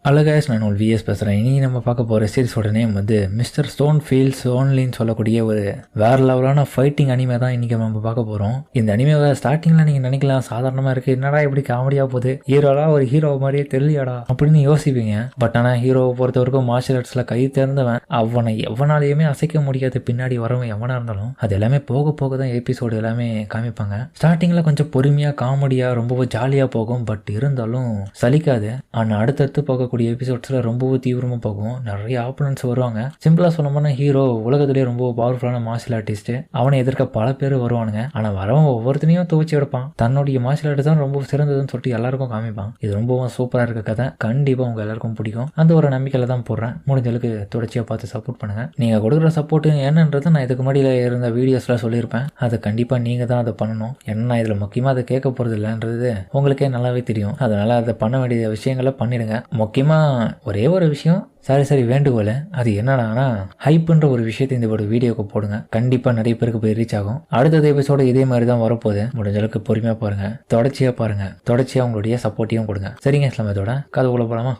Hello guys, நான் ஒரு vs பேசுகிறேன். இனி நம்ம பார்க்க போகிற சீரிஸோட நேம் வந்து மிஸ்டர் ஸ்டோன் ஃபீல்ஸ் ஓன்லின்னு சொல்லக்கூடிய ஒரு வேறு லெவலான ஃபைட்டிங் அனிமே தான் இன்றைக்கி நம்ம பார்க்க போகிறோம். இந்த அனிமேவை ஸ்டார்டிங்கில் நீங்கள் நினைக்கலாம் சாதாரணமாக இருக்குது, என்னடா இப்படி காமெடியாக போகுது, ஹீரோலாம் ஒரு ஹீரோ மாதிரியே தெரியலையாடா அப்படின்னு யோசிப்பீங்க. பட் ஆனால் ஹீரோவை பொறுத்த வரைக்கும் மார்ஷியல் ஆர்ட்ஸில் கை தேர்ந்தவன், அவனை எவனாலேயுமே அசைக்க முடியாது. பின்னாடி வரவன் எவனாக இருந்தாலும் அது எல்லாமே போக போக தான் எபிசோடு எல்லாமே காமிப்பாங்க. ஸ்டார்டிங்கில் கொஞ்சம் பொறுமையாக காமெடியாக ரொம்ப ஜாலியாக போகும், பட் இருந்தாலும் சலிக்காது. ஆனால் அடுத்தடுத்து போகக்கூடிய எபிசோட்ஸ்ல ரொம்பவும் தீவிரமா போகும். நிறைய ஆப்பனன்ட்ஸ் வருவாங்க. சிம்பிளா சொல்லணும்னா ஹீரோ உலகத்திலேயே ரொம்ப பவர்ஃபுல்லான மார்ஷியல் ஆர்டிஸ்ட். அவனை எதிர்க்க பல பேர் வருவானுங்க. ஆனா வரவன் ஒவ்வொருத்தனையும் துவச்சி எடுப்பான். தன்னுடைய மார்ஷியல் ஆர்ட் தான் ரொம்ப சிறந்ததுன்னு சொல்லிட்டு எல்லாருக்கும் காமிப்பான். இது ரொம்பவும் சூப்பரா இருக்க கதை. கண்டிப்பா உங்க எல்லாருக்கும் பிடிக்கும். அந்த ஒரு நம்பிக்கையில தான் போடுறேன். முடிஞ்சளவுக்கு தொடர்ச்சியா பார்த்து சப்போர்ட் பண்ணுங்க. நீங்க கொடுக்குற சப்போர்ட் என்னன்றது நான் இதுக்கு முன்னாடி இருந்த வீடியோஸ்ல சொல்லியிருப்பேன். அது கண்டிப்பா நீங்க தான் அதை பண்ணணும். ஏன்னா இதுல முக்கியமா அதை கேட்க போறது இல்லைன்றது உங்களுக்கே நல்லாவே தெரியும். அதனால அதை பண்ண வேண்டிய விஷயங்களை பண்ணிடுங்க. முக்கியமா ஒரே ஒரு விஷயம், சரி வேண்டுகோள், அது என்னன்னா ஹைப்ன்ற ஒரு விஷயத்தை இந்த ஒரு வீடியோக்கு போடுங்க. கண்டிப்பா நிறைய பேருக்கு போய் ரீச் ஆகும். அடுத்த எபிசோட இதே மாதிரி தான் வரப்போகுது. முடிஞ்ச அளவுக்கு பொறுமையா பாருங்க, தொடர்ச்சியா பாருங்க, தொடர்ச்சியா உங்களுடைய சப்போர்ட்டையும் கொடுங்க. சரிங்க, இஸ்லாமத்தோட கதைக்குள்ள போலாமா?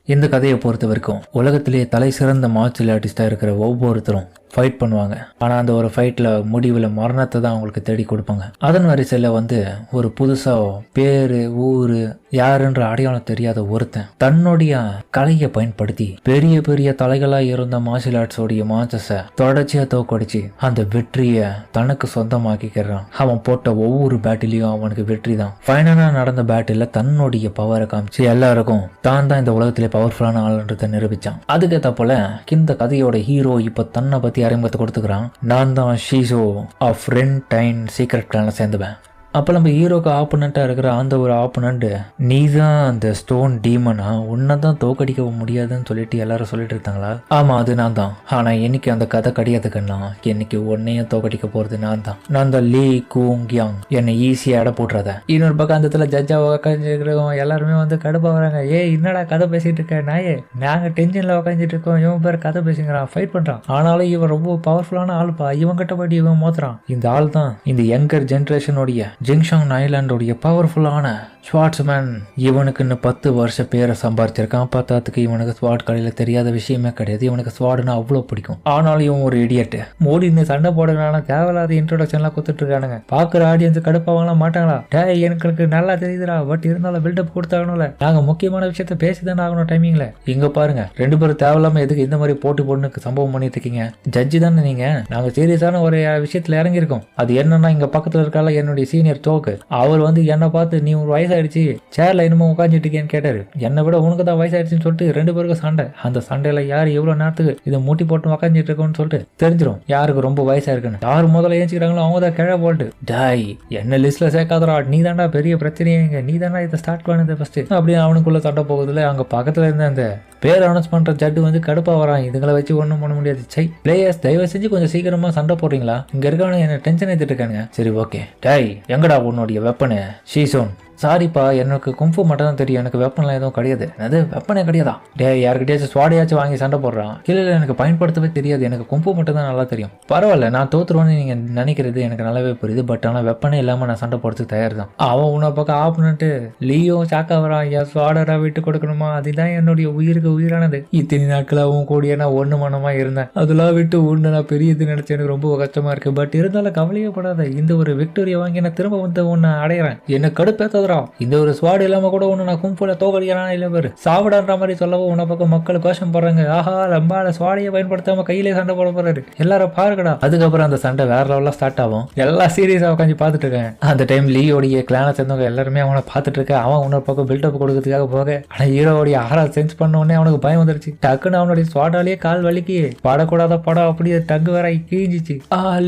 இந்த கதையை பொறுத்த வரைக்கும் உலகத்திலேயே தலை சிறந்த மார்ஷியல் ஆர்டிஸ்டா இருக்கிற ஒவ்வொருத்தரும் ஃபைட் பண்ணுவாங்க. ஆனால் அந்த ஒரு ஃபைட்டில் முடிவில் மரணத்தை தான் அவங்களுக்கு தேடி கொடுப்பாங்க. அதன் வரிசையில் வந்து ஒரு புதுசாக பேர் ஊர் யாருன்ற அடையாளம் தெரியாத ஒருத்தன் தன்னுடைய கலையை பயன்படுத்தி பெரிய பெரிய தலைகளாக இருந்த மார்ஷியல் ஆர்ட்ஸோடைய மாச்சஸை தொடர்ச்சியாக தோக்கடிச்சு அந்த வெற்றியை தனக்கு சொந்தமாக்கிக்கிறான். அவன் போட்ட ஒவ்வொரு பேட்டிலையும் அவனுக்கு வெற்றி தான். ஃபைனலாக நடந்த பேட்டில் தன்னுடைய பவரை காமிச்சு எல்லாருக்கும் தான் இந்த உலகத்திலே பவர்ஃபுல்லான ஆளுன்றதை நிரூபிச்சான். அதுக்கேற்ற போல இந்த கதையோட ஹீரோ இப்போ தன்னை பற்றி அறிமுகத்தை கொடுத்துக்கிறான். நான் தான் ஷீசோ ஆஃப் ரென்டைன் சீக்ரெட் கிளான்ல சேர்ந்துவேன். அப்போ நம்ம ஹீரோக்கு ஆப்போனண்ட்டாக இருக்கிற அந்த ஒரு ஆப்போனண்ட், நீ தான் அந்த ஸ்டோன் டீமனா, உன்னை தான் தோக்கடிக்க முடியாதுன்னு சொல்லிட்டு எல்லாரும் சொல்லிட்டு இருந்தாங்களா? ஆமாம், அது நான் தான். ஆனால் என்னைக்கு அந்த கதை கிடையாதுக்குன்னா என்னைக்கு உன்னையும் தோக்கடிக்க போகிறது நான் தான். நான் தான் லீ கூங் யாங். என்னை ஈஸியாக இட போட்டுறத. இன்னொரு பக்கம் அந்த இடத்துல ஜட்ஜாக உக்காந்துருக்கிறவங்க எல்லாருமே வந்து கடுப்பாக வராங்க. என்னடா கதை பேசிட்டு இருக்க நாயே, நாங்கள் டென்ஷனில் உக்காந்துட்டு இருக்கோம், இவன் பேர் கதை பேசுங்கிறான், ஃபைட் பண்ணுறான். ஆனாலும் இவன் ரொம்ப பவர்ஃபுல்லான ஆளுப்பா, இவன் கிட்ட போய்ட்டு இவன் மோத்துறான். இந்த ஆள் தான் இந்த யங்கர் ஜென்ரேஷனுடைய ஜிங்ஷாங் ஐலாண்டோடைய பவர்ஃபுல்லான ஸ்வாட்ஸ்மேன். இவனுக்குன்னு 10 வருஷ பேரை சம்பாரிச்சிருக்கான். பார்த்ததுக்கு இவனுக்கு ஸ்வாட் கடையில் தெரியாத விஷயமே கிடையாது. இவனுக்கு ஸ்வாட்னா அவ்வளோ பிடிக்கும். ஆனாலும் இவன் ஒரு இடியட்டு. மோடி சண்டை போடுறதுனால தேவையில்லாத இன்ட்ரோடக்ஷன்லாம் கொடுத்துட்டு இருக்கானுங்க. பார்க்குற ஆடியன்ஸ் கடுப்பாகலாம் மாட்டாங்களா? எனக்கு நல்லா தெரியுதுடா, பட் இருந்தாலும் பில்டப் கொடுத்தாகணும்ல. நாங்கள் முக்கியமான விஷயத்த பேசிதானே ஆகணும் டைமிங்ல. இங்க பாருங்க, 2 பேரும் தேவையில்லாம எதுக்கு இந்த மாதிரி போட்டு பொண்ணுக்கு சம்பவம் பண்ணிட்டு இருக்கீங்க? ஜட்ஜி தானே நீங்க. நாங்கள் சீரியஸான ஒரு விஷயத்துல இறங்கியிருக்கோம். அது என்னன்னா, இங்க பக்கத்துல இருக்கால என்னுடைய சீனியர் தோக்கு, அவர் வந்து என்ன பார்த்து நீ ஒரு வயசாயிடுச்சு சேர்ல என்னமோ உட்காந்துட்டு இருக்கேன்னு கேட்டாரு. என்னை விட உனக்கு தான் வயசாயிடுச்சுன்னு சொல்லிட்டு 2 பேருக்கும் சண்டை. அந்த சண்டையில யார் எவ்வளவு நேரத்துக்கு இதை மூட்டி போட்டு உட்காந்துட்டு இருக்கோம்னு சொல்லிட்டு தெரிஞ்சிடும் யாருக்கு ரொம்ப வயசாயிருக்குன்னு. யார் முதல்ல ஏஞ்சிக்கிறாங்களோ அவங்க தான் கிழ போட்டு டாய் என்ன லிஸ்ட்ல சேர்க்காதரா, நீ தாண்டா பெரிய பிரச்சனையே, நீ தாண்டா இதை ஸ்டார்ட் பண்ணது ஃபர்ஸ்ட் அப்படின்னு அவனுக்குள்ள சண்டை போகுதுல. அங்க பக்கத்துல இருந்த அந்த பேர் அனௌன்ஸ் பண்ற ஜட்டு வந்து கடுப்பா வரான். இதுங்களை வச்சு ஒன்றும் பண்ண முடியாது. சை பிளேயர்ஸ், தயவு செஞ்சு கொஞ்சம் சீக்கிரமா சண்டை போடுறீங்களா? இங்க இருக்கவனுங்க என்ன டென்ஷன் ஏற்றிட்டு இருக்கானுங்க. சரி ஓகே, டாய் எங்கடா உன்னுடைய வெப்பனு? ஷீசோன், சாரிப்பா, எனக்கு கும்ஃபு மட்டும் தான் தெரியும், எனக்கு வெப்பன்லாம் எதுவும் கிடையாது. அது வெப்பனே கிடையாதா? யாருக்கிட்டயாச்சும் ஸ்வாடையாச்சும் வாங்கி சண்டை போடுறான். இல்லை எனக்கு பயன்படுத்தவே தெரியாது, எனக்கு கும்ஃபு மட்டும் தான் நல்லா தெரியும். பரவாயில்ல, நான் தோத்துருவேன்னு நீங்க நினைக்கிறது எனக்கு நல்லாவே புரியுது. பட் ஆனால் வெப்பனே இல்லாம நான் சண்டை போடுறதுக்கு தயார் தான். அவன் உன்னை பக்கம் ஆப்னட்டு லீயோ சாக்கா வரான். என் ஸ்வாடரா விட்டு கொடுக்கணுமா? அதுதான் என்னுடைய உயிருக்கு உயிரானது. இத்தனை நாட்களாகவும் கூடிய நான் ஒண்ணு மனமா இருந்தேன். அதெல்லாம் விட்டு ஒண்ணு நான் பெரியது நினைச்சு எனக்கு ரொம்ப கஷ்டமா இருக்கு. பட் இருந்தாலும் கவலையே படாத, இந்த ஒரு விக்டோரியா வாங்கி நான் திரும்ப வந்து ஒன்னு அடையிறேன். என்ன கடுப்பேத்த இந்த ஒரு ஸ்வாட் இல்லாம கூட ஒண்ணு நான் கும்பல தோக்கடிக்கிறானா இல்ல பேரு சாப்பிடான்ற மாதிரி சொல்லவும் உன்ன பக்கம் மக்கள் கோஷம் போடுறாங்க. ஆஹா, லம்பால ஸ்வாடையை பயன்படுத்தாம கையிலே சண்டை போட போறாரு, எல்லாரும் பாருங்கடா. அதுக்கப்புறம் அந்த சண்டை வேற லெவல்ல ஸ்டார்ட் ஆகும். எல்லாம் சீரியஸா உட்காந்து பாத்துட்டு இருக்காங்க. அந்த டைம் லீயோடைய கிளான சேர்ந்தவங்க எல்லாருமே அவனை பாத்துட்டு இருக்க. அவன் இன்னொரு பக்கம் பில்டப் கொடுக்கறதுக்காக போக, ஆனா ஹீரோடைய ஆறா சென்ஸ் பண்ண உடனே அவனுக்கு பயம் வந்துருச்சு. டக்குன்னு அவனுடைய ஸ்வாடாலேயே கால் வலிக்கு படக்கூடாத படம் அப்படியே டங்கு வர கீஞ்சிச்சு.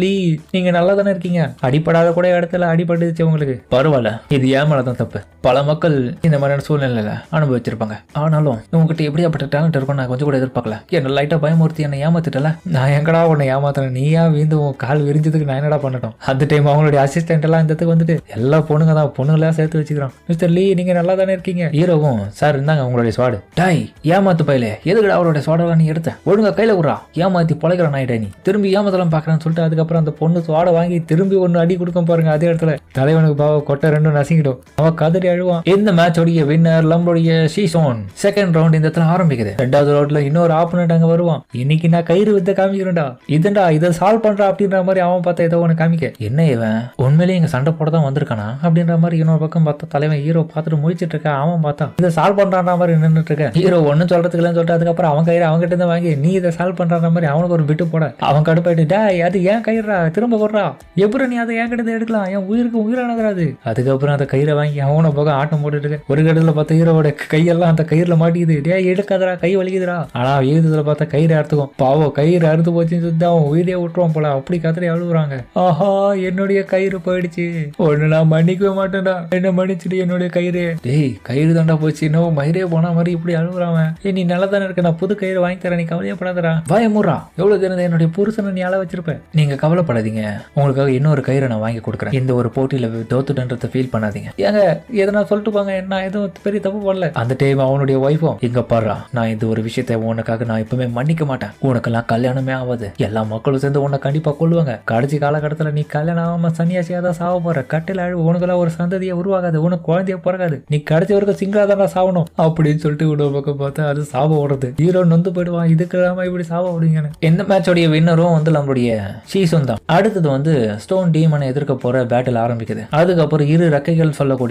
லீ, நீங்க நல்லா தானே இருக்கீங்க, அடிப்படாத கூட இடத்துல அடிபட்டுச்சு உங்களுக்கு. பரவாயில்ல, இது ஏன் மேலதான் தப்பு. பல மக்கள் இந்த மாதிரியான சூழ்நிலையில அனுபவிச்சிருப்பாங்க. ஆனாலும் உங்ககிட்ட எப்படியாப்பட்ட டேலண்ட் இருக்கும் நான் கொஞ்சம் கூட எதிர்பார்க்கல. என்ன லைட்டா பயமுறுத்தி என்ன ஏமாத்திட்டல. நான் எங்கடா உன்னை ஏமாத்தினேன்? நீயா வீந்து உன் கால் விரிஞ்சதுக்கு நான் என்னடா பண்ணட்டும்? அந்த டைம் அவங்களுடைய அசிஸ்டன்ட் எல்லாம் இந்த இடத்துக்கு வந்துட்டு எல்லா பொண்ணுங்க தான், பொண்ணுங்களா சேர்த்து வச்சுக்கிறான். மிஸ்டர் லீ, நீங்க நல்லா தானே இருக்கீங்க? ஹீரோவும், சார் இருந்தாங்க உங்களுடைய ஸ்வாடு. டாய் ஏமாத்து பயிலே, எதுக்குடா அவருடைய ஸ்வாடெல்லாம் நீ எடுத்த? ஒழுங்கா கையில விடுறா, ஏமாத்தி பொழைக்கிறான் ஆயிட்டா நீ. திரும்பி ஏமாத்தலாம் பாக்குறான்னு சொல்லிட்டு அதுக்கப்புறம் அந்த பொண்ணு ஸ்வாடை வாங்கி திரும்பி ஒன்னு அடி கொடுக்கும் பாருங்க. அதே இடத்துல தலைவனுக்கு பாவ கொட்டை ரெண்டும் நசிக்கிடும். அவன் கதறி அழுவான். இந்த மேட்சோடைய வின்னர் நம்மளுடைய ஷீசோன். செகண்ட் ரவுண்ட் இந்த இடத்துல ஆரம்பிக்குது. ரெண்டாவது ரவுண்ட்ல இன்னொரு ஆப்போனன்ட் அங்க வருவான். இன்னைக்கு நான் கயிறு வித்த காமிக்கிறேன்டா, இதுண்டா இதை சால்வ் பண்றா அப்படின்ற மாதிரி அவன் பார்த்தா ஏதோ ஒன்று காமிக்க. என்ன இவன் உண்மையிலேயே இங்க சண்டை போட தான் வந்திருக்கானா அப்படின்ற மாதிரி இன்னொரு பக்கம் பார்த்தா தலைவன் ஹீரோ பார்த்துட்டு முடிச்சிட்டு இருக்க. அவன் பார்த்தா இதை சால்வ் பண்றான்ற மாதிரி நின்றுட்டு இருக்க. ஹீரோ ஒன்னும் சொல்றதுக்கு இல்லைன்னு சொல்லிட்டு அதுக்கப்புறம் அவன் கயிறு அவங்க கிட்ட வாங்கி நீ இதை சால்வ் பண்ற மாதிரி அவனுக்கு ஒரு விட்டு போட. அவன் கடுப்பாயிட்டு டேய் அது ஏன் கயிறா திரும்ப போடுறா, எப்படி நீ அதை ஏன் கிட்ட எடுக்கலாம், என் உயிருக்கு உயிரானது. அதுக்கப்புறம் அந்த கயிறை வாங்கி அவனை போக ஆட்டம் போட்டுட்டு இருக்க. ஒரு கட்டத்துல பார்த்த ஹீரோட கையெல்லாம் அந்த கயிறுல மாட்டிக்குது. டே எடுக்காதரா கை வலிக்குதுடா. ஆனா எழுதுல பார்த்தா கயிறு அறுத்துக்கும். பாவம் கயிறு அறுத்து போச்சுன்னு சொல்லி அவன் உயிரே விட்டுருவான் போல. அப்படி கத்திரி அழுகுறாங்க. ஆஹா என்னுடைய கயிறு போயிடுச்சு, ஒண்ணு நான் மன்னிக்கவே மாட்டேன்டா, என்ன மன்னிச்சுட்டு என்னுடைய கயிறு. டேய் கயிறு தாண்டா போச்சு, இன்னும் மயிரே போன மாதிரி இப்படி அழுகுறாங்க. நீ நல்லா தானே இருக்க, நான் புது கயிறு வாங்கி தரேன், நீ கவலையப்படாதரா. வாயமுறா எவ்வளவு தெரிஞ்ச என்னுடைய புருஷனை நீ அள வச்சிருப்பேன். நீங்க கவலைப்படாதீங்க, உங்களுக்காக இன்னொரு கயிறை நான் வாங்கி கொடுக்குறேன். இந்த ஒரு போட்டியில தோத்துட்டன்றதை ஃபீல் பண்ணாதீங்க. ஏங்க எதனா சொல்லிட்டு போங்க, நான் எதுவும் பெரிய தப்பு பண்ணல. அந்த டைம் அவனுடைய ஒய்ஃபும் இங்க பாடுறா, நான் இந்த ஒரு விஷயத்த உனக்காக நான் எப்பவுமே மன்னிக்க மாட்டேன். உனக்கெல்லாம் கல்யாணமே ஆகாது, எல்லா மக்களும் சேர்ந்து உன்னை கண்டிப்பா கொள்ளுவாங்க. கடைசி காலகட்டத்தில் நீ கல்யாணம் ஆகாம சன்னியாசியா தான் சாவ போற. கட்டில அழுவு, உனக்கெல்லாம் ஒரு சந்ததியை உருவாகாது, உனக்கு குழந்தைய பிறகாது, நீ கடைசி வரைக்கும் சிங்கிளா தான் சாவணும் அப்படின்னு சொல்லிட்டு உன்னோட பக்கம் பார்த்தா அது சாப ஓடுறது. ஹீரோ நொந்து போயிடுவான், இதுக்கெல்லாம இப்படி சாவ ஓடுங்க. இந்த மேட்சோடைய வின்னரும் வந்து நம்மளுடைய ஷீசோன் தான். அடுத்தது வந்து ஸ்டோன் டீமனை எதிர்க்க போற பேட்டில் ஆரம்பிக்குது. அதுக்கப்புறம் இரு ரெக்கைகள் சொல்லக்கூடிய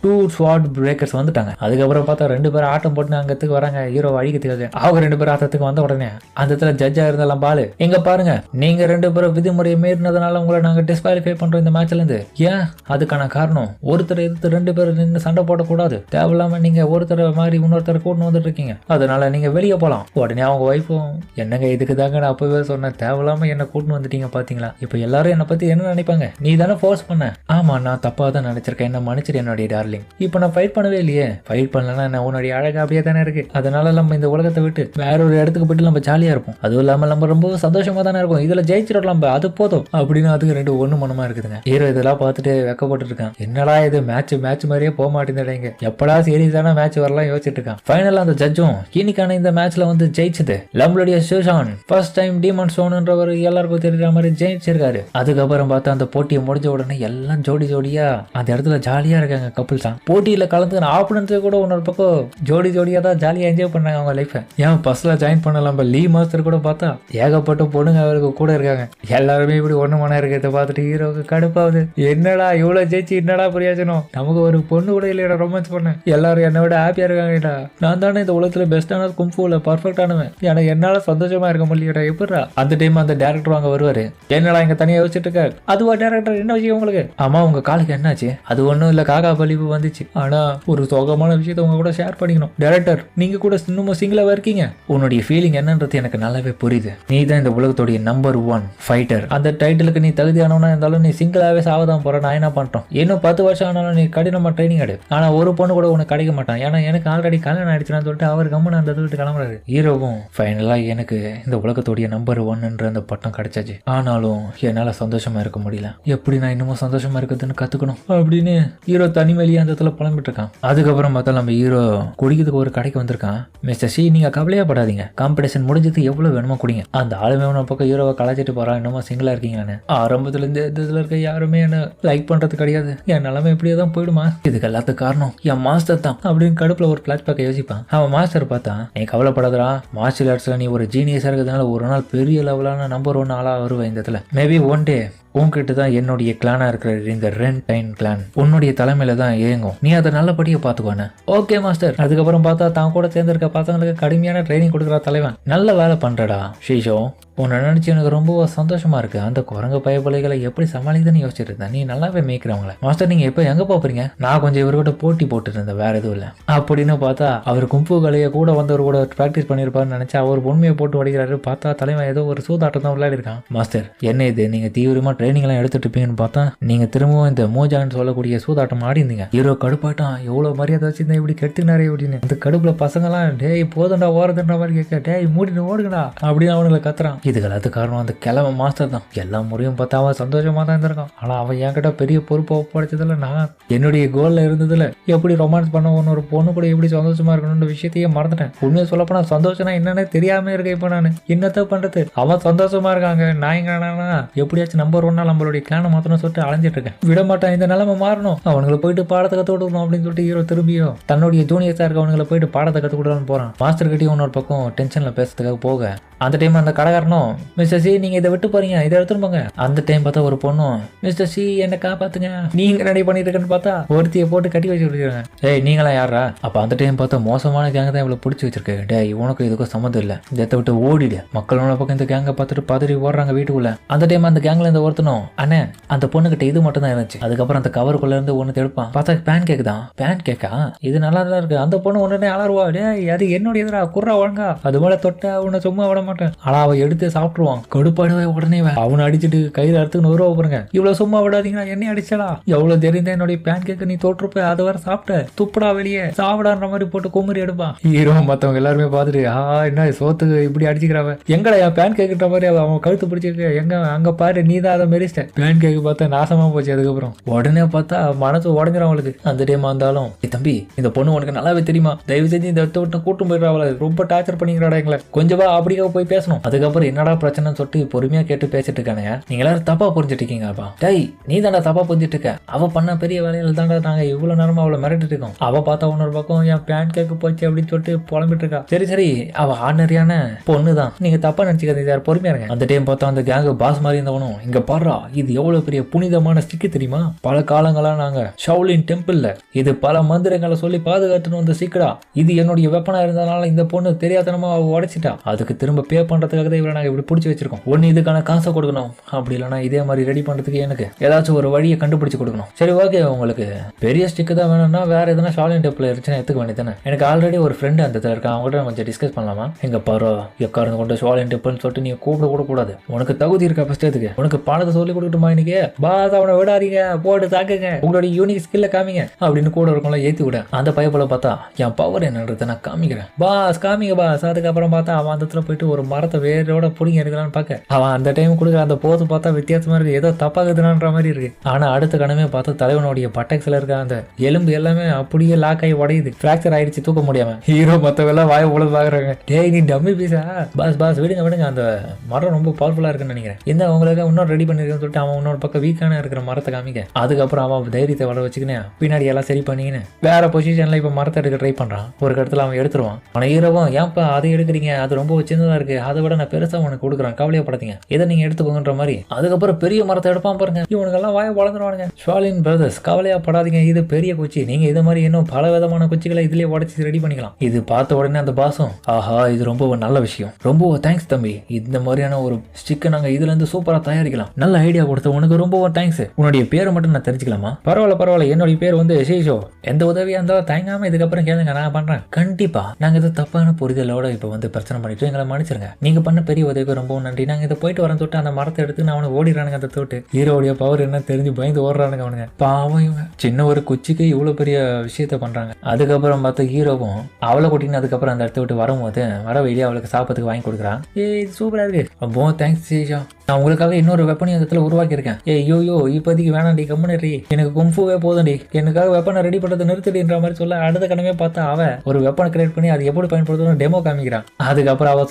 டூ ஸ்வாட் பிரேக்கர்ஸ் வந்துட்டாங்க. அதுக்கப்புறம் பார்த்தா ரெண்டு பேரும் ஆட்டம் போட்டு அங்கத்துக்கு வராங்க ஹீரோ அழிக்கிறதுக்காக. அவங்க ரெண்டு பேரும் ஆட்டத்துக்கு வந்த உடனே அந்த இடத்துல ஜட்ஜா இருந்தாலும் பாலு எங்க பாருங்க, நீங்க ரெண்டு பேரும் விதிமுறையை மீறினதுனால உங்களை நாங்க டிஸ்குவாலிஃபை பண்றோம் இந்த மேட்ச்ல இருந்து. ஏன் அதுக்கான காரணம் ஒருத்தர் எதிர்த்து ரெண்டு பேரும் நின்று சண்டை போடக்கூடாது, தேவையில்லாம நீங்க ஒருத்தர் மாதிரி இன்னொருத்தர் கூட்டு வந்துட்டு இருக்கீங்க, அதனால நீங்க வெளியே போலாம். உடனே அவங்க ஒய்ஃபும் என்னங்க இதுக்கு தாங்க நான் அப்பவே சொன்னேன், தேவையில்லாம என்ன கூட்டு வந்துட்டீங்க பாத்தீங்களா, இப்ப எல்லாரும் என்ன பத்தி என்ன நினைப்பாங்க, நீ தானே ஃபோர்ஸ் பண்ண. ஆமா நான் தப்பா தான் நினைச்சிருக்கேன், என்ன மன்னிச்சிரு என்னுடைய டார்லிங். இப்ப நான் ஃபைட் பண்ணவே இல்லையே, ஃபைட் பண்ணலன்னா என்ன உன்னுடைய அழகா அப்படியே தானே இருக்கு, அதனால நம்ம இந்த உலகத்தை விட்டு வேற ஒரு இடத்துக்கு போயிட்டு நம்ம ஜாலியா இருப்போம், அதுவும் இல்லாம நம்ம ரொம்ப சந்தோஷமா தானே இருக்கும், இதுல ஜெயிச்சிடலாம் அது போதும் அப்படின்னு. அதுக்கு ரெண்டு ஒண்ணு மனமா இருக்குதுங்க. ஹீரோ இதெல்லாம் பார்த்துட்டு வெக்கப்பட்டு இருக்கான். என்னடா இது மேட்ச் மாதிரியே போக மாட்டேங்குதுங்க, எப்படா சீரியஸான மேட்ச் வரலாம் யோசிச்சுட்டு இருக்கான். ஃபைனலா அந்த ஜட்ஜும் இன்னைக்கான இந்த மேட்ச்ல வந்து ஜெயிச்சது நம்மளுடைய ஷூஷான். ஃபர்ஸ்ட் டைம் டீமன் ஸ்டோன்ன்றவர் எல்லாருக்கும் தெரியுற மாதிரி ஜெயிச்சிருக்காரு. அதுக்கப்புறம் பார்த்தா அந்த போட்டியை முடிஞ்ச உடனே எல்லாம் ஜோடி ஜோடியா அந்த இடத்துல ஜாலியா இருக்காங்க கப்புள்ஸ் தான். போட்டியில கலந்து ஆப்பனன்ஸ் கூட இன்னொரு பக்கம் ஜோடி ஜோடியா தான் ஜாலியா என்ஜாய் பண்ணாங்க அவங்க லைஃப். ஏன் பஸ்ல ஜாயின் பண்ணலாம், லீ மாஸ்டர் கூட பார்த்தா ஏகப்பட்ட பொண்ணுங்க அவருக்கு கூட இருக்காங்க. எல்லாருமே இப்படி ஒண்ணு மணி இருக்கிறத பார்த்துட்டு ஹீரோக்கு கடுப்பாகுது. என்னடா இவ்வளவு ஜெயிச்சு என்னடா பிரயோஜனம், நமக்கு ஒரு பொண்ணு கூட இல்லையா ரொமான்ஸ் பண்ண, எல்லாரும் என்னை விட ஹாப்பியா இருக்காங்கடா, நான் தானே இந்த உலகத்துல பெஸ்டான கும்ஃபுல பர்ஃபெக்டானவன், எனக்கு என்னால சந்தோஷமா இருக்க முடியலடா எப்படிடா. அந்த டைம் அந்த டேரக்டர் அங்க வருவாரு. என்னடா இங்க தனியா யோசிச்சுட்டு இருக்க, அதுவா டேரக்டர் என்ன விஷயம் உங்களுக்கு, ஆமா உங்க காலுக்கு என்னாச்சு, அது ஒண்ணும் இல்ல காக்கா பழிப்பு வந்துச்சு, ஆனா ஒரு சோகமான விஷயத்த உங்க கூட ஷேர் பண்ணிக்கணும். டேரக்டர் நீங்க கூட இன்னும் சிங்கிளாவா இருக்கீங்க, உன்னுடைய ஃபீலிங் என்னன்றது எனக்கு நல்லாவே புரியுது, நீ தான் இந்த உலகத்துடைய நம்பர் 1 ஃபைட்டர், அந்த டைட்டிலுக்கு நீ தகுதியானவனா இருந்தாலும் நீ சிங்கிளாவே சாவதான் போற, நான் என்ன பண்றோம், இன்னும் 10 வருஷம் ஆனாலும் நீ கடினமா ட்ரைனிங் எடு, ஆனா ஒரு பொண்ணு கூட உனக்கு கிடைக்க மாட்டான், ஏன்னா எனக்கு ஆல்ரெடி கல்யாணம் ஆயிடுச்சுன்னு சொல்லிட்டு அவர் கம்மன் அந்த விட்டு கிளம்புறாரு. ஹீரோவும் ஃபைனலா எனக்கு இந்த உலகத்துடைய நம்பர் 1 அந்த பட்டம் கிடைச்சாச்சு, ஆனாலும் என்னால சந்தோஷமா இருக்க முடியல, எப்படி நான் இன்னமும் சந்தோஷமா இருக்குதுன்னு கத்துக்கணும் அப்படின்னு ஹீரோ தனிமேலியே அந்த இடத்துல புலம்பிட்டு இருக்கான். அதுக்கப்புறம் பார்த்தா நம்ம ஹீரோ குடிக்கிறதுக்கு ஒரு கடைக்கு வந்திருக்கான். மிஸ்டர் சி நீங்க கவலையா படாதீங்க, காம்படிஷன் முடிஞ்சது எவ்வளவு வேணுமோ குடிங்க. அந்த ஆளுமே ஒரு பக்கம் ஹீரோவை கலாச்சிட்டு போறான், இன்னமும் சிங்கிளா இருக்கீங்கன்னு. ஆரம்பத்துல இருந்து இதுல இருக்க யாருமே என்ன லைக் பண்றது கிடையாது, என் நிலைமை இப்படியே தான் போயிடுமா, இதுக்கு எல்லாத்துக்கும் காரணம் என் மாஸ்டர் தான் அப்படின்னு கடுப்புல ஒரு பிளாஷ்பேக்கை யோசிப்பான். அவன் மாஸ்டர் பார்த்தா நீ கவலைப்படாதா, மார்ஷியல் ஆர்ட்ஸ்ல நீ ஒரு ஜீனியஸா இருக்கிறதுனால ஒரு நாள் பெரிய லெவலான நம்பர் 1 ஆளா வருவேன் இந்த இடத்துல, மேபி ஒன் டே உன்கிட்ட தான் என்னுடைய கிளானா இருக்கிற இந்த ரென்டைன் கிளான் உன்னுடைய தலைமையில தான் இயங்கும், நீ அதை நல்லபடியா பாத்துக்கோன. Okay master. அதுக்கப்புறம் பார்த்தா தான் கூட சேர்ந்திருக்க பசங்களுக்கு கடுமையான ட்ரைனிங் கொடுக்குற தலைவன், நல்ல வேலை பண்றடா ஷீஷோ, உன்னை நினைச்சு எனக்கு ரொம்ப சந்தோஷமா இருக்கு, அந்த குரங்கு பயபலைகளை எப்படி சமாளிக்குதுன்னு யோசிச்சுட்டு இருந்தேன், நீ நல்லாவே மேய்க்கிறவங்கள. மாஸ்டர் நீங்க எப்ப எங்க போறீங்க, நான் கொஞ்சம் இவர்கிட்ட போட்டி போட்டு இருந்தேன், வேற எதுவும் இல்லை அப்படின்னு பார்த்தா அவர் கும்பு கலையை கூட வந்தவர் கூட ப்ராக்டிஸ் பண்ணிருப்பாருன்னு நினைச்சா அவர் உண்மையை போட்டு வடிக்கிறாரு. பார்த்தா தலைவன் ஏதோ ஒரு சூதாட்டம் தான் விளையாடி இருக்கான். மாஸ்டர் என்ன இது, நீங்க தீவிரமா ட்ரைனிங் எல்லாம் எடுத்துட்டு இருப்பீங்கன்னு பார்த்தா நீங்க திரும்பவும் இந்த மோஜான்னு சொல்லக்கூடிய சூதாட்டம் ஆடி இருந்தீங்க. ஹீரோ கடுப்பாட்டான், எவ்வளவு மரியாதை வச்சிருந்தேன் இப்படி கெடுத்துனாரே அப்படின்னு. அந்த கடுப்புல பசங்க எல்லாம் டேய் போதண்டா ஓரதுன்ற மாதிரி கேட்க, டேய் மூடிட்டு ஓடுங்கடா அப்படின்னு அவனுங்களை கத்துறான். இதுக்கு எல்லாத்துக்கு காரணம் அந்த கிழமை மாஸ்டர் தான். எல்லா முறையும் பார்த்தா அவன் சந்தோஷமா தான் இருந்திருக்கான். ஆனா அவன் என்கிட்ட பெரிய பொறுப்பை ஒப்படைச்சதுல நான் என்னுடைய கோல்ல இருந்ததுல எப்படி ரொமான்ஸ் பண்ண ஒரு பொண்ணு கூட எப்படி சந்தோஷமா இருக்கணும்ன்ற விஷயத்தையே மறந்துட்டேன். உண்மையை சொல்லப்போனா சந்தோஷம்னா என்னன்னு தெரியாம இருக்கேன். இப்போ நான் என்னத்த பண்றது, அவன் சந்தோஷமா இருக்காங்க, நான் எங்கன்னா எப்படியாச்சும் நம்பர் 1 நம்மளுடைய கிளானை மாத்தணும் சொல்லிட்டு அலைஞ்சிட்டு இருக்கேன். விட மாட்டான், இந்த நிலைமை மாறணும், அவனுங்களை போயிட்டு பாடத்தை கத்து கொடுக்கணும் அப்படின்னு சொல்லிட்டு ஹீரோ திரும்பியும் தன்னுடைய ஜூனியர்ஸா இருக்க அவனுங்களை போயிட்டு பாடத்தை கத்து கொடுக்கலான்னு போறான். மாஸ்டர் கிட்டயும் இன்னொரு பக்கம் டென்ஷன்ல பேசுறதுக்காக போக அந்த டைம் அந்த கடைக்காரனும் மிஸ்டர் சி நீங்க இதை விட்டு போறீங்க, இதை எடுத்துட்டு போங்க. அந்த டைம் பார்த்தா ஒரு பொண்ணும் மிஸ்டர் சி என்ன காப்பாத்துங்க, நீங்க ரெடி பண்ணிட்டு இருக்கேன்னு பார்த்தா ஒருத்தியை போட்டு கட்டி வச்சு விட்டுருக்காங்க. ஏய் நீங்களா யாரா? அப்ப அந்த டைம் பார்த்தா மோசமான கேங்க தான் இவ்வளவு பிடிச்சி வச்சிருக்கு. டேய் உனக்கு இதுக்கும் சம்மந்தம் இல்ல, இந்த விட்டு ஓடிடு. மக்களோட பக்கம் இந்த கேங்கை பார்த்துட்டு பதறி ஓடுறாங்க வீட்டுக்குள்ள. அந்த டைம் அந்த கேங்ல இந்த ஒருத்தனும் அண்ணே அந்த பொண்ணு கிட்ட இது மட்டும் தான் இருந்துச்சு. அதுக்கப்புறம் அந்த கவருக்குள்ள இருந்து ஒண்ணு எடுப்பான், பார்த்தா பேன் கேக் தான். பேன் கேக்கா, இது நல்லா தான் இருக்கு. அந்த பொண்ணு உடனே அலருவா, டேய் அது என்னுடைய எதிரா குர்ரா ஒழுங்கா, அது போல தொட்ட உன்னை சும்மா விட மாட்டேன். ஆனா அவன் எடுத்து சாப்பிட்டுருவான். கடுப்பாடுவே உடனே அவனை அடிச்சுட்டு கையில அறுத்துன்னு வருவா பாருங்க. இவ்வளவு சும்மா விடாதீங்களா, என்ன அடிச்சடா, எவ்வளவு தெரிந்த என்னுடைய பேன் கேக்கு நீ தோற்றுப்ப, அது வர சாப்பிட்ட துப்புடா வெளியே சாப்பிடான்ற மாதிரி போட்டு குமரி எடுப்பான். ஹீரோ மத்தவங்க எல்லாருமே பார்த்துட்டு என்ன சோத்துக்கு இப்படி அடிச்சுக்கிறாவ, எங்கடா என் பேன் கேக்குற மாதிரி அவன் கழுத்து பிடிச்சிருக்கு, எங்க அங்க பாரு நீ தான் அதை மெரிச்சிட்ட. பேன் கேக்கு பார்த்தா நாசமா போச்சு. அதுக்கப்புறம் உடனே பார்த்தா மனசு உடஞ்சிடும் அவளுக்கு. அந்த டைம் இருந்தாலும் தம்பி இந்த பொண்ணு உனக்கு நல்லாவே தெரியுமா, தயவு செஞ்சு இந்த விட்டு கூட்டும் போயிடுறாவள, ரொம்ப டார்ச்சர் பண்ணிக்கிறாடா எங்களை, கொஞ்சமா அப்படியே போய் பேசணும். அதுக்கப்புறம் என்னடா பிரச்சனைன்னு சொல்லிட்டு பொறுமையா கேட்டு பேசிட்டு இருக்கானே, நீங்க எல்லாரும் தப்பா புரிஞ்சுட்டு இருக்கீங்கப்பா. டேய் நீ தாண்டா தப்பா புரிஞ்சுட்டு இருக்க, அவ பண்ண பெரிய வேலையில தாண்டா நாங்க இவ்வளவு நேரமா அவளை மிரட்டிட்டு இருக்கோம். அவ பார்த்தா இன்னொரு பக்கம் என் பேன் கேக்கு போச்சு அப்படின்னு சொல்லிட்டு புலம்பிட்டு இருக்கா. சரி சரி அவ ஆர்டினரியான பொண்ணு தான், நீங்க தப்பா நினைச்சுக்காதீங்க யார், பொறுமையா இருங்க. அந்த டைம் பார்த்தா அந்த கேங்கு பாஸ் மாதிரி இருந்தவனும் இங்க பாடுறா, இது எவ்வளவு பெரிய புனிதமான ஸ்டிக்கு தெரியுமா, பல காலங்களா நாங்க ஷவுலின் டெம்பிள்ல இது பல மந்திரங்களை சொல்லி பாதுகாத்துன்னு வந்த சீக்கிரா, இது என்னுடைய வெப்பனா இருந்ததுனால இந்த பொண்ணு தெரியாதனமா அவ உடைச்சிட்டா, அதுக்கு திரும்ப பே பண்றதுக்காக தான் இவரை நாங்க இப்படி பிடிச்சி வச்சிருக்கோம். ஒன்னு இதுக்கான காசை கொடுக்கணும், அப்படி இல்லைன்னா இதே மாதிரி ரெடி பண்றதுக்கு எனக்கு ஏதாச்சும் ஒரு வழியை கண்டுபிடிச்சு கொடுக்கணும். சரி ஓகே, உங்களுக்கு பெரிய ஸ்டிக்கு தான் வேணும்னா வேற எதனா ஷாலின் டெம்பிள் இருந்துச்சுன்னா எடுத்துக்க வேண்டியதானே. எனக்கு ஆல்ரெடி ஒரு ஃப்ரெண்ட் அந்த இடத்துல இருக்கான், அவங்ககிட்ட கொஞ்சம் டிஸ்கஸ் பண்ணலாமா. எங்க பாரு எக்காரந்து கொண்டு ஷாலின் டெம்பிள்னு சொல்லிட்டு நீ கூப்பிட கூட கூடாது, உனக்கு தகுதி இருக்கா ஃபர்ஸ்ட், அதுக்கு உனக்கு பாடத்தை சொல்லி கொடுக்கட்டுமா இன்னைக்கு, பாஸ் அவனை விடாதீங்க போட்டு தாக்குங்க, உங்களுடைய யூனிக் ஸ்கில்ல காமிங்க அப்படின்னு கூட இருக்கோம்ல ஏத்தி விட. அந்த பயப்பட பார்த்தா என் பவர் என்னன்றதை நான் காமிக்கிறேன் பாஸ், காமிங்க பாஸ். அதுக்கப்புறம் பார்த்தா அவன் அந்த இடத்துல போயிட்டு ஒரு மரத்தை வேரோட புடிங்க எடுக்கலான்னு பார்க்க அவன் அந்த டைம் கொடுக்குற அந்த போது பார்த்தா வித்தியாசமா இருக்கு, ஏதோ தப்பாகுதுன்ற மாதிரி இருக்கு. ஆனா அடுத்த கணமே பார்த்தா தலைவனுடைய பட்டக்ஸ்ல இருக்க அந்த எலும்பு எல்லாமே அப்படியே லாக் ஆகி உடையுது, பிராக்சர் ஆயிடுச்சு, தூக்க முடியாம. ஹீரோ மத்தவெல்லாம் வாய உள்ள பாக்குறாங்க, டேய் நீ டம்மி பீஸா, பாஸ் பாஸ் விடுங்க விடுங்க, அந்த மரம் ரொம்ப பவர்ஃபுல்லா இருக்குன்னு நினைக்கிறேன், இந்த அவங்களுக்கு இன்னொரு ரெடி பண்ணிருக்கேன்னு சொல்லிட்டு அவன் இன்னொரு பக்கம் வீக்கான இருக்கிற மரத்தை காமிக்க. அதுக்கப்புறம் அவன் தைரியத்தை வர வச்சுக்கினே பின்னாடி எல்லாம் சரி பண்ணிக்கின்னு வேற பொசிஷன்ல இப்ப மரத்தை எடுக்க ட்ரை பண்றான். ஒரு இடத்துல அவன் எடுத்துருவான். ஆனா ஹீரோவும் ஏன்ப்பா அதை எடுக்கிறீங்க, அது ரொம்ப சின்னதா இருக்கு, அதை விட நான் பெருசா உனக்கு கொடுக்குறேன், கவலையப்படாதீங்க, இதை நீங்க எடுத்துக்கோங்கன்ற மாதிரி. அதுக்கப்புறம் பெரிய மரத்தை எடுப்பான் பாருங்க, இவனுக்கு எல்லாம் வாய வளர்ந்துருவானுங்க. ஷாலின் பிரதர்ஸ் கவலையப்படாதீங்க, இது பெரிய குச்சி, நீங்க இது மாதிரி இன்னும் பல விதமான குச்சிகளை இதுலயே உடச்சி ரெடி பண்ணிக்கலாம். இது பார்த்த உடனே அந்த பாசம் ஆஹா இது ரொம்ப நல்ல விஷயம், ரொம்ப தேங்க்ஸ் தம்பி, இந்த மாதிரியான ஒரு ஸ்டிக்கை நாங்க இதுல இருந்து சூப்பரா தயாரிக்கலாம், நல்ல ஐடியா கொடுத்த உனக்கு ரொம்ப தேங்க்ஸ். உன்னுடைய பேரை மட்டும் நான் தெரிஞ்சுக்கலாமா? பரவாயில்ல பரவாயில்ல, என்னுடைய பேர் வந்து ஷீஷோ, எந்த உதவியா இருந்தாலும் தயங்காம இதுக்கப்புறம் கேளுங்க, நான் பண்றேன். கண்டிப்பா நாங்க இது தப்பான புரிதலோட இப்ப வந்து பிரச்சனை பண்ணிட்டு எங்களை மன்னிச்சிருங்க, நீங்க பண்ண பெரிய உதவிக்கு ரொம்ப நன்றி, நாங்க இதை போயிட்டு வரேன் தொட்டு அந்த மரத்தை எடுத்து நான் அவனுக்கு ஓடிடுறானுங்க. அந்த தொட்டு ஹீரோடைய பவர் என்ன தெரிஞ்சு பயந்து ஓடுறானுங்க அவனுங்க. பாவம் இவங்க சின்ன ஒரு குச்சிக்கு இவ்வளவு பெரிய விஷயத்த பண்றாங்க. அதுக்கப்புறம் பார்த்து ஹீரோவும் அவளை கூட்டின்னு அதுக்கப்புறம் அந்த இடத்த விட்டு வரும்போது வர வெளியே அவளுக்கு சாப்பிட்றதுக்கு வாங்கி கொடுக்குறான். இது சூப்பரா இருக்கு, ரொம்ப தேங்க்ஸ் சீஷா, நான் உங்களுக்காக இன்னொரு வெப்பனை அந்த இடத்துல உருவாக்கி இருக்கேன். யோயோ இப்போதைக்கு வேணாண்டி, கம்முனி, எனக்கு கும்ஃபுவே போதும்டி, எனக்காக வெப்பனை ரெடி பண்றது நிறுத்திடுன்ற மாதிரி சொல்ல அடுத்த கடமே பார்த்தா அவ ஒரு வெப்பனை கிரியேட் பண்ணி அது எப்படி பயன்படுத்தணும் டெமோ காமிக்கிறான். அதுக்கப்புறம் அவ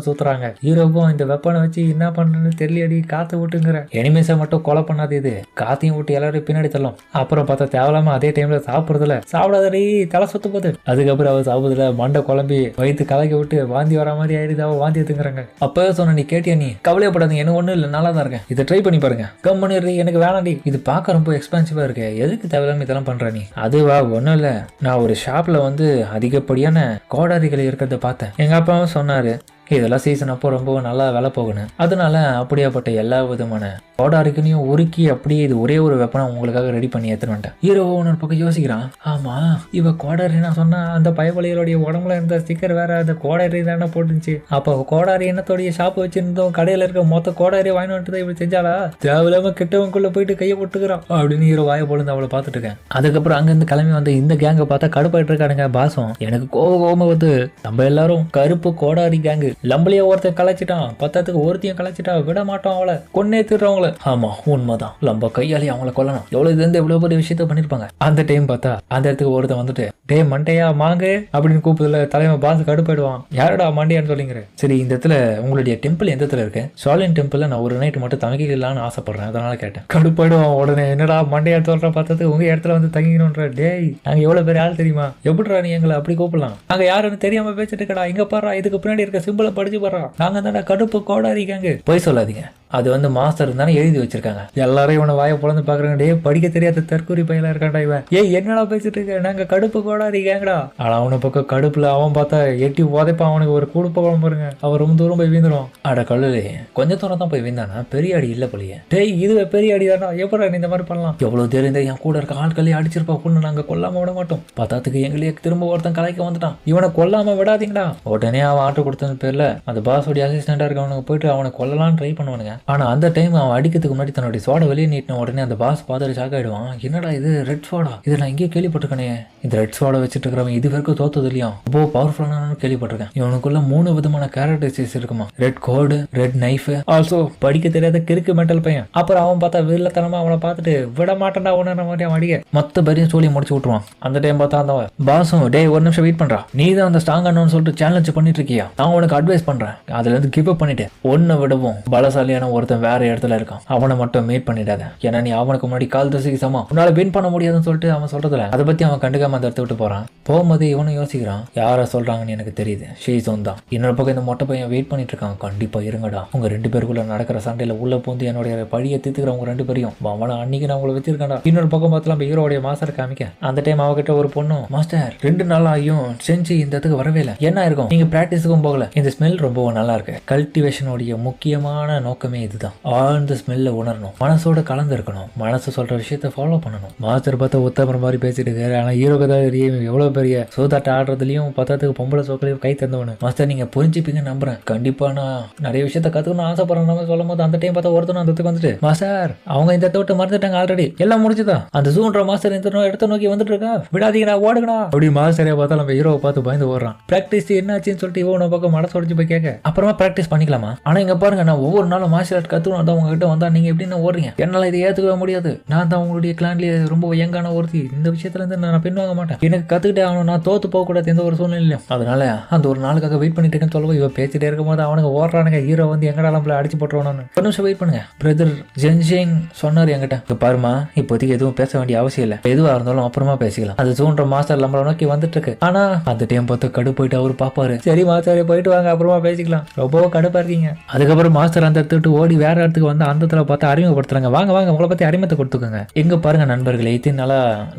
சுத்துறாங்க. ஹீரோவும் இந்த வெப்பனை வச்சு என்ன பண்றேன்னு தெரியலடி, காத்து விட்டுங்கிற எனிமேஸை மட்டும் கொலை பண்ணாது, இது காத்தையும் விட்டு எல்லாரும் பின்னாடி தள்ளும். அப்புறம் பார்த்தா தேவலாம அதே டைம்ல சாப்பிடுறதுல சாப்பிடாதடி தலை சுத்து போகுது. அதுக்கப்புறம் அவ சாப்பிடுறதுல மண்டை குழம்பி வயிற்று கலக்கி விட்டு வாந்தி வர மாதிரி ஆயிடுது, அவ வாந்தி எடுத்துங்கிறாங்க. அப்பவே சொன்ன நீ கேட்டியா, நீ கவலையப்படாதீங்க, எனக்கு ஒன்றும் இல்லை, நல்லா தான் இருக்கேன், இதை ட்ரை பண்ணி பாருங்க. கம்பெனி எனக்கு வேணாண்டி, இது பார்க்க ரொம்ப எக்ஸ்பென்சிவா இருக்கு, எதுக்கு தேவையில்லாம இதெல்லாம் பண்ற நீ? அதுவா ஒன்றும் இல்லை, நான் ஒரு ஷாப்ல வந்து அதிகப்படியான கோடாரிகள் இருக்கிறத பார்த்தேன், எங்க அப்பாவும் சொன்னாரு இதெல்லாம் சீசன் அப்போ ரொம்ப நல்லா வேலை போகணும், அதனால அப்படியாப்பட்ட எல்லா விதமான கோடாரிக்கனையும் உருக்கி அப்படியே இது ஒரே ஒரு வெப்பனை உங்களுக்காக ரெடி பண்ணி எடுத்துட்டு வந்துட்டேன். ஹீரோ ஒரு பக்கம் யோசிக்கிறான், ஆமா இவ கோடாரி நான் சொன்னா அந்த பயவழிகளுடைய உடம்புல இருந்த ஸ்டிக்கர் வேற அந்த கோடாரி தானே போட்டுச்சு, அப்போ கோடாரி என்னத்தோடைய ஷாப் வச்சிருந்தோம், கடையில இருக்க மொத்த கோடாரி வாங்கி வந்துட்டு இப்படி செஞ்சாலா, தேவையில்லாம கிட்டவங்களுக்குள்ள போயிட்டு கையை போட்டுக்கிறான் அப்படின்னு ஹீரோ வாய பொழுது அவளை பார்த்துட்டு இருக்கேன். அதுக்கப்புறம் அங்கிருந்து கிளம்பி வந்து இந்த கேங்கை பார்த்தா கடுப்பாயிட்டு இருக்கானுங்க. பாசம் எனக்கு கோபமா வந்து நம்ம எல்லாரும் கருப்பு கோடாரி கேங்கு லம்பளையே ஒருத்தன் கலைச்சிட்டான், பத்தத்துக்கு ஒருத்தையும் கலைச்சிட்டா விட மாட்டோம், அவளை கொன்னே திருறவங்கள. ஆமா உண்மைதான், லம்ப கையாலே அவங்கள கொல்லணும். எவ்வளவு இருந்து எவ்வளவு பெரிய விஷயத்த பண்ணிருப்பாங்க. அந்த டைம் பார்த்தா அந்த இடத்துக்கு ஒருத்தன் வந்துட்டு டே மண்டையா மாங்கு அப்படின்னு கூப்பிடுல தலைமை பாஸ் கடுப்பாயிடுவான். யாரடா மண்டையான்னு சொல்லிங்கிற. சரி இந்த இடத்துல உங்களுடைய டெம்பிள் எந்த இடத்துல இருக்கு? ஷாலின் டெம்பிள் நான் ஒரு நைட் மட்டும் தங்கிக்கலாம்னு ஆசைப்படுறேன், அதனால கேட்டேன். கடுப்பாயிடுவான் உடனே. என்னடா மண்டையா சொல்ற பார்த்தது உங்க இடத்துல வந்து தங்கிக்கணும்ன்ற. டேய் நாங்க எவ்வளவு பேர் ஆள் தெரியுமா, எப்படிடா நீ எங்களை அப்படி கூப்பிடலாம்? நாங்க யாருன்னு தெரியாம பேசிட்டு இருக்கடா. இங்க பாடுறா, இதுக்கு பின்னாடி இருக்க சிம்பிளை படிச்சு பாடுறா. நாங்க தானே கடுப்பு கோடாரிக்காங்க. போய் சொல்லாதீங்க, அது வந்து மாஸ்டர் தானே எழுதி வச்சிருக்காங்க. எல்லாரும் இவனை வாயை பொழந்து பாக்குறாங்க. டே படிக்க தெரியாத தற்கூரி பையலா இருக்காண்டா இவன். ஏய் என்னடா பேசிட்டு இருக்க, நாங்க கடுப்பு கோடாரி கேங்கடா. ஆனா அவனை பக்கம் கடுப்புல அவன் பார்த்தா எட்டி உதைப்பான். அவனுக்கு ஒரு கூடுப்ப குழம்பு பாருங்க, அவன் ரொம்ப தூரம் போய் வீந்துடும். அட கல்லுலே கொஞ்ச தூரம் தான் போய் வீந்தானா, பெரிய அடி இல்ல போலியே. டேய் இதுவே பெரிய அடி தானா, எப்படா நீ இந்த மாதிரி பண்ணலாம்? எவ்வளவு தெரிந்த என் கூட இருக்க ஆட்களே அடிச்சிருப்பா பொண்ணு, நாங்க கொல்லாம விட மாட்டோம். பத்தாத்துக்கு எங்களே திரும்ப ஒருத்தன் கலைக்க வந்துட்டான், இவனை கொல்லாம விடாதீங்கடா. உடனே அவன் ஆர்டர் கொடுத்தது பேர்ல அந்த பாஸோடைய அசிஸ்டண்டா இருக்கவனுக்கு போயிட்டு அவனை கொல்லலாம்னு ட்ரை பண்ணுவானுங்க. ஆனா அந்த டைம் அவன் அடிக்கிறதுக்கு முன்னாடி தன்னுடைய சோடை வெளியே நீட்டின உடனே அந்த பாஸ் பார்த்துட்டு ஷாக் ஆயிடுவான். என்னடா இது ரெட் சோடா, இதை நான் இங்கேயே கேள்விப்பட்டிருக்கேனே. இந்த ரெட் சோடா வச்சுட்டு இருக்கிறவன் இது வரைக்கும் தோத்தது இல்லையா, ரொம்ப பவர்ஃபுல்லானு கேள்விப்பட்டிருக்கேன். இவனுக்குள்ள 3 விதமான கேரக்டரிஸ்டிக்ஸ் இருக்குமா, ரெட் கோடு, ரெட் நைஃப், ஆல்சோ படிக்க தெரியாத கிறுக்கு மெட்டல் பையன். அப்புறம் அவன் பார்த்தா வில்லத்தனமா அவனை பார்த்துட்டு விட மாட்டேன்டா உன மாதிரி அவன் அடிக்க மொத்த பேரையும் சொல்லி முடிச்சு விட்டுருவான். அந்த டைம் பார்த்தா அந்த பாஸும் டே ஒரு நிமிஷம் வெயிட் பண்றான், நீ தான் அந்த ஸ்ட்ராங் ஆனு சொல்லிட்டு சேலஞ்ச் பண்ணிட்டு இருக்கியா, நான் உனக்கு அட்வைஸ் பண்றேன், அதுல இருந்து கிவ் அப் பண்ணிட்டு ஒன்னு விடவும் பலசாலியான ஒருத்தன் வேற இடத்துல இருக்கான், அவனை மட்டும் மீட் பண்ணிடாத. ஏன்னா நீ அவனுக்கு முன்னாடி கால் தசைக்கு சமா, உன்னால வின் பண்ண முடியாதுன்னு சொல்லிட்டு அவன் சொல்றதுல அதை பத்தி அவன் கண்டுக்காம அந்த இடத்த விட்டு போறான். போகும்போது இவனும் யோசிக்கிறான், யார சொல்றாங்கன்னு எனக்கு தெரியுது, ஷீசோன் தான். இன்னொரு பக்கம் இந்த மொட்டை பையன் வெயிட் பண்ணிட்டு இருக்கான். கண்டிப்பா இருங்கடா, உங்க 2 பேருக்குள்ள நடக்கிற சண்டையில உள்ள பூந்து என்னுடைய பழியை தீர்த்துக்கிறவங்க 2 பேரையும் அவனை அன்னைக்கு நான் உங்களை வச்சிருக்காண்டா. இன்னொரு பக்கம் பார்த்தலாம் ஹீரோடைய மாஸ்டர் காமிக்க. அந்த டைம் அவகிட்ட ஒரு பொண்ணும், மாஸ்டர் 2 நாள் ஆகியும் செஞ்சு இந்த இடத்துக்கு வரவே இல்லை, என்ன இருக்கும், நீங்க பிராக்டிஸுக்கும் போகல, இந்த ஸ்மெல் ரொம்ப நல்லா இருக்கு. கல்டிவேஷனுடைய முக்கியமான நோக்கமே இதுதான், ஆழ்ந்த ஸ்மெல்ல உணரணும், மனசோட கலந்து இருக்கணும், மனசு சொல்ற விஷயத்த ஃபாலோ பண்ணணும். மாஸ்டர் பார்த்தா உத்தமர் மாதிரி பேசிட்டு இருக்காரு. ஆனா ஹீரோக்கு தான் எவ்வளவு பெரிய சூதாட்ட ஆடுறதுலயும் பத்தாத்துக்கு பொம்பளை சோக்களையும் கை தந்தவனு. மாஸ்டர் நீங்க புரிஞ்சுப்பீங்க நம்புறேன், கண்டிப்பா நான் நிறைய விஷயத்த கத்துக்கணும் ஆசைப்படுறேன் சொல்லும் போது அந்த டைம் பார்த்தா ஒருத்தனும் அந்த இடத்துக்கு வந்துட்டு, மாஸ்டர் அவங்க இந்த இடத்த விட்டு மறந்துட்டாங்க, ஆல்ரெடி எல்லாம் முடிச்சுதான், அந்த ஜூன்ற மாஸ்டர் இந்த இடத்த நோக்கி வந்துட்டு இருக்கா, விடாதீங்கடா ஓடுங்கடா அப்படி. மாஸ்டரே பார்த்தா நம்ம ஹீரோவை பார்த்து பயந்து ஓடுறான். பிராக்டிஸ் என்னாச்சுன்னு சொல்லிட்டு இவனை பக்கம் மனசு உடஞ்சு போய் கேட்க, அப்புறமா பிராக்டிஸ் பண்ணிக்கலாமா, ஆனா இங்க பாருங்க நான் ஒவ்வொரு நாளும் மார்ஷல் ஆர்ட் கத்துக்கணும் தான் உங்ககிட்ட வந்தா நீங்க எப்படின்னு ஓடுறீங்க, என்னால இதை ஏத்துக்கவே முடியாது, நான் தான் உங்களுடைய கிளான்லயே ரொம்ப யங்கான ஒருத்தி, இந்த விஷயத்துல இருந்து நான் பின் வாங்க மாட்டேன், எனக்கு கத்துக்கிட்டே ஆகணும், நான் தோத்து போக கூடாது எந்த ஒரு சூழ்நிலையும், அதனால அந்த ஒரு நாளுக்காக வெயிட் பண்ணிட்டு இருக்கேன்னு சொல்லவும் இவ பேசிட்டே இருக்கும் போது அவனுக்கு ஓடுறானுங்க. ஹீரோ வந்து எங்கடா நம்மள அடிச்சு போட்டுருவானு. ஒரு நிமிஷம் வெயிட் பண்ணுங்க, பிரதர் ஜென்ஷிங் சொன்னாரு என்கிட்ட, பாருமா இப்போதைக்கு எதுவும் பேச வேண்டிய அவசியம் இல்லை, எதுவா இருந்தாலும் அப்புறமா பேசிக்கலாம், அது ஜூன்ற மாஸ்டர் நம்மள நோக்கி வந்துட்டு இருக்கு. ஆனா அந்த டைம் பார்த்து கடுப்பு போயிட்டு அவரு பாப்பாரு, சரி மாஸ்டர் போயிட்டு வாங்க அப்புறமா பேசிக்கலாம், ரொம்ப கடுப்பா இருக்கீங்க. அதுக்கப்புறம் மாஸ்டர் அந்த இடத்துக்கு ஓடி வேற இடத்துக்கு வந்து அந்த இடத்துல பார்த்து அறிமுகப்படுத்துறாங்க, வாங்க வாங்க உங்களை பத்தி அறிமுகத்தை கொடுத்துக்கோங்க. எங்க பாருங்க நண்பர்களே, இத்தனால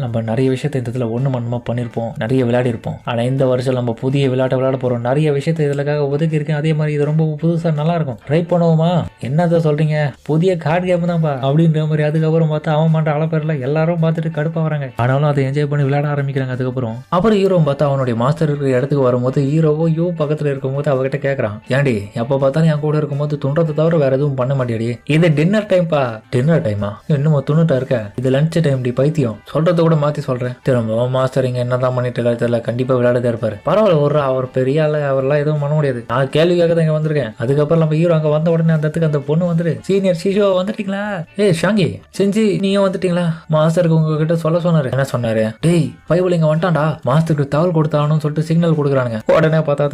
நம்ம நிறைய விஷயத்த இந்த இடத்துல ஒண்ணு மண்ணமா பண்ணிருப்போம், நிறைய விளையாடி இருப்போம். ஆனா இந்த வருஷம் நம்ம புதிய விளையாட்டை விளையாட போறோம், நிறைய விஷயத்த இதுலக்காக ஒதுக்கி இருக்கேன். அதே மாதிரி இது ரொம்ப புதுசா நல்லா இருக்கும், ட்ரை பண்ணுவோமா, என்னதான் சொல்றீங்க, புதிய கார்டு கேம் தான்ப்பா அப்படின்ற மாதிரி. அதுக்கப்புறம் பார்த்தா அவன் மாட்ட அளப்பேர்ல எல்லாரும் பார்த்துட்டு கடுப்பா வராங்க, ஆனாலும் அதை என்ஜாய் பண்ணி விளையாட ஆரம்பிக்கிறாங்க. அதுக்கப்புறம் ஹீரோ பார்த்தா அவனுடைய மாஸ்டர் இருக்கிற இடத்துக்கு வரும்போது ஹீரோவோ பக்கத்துல இருக்கும்போது அவகிட்ட கேட்கறான், ஏன்டி எப்ப பார்த்தாலும் என் கூட இருக்கும்போது துன்றதை தவிர வேற எதுவும் பண்ண மாட்டேடி, இது டின்னர் டைம்பா. டின்னர் டைமா, இன்னும் துணுட்டா இருக்க, இது லஞ்ச் டைம் டி பைத்தியம், சொல்றத கூட மாத்தி சொல்றேன். திரும்ப மாஸ்டர் இங்க என்னதான் பண்ணிட்டு தெரியல, கண்டிப்பா விளையாடதே இருப்பாரு. பரவாயில்ல ஒரு அவர் பெரிய ஆளு, அவர்லாம் எதுவும் பண்ண முடியாது, நான் கேள்விக்காக தான் இங்க வந்திருக்கேன். அதுக்கப்புறம் நம்ம ஹீரோ அங்க வந்த உடனே அந்த இடத்துக்கு அந்த பொண்ணு வந்துட்டு, சீனியர் ஷிஷோ வந்துட்டீங்களா, ஏய் ஷாங்கி செஞ்சு நீயும் வந்துட்டீங்களா, மாஸ்டருக்கு உங்ககிட்ட சொல்ல சொன்னாரு. என்ன சொன்னாரு, டேய் பைபிள் இங்க வந்துட்டான்டா, மாஸ்டருக்கு தகவல் கொடுத்தாலும் சொல்லிட்டு சிக்னல் கொடுக்குறானுங்க. உடனே பார்த்தா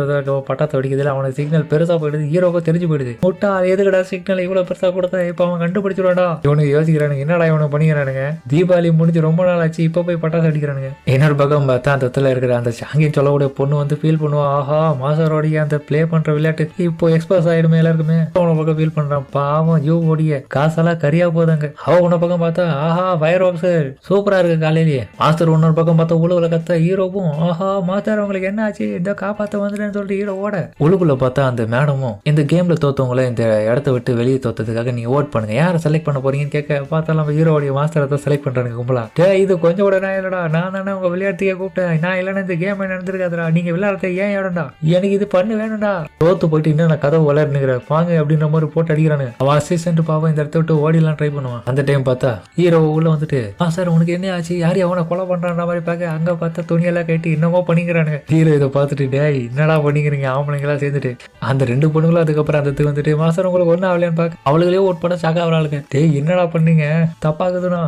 பட்டாத்த வெடிக்குதுல அவனுக்கு சிக்னல் பெருசா போயிடுது, ஹீரோக்கு தெரிஞ்சு போயிடுது. முட்டா எதுக்கடா சிக்னல் இவ்வளவு பெருசா கொடுத்தா, இப்ப அவன் கண்டுபிடிச்சிருவாடா. இவனுக்கு யோசிக்கிறானுங்க, என்னடா இவனை பண்ணிக்கிறானுங்க, தீபாவளி முடிஞ்சு ரொம்ப நாள் ஆச்சு, இப்ப போய் பட்டாசு அடிக்கிறானுங்க. இன்னொரு பக்கம் பார்த்தா அந்த இடத்துல இருக்கிற அந்த ஷாங்கின்னு சொல்லக்கூடிய பொண்ணு வந்து ஃபீல் பண்ணுவா, ஆஹா மாஸ்டரோடைய அந்த பிளே பண்ற விளையாட்டு இப்போ எக்ஸ்பிரஸ் ஆயிடுமே எல்லாருக்குமே. அவன பக்கம் ஃபீல் பண்றான், பாவம் ஓடிய காசெல்லாம் கரியா போதாங்க. அவ உன்ன பக்கம் பார்த்தா, ஆஹா ஃபயர் ஆஃபீஸர் சூப்பரா இருக்கு காலையிலேயே. மாஸ்டர் இன்னொரு பக்கம் பார்த்தா உழுவுல கத்த, ஹீரோவும் ஆஹா மாஸ்டர் அவங்களுக்கு என்ன ஆச்சு, இந்த காப்பாத்த வந்துட்டேன்னு சொல்லிட்டு ஹீரோ ஓட. உழுக்குள்ள பார்த்தா அந்த மேடமும் இந்த கேம்ல தோத்தவங்கள இந்த இடத்த விட்டு விட்டு வெளியே தோத்ததுக்காக நீங்க ஓட் பண்ணுங்க, யாரை செலக்ட் பண்ண போறீங்கன்னு கேட்க பார்த்தா நம்ம ஹீரோடைய மாஸ்டரை தான் செலக்ட் பண்றாங்க கும்பலா. இது கொஞ்சம் கூட நான் இல்லடா, நான் தானே உங்க விளையாட்டுக்கே கூப்பிட்டேன், நான் இல்லைன்னா இந்த கேம் நடந்திருக்காதுடா, நீங்க விளையாடுறத ஏன் இடம்டா, எனக்கு இது பண்ணு வேணும்டா, தோத்து போயிட்டு இன்னும் நான் கதவு வளர்னுங்கிற பாங்க அப்படின்ற மாதிரி போட்டு அடிக்கிறானு. அவன் அசிஸ்டன்ட் பாவம் இந்த இடத்த விட்டு ஓடிலாம் ட்ரை பண்ணுவான். அந்த டைம் பார்த்தா ஹீரோ உள்ள வந்துட்டு சார் உனக்கு என்ன ஆச்சு, யார் அவனை கொலை பண்றான்ற மாதிரி பார்க்க அங்க பார்த்தா துணியெல்லாம் கட்டி என்னமோ பண்ணிக்கிறானுங்க. ஹீரோ இதை பார்த்துட்டு டேய் என்னடா பண்ணிக்கிறீங்க ஆம்பளைங்களா சேர்ந்துட்டு. அந்த 2 பொண்ணுங்களும் அதுக்கப்புறம் அந்த வந்துட்டு மாஸ்டர் உங்களுக்கு ஒன்னும் ஆகலையான்னு பார்க்க அவளுகளே ஓட் பண்ண சாக்கா அவளுக்கு. டேய் என்னடா பண்ணீங்க, தப்பாகுதுன்னா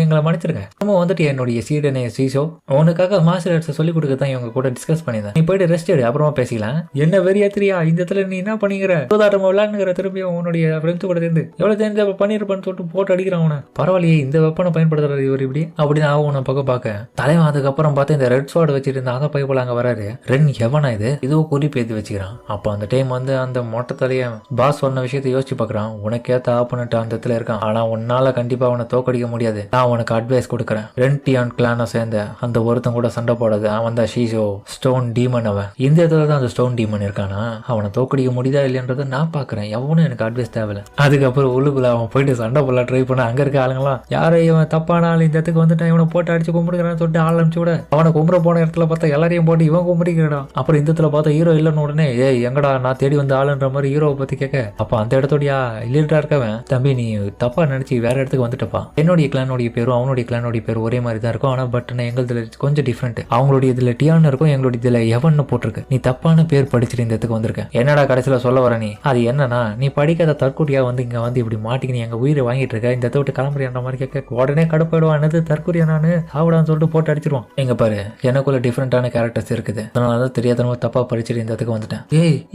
எங்களை மன்னிச்சிருங்க, நம்ம வந்துட்டு என்னுடைய சீடனே சீசோ உனக்காக மார்ஷல் ஆர்ட்ஸ் சொல்லி கொடுக்க தான் இவங்க கூட டிஸ்கஸ் பண்ணியிருந்தேன், நீ போயிட்டு ரெஸ்ட் எடு அப்புறமா பேசிக்கலாம். என்ன வெறியாத்திரியா இந்த இடத்துல நீ என்ன பண்ணிக்கிற, சூதாட்டம் விளையாடுங்கிற திரும்பியும் உன்னுடைய ஃப்ரெண்ட்ஸ் கூட சேர்ந்து எவ்வளவு தெரிஞ்ச பண்ணிருப்பான்னு சொல்லிட்டு போட்டு அடிக்கிறான் அவனை. பரவாயில்லையே இந்த வெப்பனை பயன்படுத்துறாரு இவர் இப்படி அப்படின்னு அவனை பார்க்க தலைவன். அதுக்கப்புறம் பார்த்து இந்த ரெட் ஸ்வாட் வச்சுட்டு இருந்த அதை பை போல அங்க வராரு. ரென் எவனா இதுவும் குறிப்பு ஏற்றி வச்சுக்கிறான். அப்போ அந்த டைம் வந்து அந்த மொட்டை தலைய பாஸ் சொன்ன விஷயத்தை யோசிச்சு பார்க்கறான். உனக்கேத்த ஆப்பனட் அந்த இடத்துல இருக்கான், ஆனா உன்னால கண்டிப்பா அவனை தோக்கடிக்க முடியாது, நான் உனக்கு அட்வைஸ் கொடுக்குறேன். ரென்டியான் கிளானை சேர்ந்த அந்த ஒருத்தன் கூட சண்டை போடாது, அவன் தான் ஷீசோ ஸ்டோன் டீமன். அவன் இந்த இடத்துல தான் அந்த ஸ்டோன் டீமன் இருக்கானா, அவனை தோக்கடிக்க முடியுதா இல்லையன்றதை நான் பாக்குறேன், எவனும் எனக்கு அட்வைஸ் தேவையில்ல. அதுக்கப்புறம் உள்ளுக்குள்ள அவன் போயிட்டு சண்டை போடலாம் ட்ரை பண்ண அங்க இருக்க ஆளுங்களாம் யாரை இவன் தப்பான ஆள் இந்த இடத்துக்கு வந்துட்டான், இவனை போட்டு அடிச்சு கும்பிடுக்கிறான்னு சொல்லிட்டு ஆள் அனுப்பிச்சு விட அவனை கும்பிட போன இடத்துல பார்த்தா எல்லாரையும் போட்டு இவன் கும்பிடுக்கிறான். அப்புறம் இந்த இடத்துல பார்த்தா ஹீரோ இல்லைன்னு உடனே எங்கடா நான் தேடி வந்த ஆளுன்ற மாதிரி ஹீரோவை பத்தி கேட்க அப்ப அந்த இடத்தோடயா இல்லா இருக்கவன் தம்பி நீ தப்பா நினைச்சு வேற இடத்துக்கு வந்துட்டப்பா, என்னுடைய கிளானோடைய பேரும் அவனுடைய கிளானோடைய பேரும் ஒரே மாதிரி தான் இருக்கும், ஆனா பட் எங்களுதுல கொஞ்சம் டிஃப்ரெண்ட், அவங்களுடைய இதுல டியான் இருக்கும் எங்களுடைய இதுல எவன்னு போட்டிருக்கு, நீ தப்பான பேர் படிச்சுட்டு இந்த இடத்துக்கு வந்திருக்க, என்னடா கடைசியில சொல்ல வர நீ, அது என்னன்னா நீ படிக்காத தற்கூட்டியா வந்து இங்க வந்து இப்படி மாட்டிக்கு நீ எங்க உயிரை வாங்கிட்டு இருக்க, இந்த இடத்த விட்டு கிளம்புறியான்ற மாதிரி கேட்க உடனே கடுப்பாயிடுவான், என்னது தற்கூரியா நானு சாவிடான்னு சொல்லிட்டு போட்டு அடிச்சிருவான். எங்க பாரு எனக்குள்ள டிஃப்ரெண்டான கேரக்டர்ஸ் இருக்குது, அதனாலதான் தெரியாதனமா தப்பா படிச்சுட்டு இந்த இடத்துக்கு வந்துட்டேன்.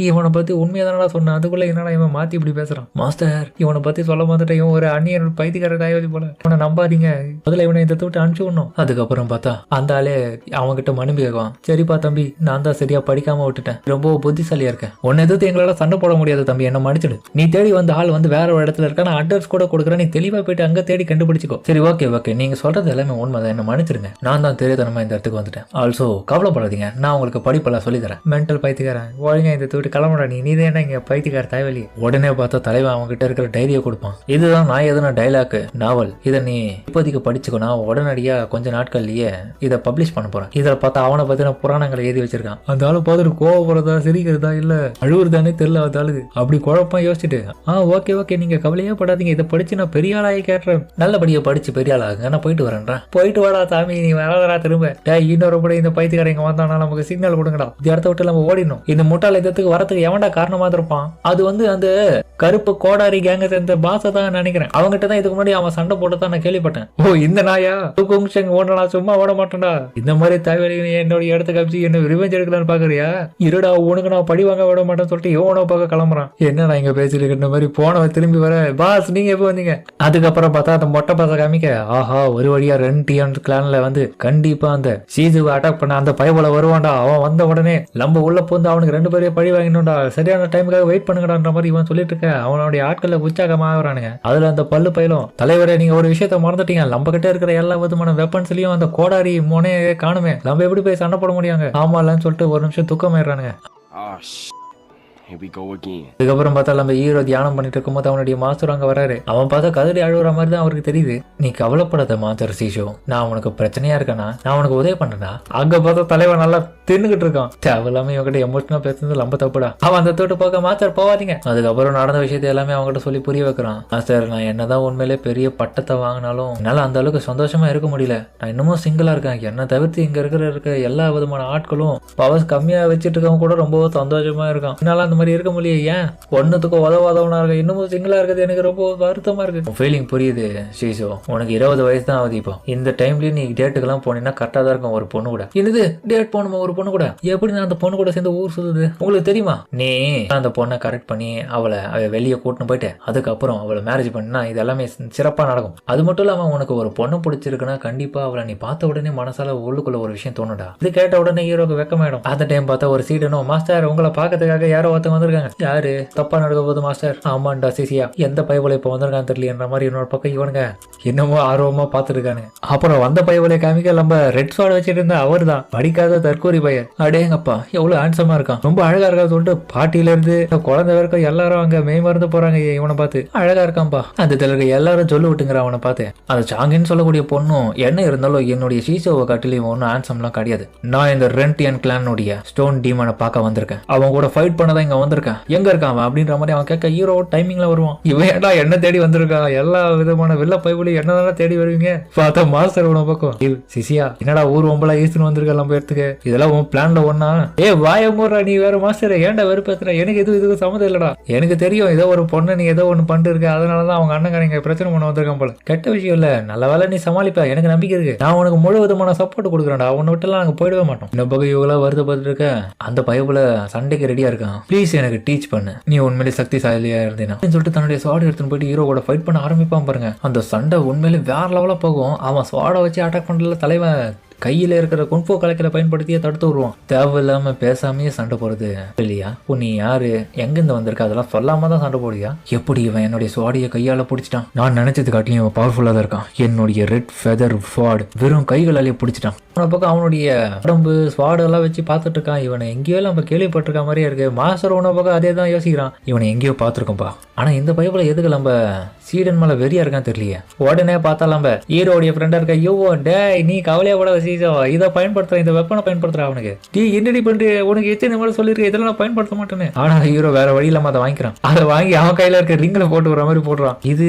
இவனை பத்தி உண்மையா தானடா சொன்னேன், அதுக்குள்ள என்னடா இவன் மாத்தி இப்படி பேசுறான், மாஸ்டர் இவனை பத்தி சொல்ல மாட்டேன், இவன் ஒரு அந்நியன் பைத்தியக்கார தாயவதி போல, இவனை நம்பாதீங்க, முதல்ல இவனை இந்த விட்டு அனுப்பிச்சு விடணும். அதுக்கப்புறம் பார்த்தா அந்த ஆளே அவன்கிட்ட மனுப்பி கேட்கான், சரிப்பா தம்பி நான் தான் சரியா படிக்காம விட்டுட்டேன், ரொம்ப புத்திசாலியா இருக்கேன், உன்னை எதிர்த்து எங்களால சண்டை போட முடியாது தம்பி, என்ன மன்னிச்சிடு, நீ தேடி வந்த ஆள் வந்து வேற ஒரு இடத்துல இருக்கா, நான் அட்ரஸ் கூட கொடுக்குறேன், நீ தெளிவா போயிட்டு அங்க தேடி கண்டுபிடிச்சிக்கோ. சரி ஓகே நீங்க சொல்றது எல்லாமே உண்மைதான், என்ன மன்னிச்சிருங்க, நான் தான் தெரியாதனமா இந்த இடத்துக்கு வந்துட்டேன். ஆல்சோ கவலைப்படாதீங்க, நான் உங்களுக்கு படிப்பெல்லாம் சொல்லி தரேன், மென்டல் பைத்தியக்காரன் ஒழுங்கா இந்த விட்டு கிளம்புடா, நீ தான் இங்க பைத்தியக்கார தாய்வலி. உடனே பார்த்தா தலைவன் அவங்க கிட்ட இருக்கிற டைரியை கொடுப்பான், இதுதான் நான் எதுனா டைலாக் நாவல், இதை நீ இப்போதைக்கு படிச்சுக்கோ, நான் உடனடியா கொஞ்ச நாட்கள்லயே இதை பப்ளிஷ் பண்ண போறேன். இதை பார்த்தா அவனை பத்தின புராணங்களை எழுதி வச்சிருக்கான். அந்த ஆளு பார்த்துட்டு கோவப்படுறதா சிரிக்கிறதா இல்ல அழுவுறதானே தெரியல அந்த ஆளுக்கு. அப்படி குழப்பம் யோசிச்சுட்டு ஓகே நீங்க கவலையே படாதீங்க, இதை படிச்சு நான் பெரிய ஆளாகி கேட்டுறேன், நல்லபடியா படிச்சு பெரிய ஆளாகுங்க, நான் போயிட்டு வரேன்றேன். போயிட்டு வாடா சாமி நீ வராதரா திரும்ப, இன்னொரு படி இந்த பைத்தியக்காரங்க இங்க வந்தானா நமக்கு சிக்னல் கொடுங்கடா, இந்த இடத்த விட்டு நம்ம ஓடிடணும், இந்த முட்டாள இடத்துக்கு வரத்துக்கு எவன்டா காரணமா இருப்பான், அது வந்து அந்த கருப்பு கோடாரி கேங்க சேர்ந்த பாச தான் நினைக்கிறேன், அவங்ககிட்ட தான் இதுக்கு முன்னாடி அவன் சண்டை போட்டு தான் நான் கேள்விப்பட்டேன். இந்த நாயா ஓடனா சும்மா ஓட மாட்டேன்டா, இந்த மாதிரி தகவல் என்னோட இடத்துக்கு அமிச்சு என்ன ரிவெஞ்ச் எடுக்கலான்னு பாக்குறியா, இருடா உனக்கு நான் படி வாங்க விட மாட்டேன்னு சொல்லிட்டு இவனோ பார்க்க கிளம்புறான். என்ன நான் இங்க பேசிட்டு மாதிரி போனவன் திரும்பி வர பாஸ் நீங்க எப்போ வந்தீங்க. அதுக்கப்புறம் பார்த்தா அந்த மொட்டை பாச காமிக்க ஆஹா ஒரு வழியா ரென்டியான் கிளான்ல வந்து கண்டிப்பா அந்த சீசுவை அட்டாக் பண்ண அந்த பயபோல வருவான்டா, அவன் வந்த உடனே நம்ம உள்ள போந்து அவனுக்கு 2 பேரையும் பழி வாங்கினோம்டா, சரியான டைமுக்காக வெயிட் பண்ணுங்கடான்ற மாதிரி இவன் சொல்லிட்டு இருக்க அவனுடைய ஆட்களை உற்சாகமாக ஆகுறானுங்க. அதுல அந்த பல்லு பயிலும் தலைவரை நீங்க ஒரு விஷயத்த மறந்துட்டீங்க, நம்ம கிட்ட இருக்கிற எல்லா விதமான வெப்பன்ஸ்லயும் அந்த கோடாரி முனையே காணுமே, நம்ம எப்படி போய் சண்டை போட முடியாங்க, ஆமாலன்னு சொல்லிட்டு ஒரு நிமிஷம் துக்கமாயிடுறானுங்க. இதுக்கப்புறம் பார்த்தா நம்ம ஹீரோ தியானம் பண்ணிட்டு இருக்கும்போது அவனுடைய மாஸ்டர் அங்க வராரு. அவன் பார்த்தா கதறி அழுகுற மாதிரி தான் அவருக்கு தெரியுது. நீ கவலைப்படாத மாஸ்டர் சீஷோ, நான் உனக்கு பிரச்சனையா இருக்கேனா, நான் உனக்கு உதவி பண்றேனா. அங்க பார்த்தா தலைவன் நல்லா தின்னுகிட்டு இருக்கான். தேவையில்லாம இவங்கிட்ட எமோஷனலா பேசுறது ரொம்ப தப்புடா. அவன் அந்த தோட்டு பார்க்க மாஸ்டர் போவாதீங்க. அதுக்கப்புறம் நடந்த விஷயத்தை எல்லாமே அவங்ககிட்ட சொல்லி புரிய வைக்கிறான். மாஸ்டர் நான் என்னதான் உண்மையிலே பெரிய பட்டத்தை வாங்கினாலும் என்னால அந்த அளவுக்கு சந்தோஷமா இருக்க முடியல, நான் இன்னமும் சிங்கிளா இருக்கேன், என்ன தவிர்த்து இங்க இருக்க எல்லா விதமான ஆட்களும் பவர்ஸ் கம்மியா வச்சுட்டு இருக்கவங்க கூட ரொம்ப சந்தோஷமா இருக்கான், என்னால அந்த மாதிரி இருக்க முடியல, ஏன் ஒன்னுத்துக்கும் உதவாதவனா இருக்க, இன்னமும் சிங்கிளா இருக்கிறது எனக்கு ரொம்ப வருத்தமா இருக்கு. ஃபீலிங் புரியுது சீசோ, உனக்கு 20 வயசு தான் ஆகுது. இப்போ இந்த டைம்லயே நீ டேட்டுக்கெல்லாம் போனீங்கன்னா கரெக்டா தான் இருக்கும். ஒரு பொண்ணு கூட என்னது டேட் போகணுமா, ஒரு பொண்ணு கூட எப்படி நான் அந்த பொண்ணு கூட சேர்ந்து ஊர் சுத்துது உங்களுக்கு தெரியுமா. நீ அந்த பொண்ணை கரெக்ட் பண்ணி அவளை வெளியே கூட்டின்னு போயிட்டு அதுக்கப்புறம் அவளை மேரேஜ் பண்ணினா இது எல்லாமே சிறப்பா நடக்கும். அது மட்டும் இல்லாம உனக்கு ஒரு பொண்ணு பிடிச்சிருக்குன்னா கண்டிப்பா அவளை நீ பார்த்த உடனே மனசால உள்ளுக்குள்ள ஒரு விஷயம் தோணுடா. இது கேட்ட உடனே ஹீரோக்கு வெக்கமாயிடும். அந்த டைம் பார்த்தா ஒரு சீடனும் மாஸ்டர் உங்களை பார்க்கறதுக்காக யாரோ ஒருத்தன் வந்திருக்காங்க. யாரு? தப்பா நடக்க போகுது மாஸ்டர். ஆமாண்டா சிசியா, எந்த பயவுல இப்ப வந்திருக்கான்னு தெரியலன்ற மாதிரி இன்னொரு பக்கம் இவனுங்க என்னமோ ஆர்வமா பாத்துருக்கானுங்க. அப்புறம் வந்த பயவுல காமிக்க நம்ம ரெட் ஸ்வாட் வச்சுட்டு இருந்தா அவர் தான் படிக்காத தற்கூரி பையன். அடேங்கப்பா எவ்வளவு ஹேண்ட்ஸமா இருக்கான், ரொம்ப அழகா இருக்கா சொல்லிட்டு பாட்டியில இருந்து குழந்தை வரைக்கும் எல்லாரும் அங்க மெய் மறந்து போறாங்க இவனை பார்த்து. அழகா இருக்கான்பா அந்த தெலுங்கு எல்லாரும் சொல்லு விட்டுங்கிற அவனை பார்த்து. அந்த சாங்கின்னு சொல்லக்கூடிய பொண்ணும் என்ன இருந்தாலும் என்னுடைய சீசோவை காட்டிலும் ஒன்னும் ஹேண்ட்ஸம்லாம் கிடையாது. நான் இந்த ரென்டியன் கிளானுடைய ஸ்டோன் டீமனை பார்க்க வந்திருக்கேன். அவன் கூட ஃபைட் பண்ணதான் இங்க வந்திருக்கேன். எங்க இருக்கான் அப்படின்ற மாதிரி அவன் கேட்க ஹீரோ டைமிங்ல வருவான். இவன் ஏடா என்ன தேடி வந்திருக்கான், எல்லா விதமான வில்ல பைப்புலையும் என்னதான தேடி வருவீங்க பார்த்தா மாஸ்டர் உன பக்கம். சிசியா என்னடா ஊர் ஒம்பளா ஈஸ்ட்னு வந்திருக்க நம்ம இடத்துக்கு, இதெல்லாம் உன் பிளான்ல ஒன்னா? வாய மூடுறா நீ வேற மாஸ்டர், ஏன்டா வெறுப்பேத்துற? எனக்கு இதுக்கு சம்மந்தம் இல்லடா. எனக்கு தெரியும் ஏதோ ஒரு பொண்ணு நீ ஏதோ ஒண்ணு பண்ணிட்டு இருக்க, அதனாலதான் அவங்க அண்ணன் பிரச்சனை பண்ண வந்திருக்கான் போல. கெட்ட விஷயம் இல்ல, நல்ல வேலை நீ சமாளிப்ப, எனக்கு நம்பிக்கை இருக்கு. நான் உனக்கு முழு விதமான சப்போர்ட் கொடுக்குறேன்டா, உன்னை விட்டுலாம் நாங்க போயிடவே மாட்டோம். இந்த பக்கம் இவங்களா வருத்தப்பட்டு இருக்க அந்த பயப்புல சண்டைக்கு ரெடியா இருக்கான். ப்ளீஸ் எனக்கு டீச் பண்ணு, நீ உண்மையிலே சக்திசாலியா இருந்தேனா சொல்லிட்டு தன்னுடைய ஸ்வாட் எடுத்துன்னு போயிட்டு ஹீரோவோட ஃபைட் பண்ண ஆரம்பிப்பான் பாருங்க. அந்த சண்டை உண்மையிலே வேற லெவலா போகும். அவன் ஸ்வாடை வச்சு அட்டாக் பண்றதுல தலைவன் கையில இருக்கிற குன்போ கலைக்கலை பயன்படுத்தியே தடுத்து வருவான். தேவையில்லாம பேசாமையே சண்டை போறது இல்லையா? நீ யாரு, எங்கிருந்து வந்திருக்க, அதெல்லாம் சொல்லாம தான் சண்டை போடுறியா? எப்படி இவன் என்னுடைய ஸ்வாடியை கையால பிடிச்சிட்டான்? நான் நினைச்சது காட்டியும் இவன் பவர்ஃபுல்லா தான் இருக்கான். என்னுடைய ரெட் ஃபெதர் ஸ்வாட் வெறும் கைகளாலேயே பிடிச்சிட்டான். அவனை பக்கம் அவனுடைய உடம்பு ஸ்வாட் எல்லாம் வச்சு பார்த்துட்டு இருக்கான். இவனை எங்கேயோ நம்ம கேள்விப்பட்டிருக்க மாதிரியே இருக்கு. மாஸ்டர் உன பக்கம் அதே தான் யோசிக்கிறான். இவனை எங்கேயோ பார்த்துருக்கோம்பா. ஆனா இந்த பைபிள எதுக்கு நம்ம சீடன் மேல வெறியா இருக்கான்னு தெரியலையே. உடனே பார்த்தா நம்ம ஹீரோடைய ஃப்ரெண்டா இருக்க ஐயோ டே நீ கவலையா கூட இதை பயன்படுத்துற, இந்த வெப்பனை பயன்படுத்துற. அவனுக்கு நீ என்னடி பண்ற, உனக்கு எத்தனை மாதிரி சொல்லிருக்க, இதெல்லாம் நான் பயன்படுத்த மாட்டேன்னு. ஆனா ஹீரோ வேற வழி இல்லாம அதை வாங்கிக்கிறான். அதை வாங்கி அவன் கையில இருக்க ரிங்ல போட்டு வர மாதிரி போடுறான். இது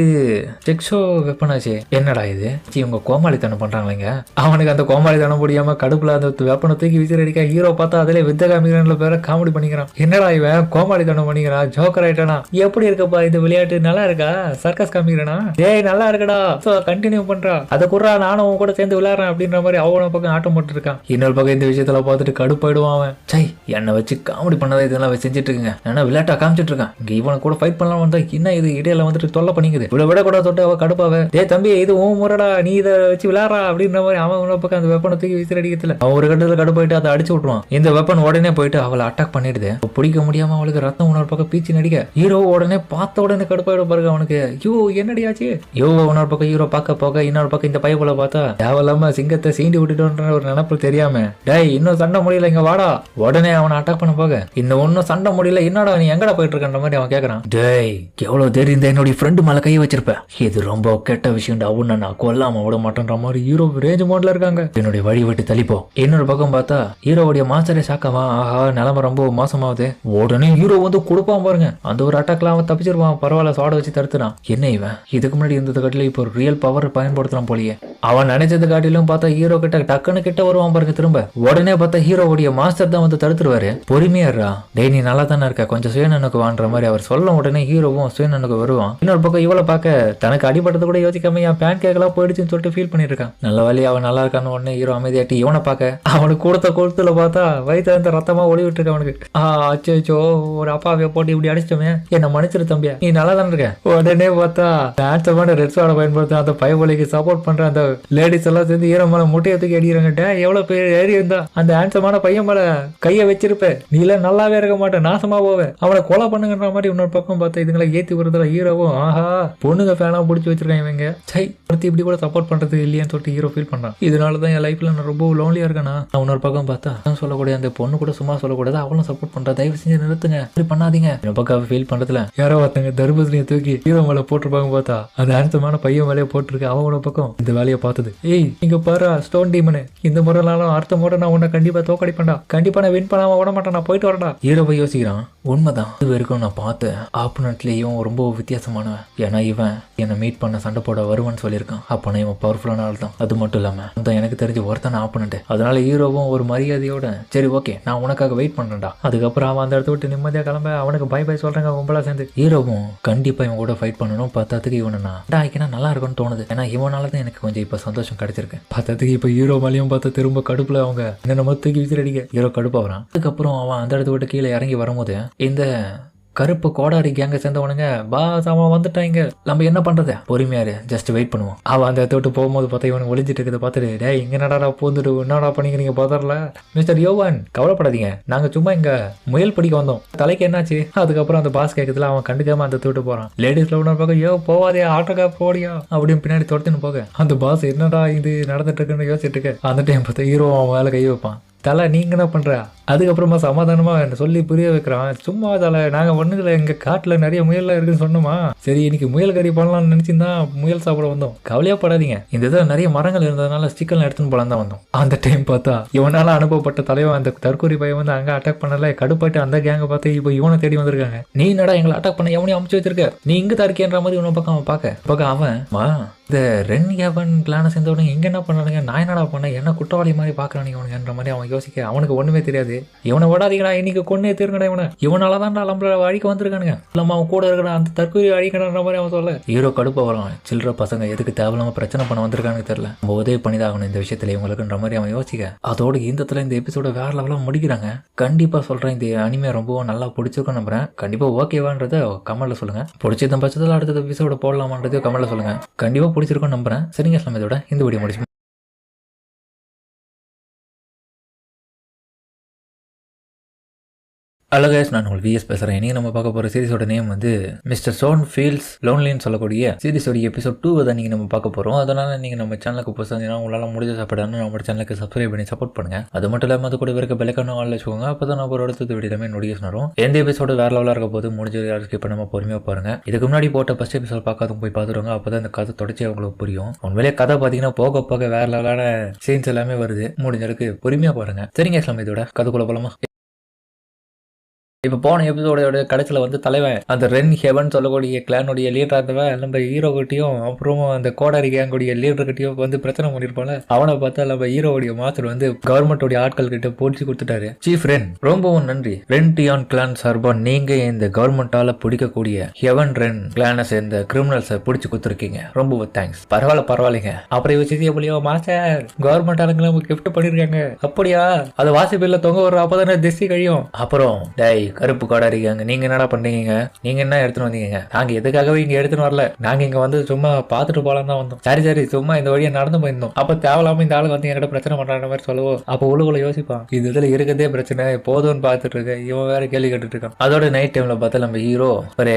செக்ஸோ வெப்பனாச்சு. என்னடா இது இவங்க கோமாளித்தனம் பண்றாங்களேங்க. அவனுக்கு அந்த கோமாளித்தனம் முடியாம கடுப்புல அந்த வெப்பனை தூக்கி விசிற அடிக்க ஹீரோ பார்த்தா அதிலே வித்த காமிக்கிறான்ல பேர காமெடி பண்ணிக்கிறான். என்னடா இவன் கோமாளித்தனம் பண்ணிக்கிறான், ஜோக்கர் ஆயிட்டானா. எப்படி இருக்கப்பா இந்த விளையாட்டு, நல்லா இருக்கா, சர்க்கஸ் காமிக்கிறேனா? ஏய் நல்லா இருக்கடா, கண்டினியூ பண்றா, அதை குறா நானும் உன் கூட சேர்ந்து விளையாடுறேன் அப்படின்ற மாதிரி அவன பக்கம் ஆட்டம் போட்டு இருக்கான். இன்னொரு பக்கம் இந்த விஷயத்துல பார்த்துட்டு கடுப்பாயிடுவான் அவன். சை என்னை வச்சு காமெடி பண்ணதை இதெல்லாம் செஞ்சுட்டு இருக்கேன், ஏன்னா விளையாட்டா காமிச்சிட்டு இருக்கான். இங்க இவனை கூட ஃபைட் பண்ணலாம் வந்தா என்ன இது இடையில வந்துட்டு தொல்லை பண்ணிக்குது, இவ்வளவு விட கூட தொட்டு அவ கடுப்பாவ. டே தம்பி இது உன் முறடா, நீ இதை வச்சு விளையாடுறா அப்படின்ற மாதிரி அவன் உன பக்கம் அந்த வெப்பனை தூக்கி விசிற அடிக்கிறதுல அவன் ஒரு கட்டத்துல கடுப்பாயிட்டு அதை அடிச்சு விட்டுருவான். இந்த வெப்பன் உடனே போயிட்டு அவளை அட்டாக் பண்ணிடுது. பிடிக்க முடியாம அவளுக்கு ரத்தம் உணர்வு பக்கம் பீச்சு நடிக்க ஹீரோ உடனே பார்த்த உடனே கடுப்பாயிடும் பாருங்க அவனுக்கு. ஐயோ என்னடியாச்சு. இன்னொரு பக்கம் ஹீரோ பார்க்க போக இன்னொரு பக்கம் இந்த பையப்புல பார்த்தா தேவையில்லாம சிங்கத்தை சீண்டி விட்டுட்டோன்ற ஒரு நினைப்பு தெரியாம டேய் இன்னும் சண்டை முடியல இங்க வாடா. உடனே அவனை அட்டாக் பண்ண போக இன்னும் ஒன்னும் சண்டை முடியல, என்னடா நீ எங்கடா போயிட்டு இருக்கன்ற மாதிரி அவன் கேட்கறான். டேய் எவ்வளவு தெரியும் என்னுடைய ஃப்ரெண்டு மேல கையை வச்சிருப்ப, இது ரொம்ப கெட்ட விஷயம், அவனை நான் கொல்லாம விட மாட்டேன்ற மாதிரி ஹீரோ ரேஞ்ச் மோட்ல இருக்காங்க. என்னுடைய வழி விட்டு தள்ளிப்போ. இன்னொரு பக்கம் பார்த்தா ஹீரோவுடைய மாஸ்டரே சாக்கவா, ஆஹா நிலைமை ரொம்ப மோசமாகுது. உடனே ஹீரோ வந்து கொடுப்பான் பாருங்க. அந்த ஒரு அட்டாக்ல அவன் தப்பிச்சிருவான். பரவாயில்ல சாட வச்சு தடுத்துறான். என்ன இவன் இதுக்கு முன்னாடி இருந்தது காட்டிலும் இப்போ ரியல் பவர் பயன்படுத்துறான் போலியே. அவன் நினைச்சது காட்டிலும் பார்த்தா ஹீரோ கிட்ட டக்குன்னு கிட்ட வருவான் பாருங்க. திரும்ப உடனே பார்த்தா ஹீரோவுடைய மாஸ்டர் தான் வந்து தடுத்துருவாரு. பொறுமையாடுறா டேய் நீ நல்லா தானே இருக்க, கொஞ்சம் சுயநனுக்கு வான்ற மாதிரி அவர் சொல்ல உடனே ஹீரோவும் சுயநனுக்கு வருவான். இன்னொரு பக்கம் இவளை பார்க்க தனக்கு அடிபட்டது கூட யோசிக்காம என் பேன் கேக்கெல்லாம் போயிடுச்சுன்னு சொல்லிட்டு ஃபீல் பண்ணிட்டு இருக்கான். நல்ல வழி அவன் நல்லா இருக்கான்னு உடனே ஹீரோ அமைதியாட்டி இவனை பார்க்க அவனுக்கு கொடுத்த கொளுத்துல பார்த்தா வயிற்று அந்த ரத்தமா ஒளி விட்டு இருக்க அவனுக்கு. அச்சோ ஒரு அப்பாவைய போட்டு இப்படி அடிச்சிட்டோமே, என்ன மன்னிச்சிரு தம்பியா, நீ நல்லா தானே இருக்க. உடனே பார்த்தா ரெட் ஸ்வாட பயன்படுத்த அந்த பயவலிக்கு சப்போர்ட் பண்ற அந்த லேடிஸ் எல்லாம் சேர்ந்து ஈரம் மேல முட்டையை தூக்கி அடிக்கிறாங்க. எவ்வளவு பேர் ஏறி இருந்தா அந்த ஆன்சமான பையன் மேல கைய வச்சிருப்ப, நீ எல்லாம் நல்லாவே இருக்க மாட்டேன், நாசமா போவ, அவனை கொலை பண்ணுங்கன்ற மாதிரி இன்னொரு பக்கம் பார்த்தா இதுங்களை ஏத்தி வருதுல ஹீரோவும் ஆஹா பொண்ணுங்க ஃபேனா பிடிச்சி வச்சிருக்காங்க இவங்க. சை ஒருத்தி இப்படி கூட சப்போர்ட் பண்றது இல்லையான்னு சொல்லிட்டு ஹீரோ ஃபீல் பண்றான். இதனாலதான் என் லைஃப்ல நான் ரொம்ப லோன்லியா இருக்கேனா. இன்னொரு பக்கம் பார்த்தா சொல்லக்கூடிய அந்த பொண்ணு கூட சும்மா சொல்லக்கூடாது, அவளும் சப்போர்ட் பண்றா, தயவு செஞ்சு நிறுத்துங்க, அப்படி பண்ணாதீங்க. இந்த பக்கம் ஃபீல் பண்றதுல யாரோ ஒருத்தங்க தர்பூசணியை தூக்கி ஹீரோ மேல போட்டிருப்பாங்க. பார்த்தா அந்த ஆன்சமான பையன் வேலையை போட்டிருக்கு. அவனோட பக்கம் இந்த வேலையை பார்த்தது. ஏய் இங்க பாரு ஸ்டோன் டீமனு, இந்த முறைனாலும் அடுத்த முறை நான் உன்னை கண்டிப்பா தோக்கடிப்பேன்டா, கண்டிப்பா நான் வின் பண்ணாம விட மாட்டேன், நான் போயிட்டு வரடா. ஹீரோ போய் யோசிக்கிறான். உண்மைதான், இது வரைக்கும் நான் பார்த்தேன் ஆப்போனட்லயும் ரொம்ப வித்தியாசமானவன். ஏன்னா இவன் என்னை மீட் பண்ண சண்டை போட வருவான்னு சொல்லியிருக்கான். அப்பனா இவன் பவர்ஃபுல்லான ஆள் தான். அது மட்டும் இல்லாம எனக்கு தெரிஞ்சு ஒருத்தான ஆப்போனண்ட். அதனால ஹீரோவும் ஒரு மரியாதையோட சரி ஓகே நான் உனக்காக வெயிட் பண்றேன்டா. அதுக்கப்புறம் அவன் அந்த இடத்த விட்டு நிம்மதியா கிளம்ப அவனுக்கு பை பை சொல்றாங்க கும்பலா சேர்ந்து. ஹீரோவும் கண்டிப்பா இவன் கூட ஃபைட் பண்ணணும். பார்த்ததுக்கு இவனை நான் நல்லா இருக்கும்னு தோணுது. ஏன்னா இவனால தான் எனக்கு கொஞ்சம் இப்ப சந்தோஷம் கிடைச்சிருக்கு. பார்த்ததுக்கு இப்ப ஹீரோ மேலேயும் பார்த்தா திரும்ப கடுப்புல அவங்க என்ன தூக்கி விசிறடிக்க ஹீரோ கடுப்பா வரான். அதுக்கப்புறம் அவன் அந்த இடத்த விட்டு கீழே இறங்கி வரும்போது இந்த கருப்பு கோடாரி கேங்க சேர்ந்தவனுங்க பாஸ் அவன் வந்துட்டாங்க, நம்ம என்ன பண்றது, பொறுமையாரு ஜஸ்ட் வெயிட் பண்ணுவோம். அவன் அந்த இடத்த விட்டு போகும்போது பார்த்தா இவனுக்கு ஒளிஞ்சிட்டு இருக்கிறத பார்த்துட்டு, டேய் இங்க என்னடா பூந்துட்டு என்னடா பண்ணீங்க நீங்க பதறல, மிஸ்டர் யோவான் கவலைப்படாதீங்க, நாங்க சும்மா இங்க முயல் பிடிக்க வந்தோம், தலைக்கு என்னாச்சு. அதுக்கப்புறம் அந்த பாஸ் கேட்கறதுல அவன் கண்டுக்காம அந்த விட்டு போறான். லேடிஸ்ல ஒன்று பார்க்க யோ போவாதே ஆட்டோக்கா போடியா அப்படின்னு பின்னாடி துரத்துன்னு போக அந்த பாஸ் என்னடா இது நடந்துட்டு இருக்குன்னு யோசிச்சுட்டு இருக்கு. அந்த டைம் பார்த்தா ஹீரோ அவன் மேல கை வைப்பான். தலை நீங்க என்ன பண்ற, அதுக்கப்புறமா சமாதானமா சொல்லி புரிய வைக்கிறான். சும்மா தலை நாங்க ஒண்ணுல எங்க காட்டுல நிறைய முயல்லாம் இருக்குன்னு சொன்னோமா, சரி இன்னைக்கு முயல் கறி பண்ணலாம்னு நினைச்சிருந்தா முயல் சாப்பிட வந்தோம், கவலையா படாதீங்க, இந்த இதுல நிறைய மரங்கள் இருந்ததுனால ஸ்டிக்கல் எடுத்துன்னு போலாம் தான் வந்தோம். அந்த டைம் பார்த்தா இவனால அனுபவப்பட்ட தலைவன் அந்த தற்கொலை பையன் வந்து அங்க அட்டாக் பண்ணல, கடுப்பாட்டு அந்த கேங்க பார்த்து இப்போ இவனை தேடி வந்திருக்காங்க. நீ என்னடா எங்களை அட்டாக் பண்ண எவனையும் அமுச்சு வச்சிருக்க, நீ இங்க தற்கேன்ற மாதிரி இவனை பக்கம் அவன் பார்க்க அவன் இந்த ரென் கேவன் கிளானை சேர்ந்தவனுங்க இங்க என்ன பண்ணானுங்க, நான் என்னடா பண்ண என்ன குற்றவாளி மாதிரி பாக்குறானுங்க அவனுங்கன்ற மாதிரி அவன் யோசிக்க. அவனுக்கு ஒண்ணுமே தெரியாது. இவனை விடாதீங்கடா, இன்னைக்கு கொன்னே தீர்ங்கடா, இவனாலதான் நம்மள அழிக்க வந்திருக்கானுங்க, நம்ம அவன் கூட இருக்கிற அந்த தற்கொலை அழிக்கணுன்ற மாதிரி அவன் சொல்ல. ஹீரோ கடுப்பா வரான். சில்லற பசங்க எதுக்கு தேவையில்லாம பிரச்சனை பண்ண வந்திருக்கானுங்க தெரியல, நம்ம உதவி பண்ணிதாகணும் இந்த விஷயத்துல இவங்களுக்குன்ற மாதிரி அவன் யோசிக்க. அதோட இந்த எபிசோட வேற லெவலா முடிக்கிறாங்க. கண்டிப்பா சொல்றேன், இந்த அனிமே ரொம்பவும் நல்லா பிடிச்சிருக்கும் நம்புறேன். கண்டிப்பா ஓகேவான்றத கமெண்ட்ல சொல்லுங்க. பிடிச்ச பட்சத்தில் அடுத்த எபிசோட போடலாமான்றது கமெண்ட்ல சொல்லுங்க. கண்டிப்பா பிடிச்சிருக்கும் நம்புறேன். சரிங்க, இதோட இந்த வீடியோ முடிச்சு ஹலோ கைஸ், நான் உங்கள் விஎஸ் பேசுகிறேன். இன்றைக்கி நம்ம பார்க்க போகிற சீரிஸோட நேம் வந்து மிஸ்டர் சோன் ஃபீல்ஸ் லோன்லின்னு சொல்லக்கூடிய சீரிஸோட எபிசோட் 2 தான் நீங்கள் நம்ம பார்க்க போகிறோம். அதனால் நீங்கள் நம்ம சேனலுக்கு புதுசாக உங்களால் முடிஞ்ச சாப்பிடணும் நம்ம சேனலுக்கு சப்ஸ்கிரைப் பண்ணி சப்போர்ட் பண்ணுங்கள். அது மட்டும் இல்லாமல் அது கூட இருக்க பெல்லைக்கான ஆள் வச்சுக்கோங்க. அப்போ தான் நம்ம ஒரு அடுத்த வீடியோமே நோட்டிஃபிகேஷன் வரும். எந்த எபிசோட வேறு லெவலாக இருக்க போது முடிஞ்ச ஸ்கிப் பண்ணாமல் பொறுமையாக பாருங்கள். இதுக்கு முன்னாடி போட்ட ஃபர்ஸ்ட் எபிசோட் பார்க்காதும் போய் பார்த்துருவாங்க. அப்போ தான் இந்த கதை தொடர்ச்சி அவங்களுக்கு புரியும். உண்மையிலே கதை பார்த்தீங்கன்னா போக போக வேறு லெவலான சீன்ஸ் எல்லாமே வருது. முடிஞ்சளவுக்கு பொறுமையாக பாருங்கள். சரிங்க, இதோட கதைக்குள்ள போலாமா? இப்போ போன எபிசோட கடைசியில் வந்து தலைவன் அந்த ரென் ஹெவன் சொல்லக்கூடிய கிளானுடைய லீடராக இருந்தவன் நம்ம ஹீரோ கிட்டையும் அப்புறம் அந்த கோடாரி கேங்குடைய லீடர் கிட்டையும் வந்து பிரச்சனை பண்ணிருப்பாங்க. அவனை பார்த்தா நம்ம ஹீரோடைய மாஸ்டர் வந்து கவர்மெண்டோடைய ஆட்கள் கிட்ட போடிச்சு கொடுத்துட்டாரு. சீஃப் ரென், ரொம்பவும் நன்றி. ரென் டியான் கிளான் சார்பா நீங்க இந்த கவர்மெண்டால பிடிக்கக்கூடிய ஹெவன் ரென் கிளானை சேர்ந்த கிரிமினல்ஸை பிடிச்சி கொடுத்துருக்கீங்க, ரொம்ப தேங்க்ஸ். பரவாயில்லைங்க. அப்புறம் இவ சிசிய புள்ளியோ மாஸ்டர் கவர்மெண்ட் ஆளுங்களை கிஃப்ட் பண்ணிருக்காங்க, அப்படியா, அது வாசிப்பில்ல தொங்க ஒரு அப்பதானே திசை கழியும். அப்புறம் டை கருப்பு காடா இருக்காங்க, நீங்க என்னடா பண்றீங்க, நீங்க என்ன எடுத்துன்னு வந்தீங்க, நாங்க எதுக்காகவே இங்க எடுத்துன்னு வரல, நாங்க இங்க வந்து சும்மா பாத்துட்டு போலாம் தான் வந்தோம். சரி சும்மா இந்த வழியா நடந்து போயிருந்தோம். அப்ப தேவையில்லாம இந்த ஆளு வந்து என்கிட்ட பிரச்சனை பண்ற மாதிரி சொல்லுவோம். அப்ப உள்ள யோசிப்பான், இதுல இருக்கிறதே பிரச்சனை போதும்னு பாத்துட்டு இருக்க, இவன் வேற கேள்வி கேட்டுட்டு இருக்கான். அதோட நைட் டைம்ல பார்த்தா நம்ம ஹீரோ ஒரு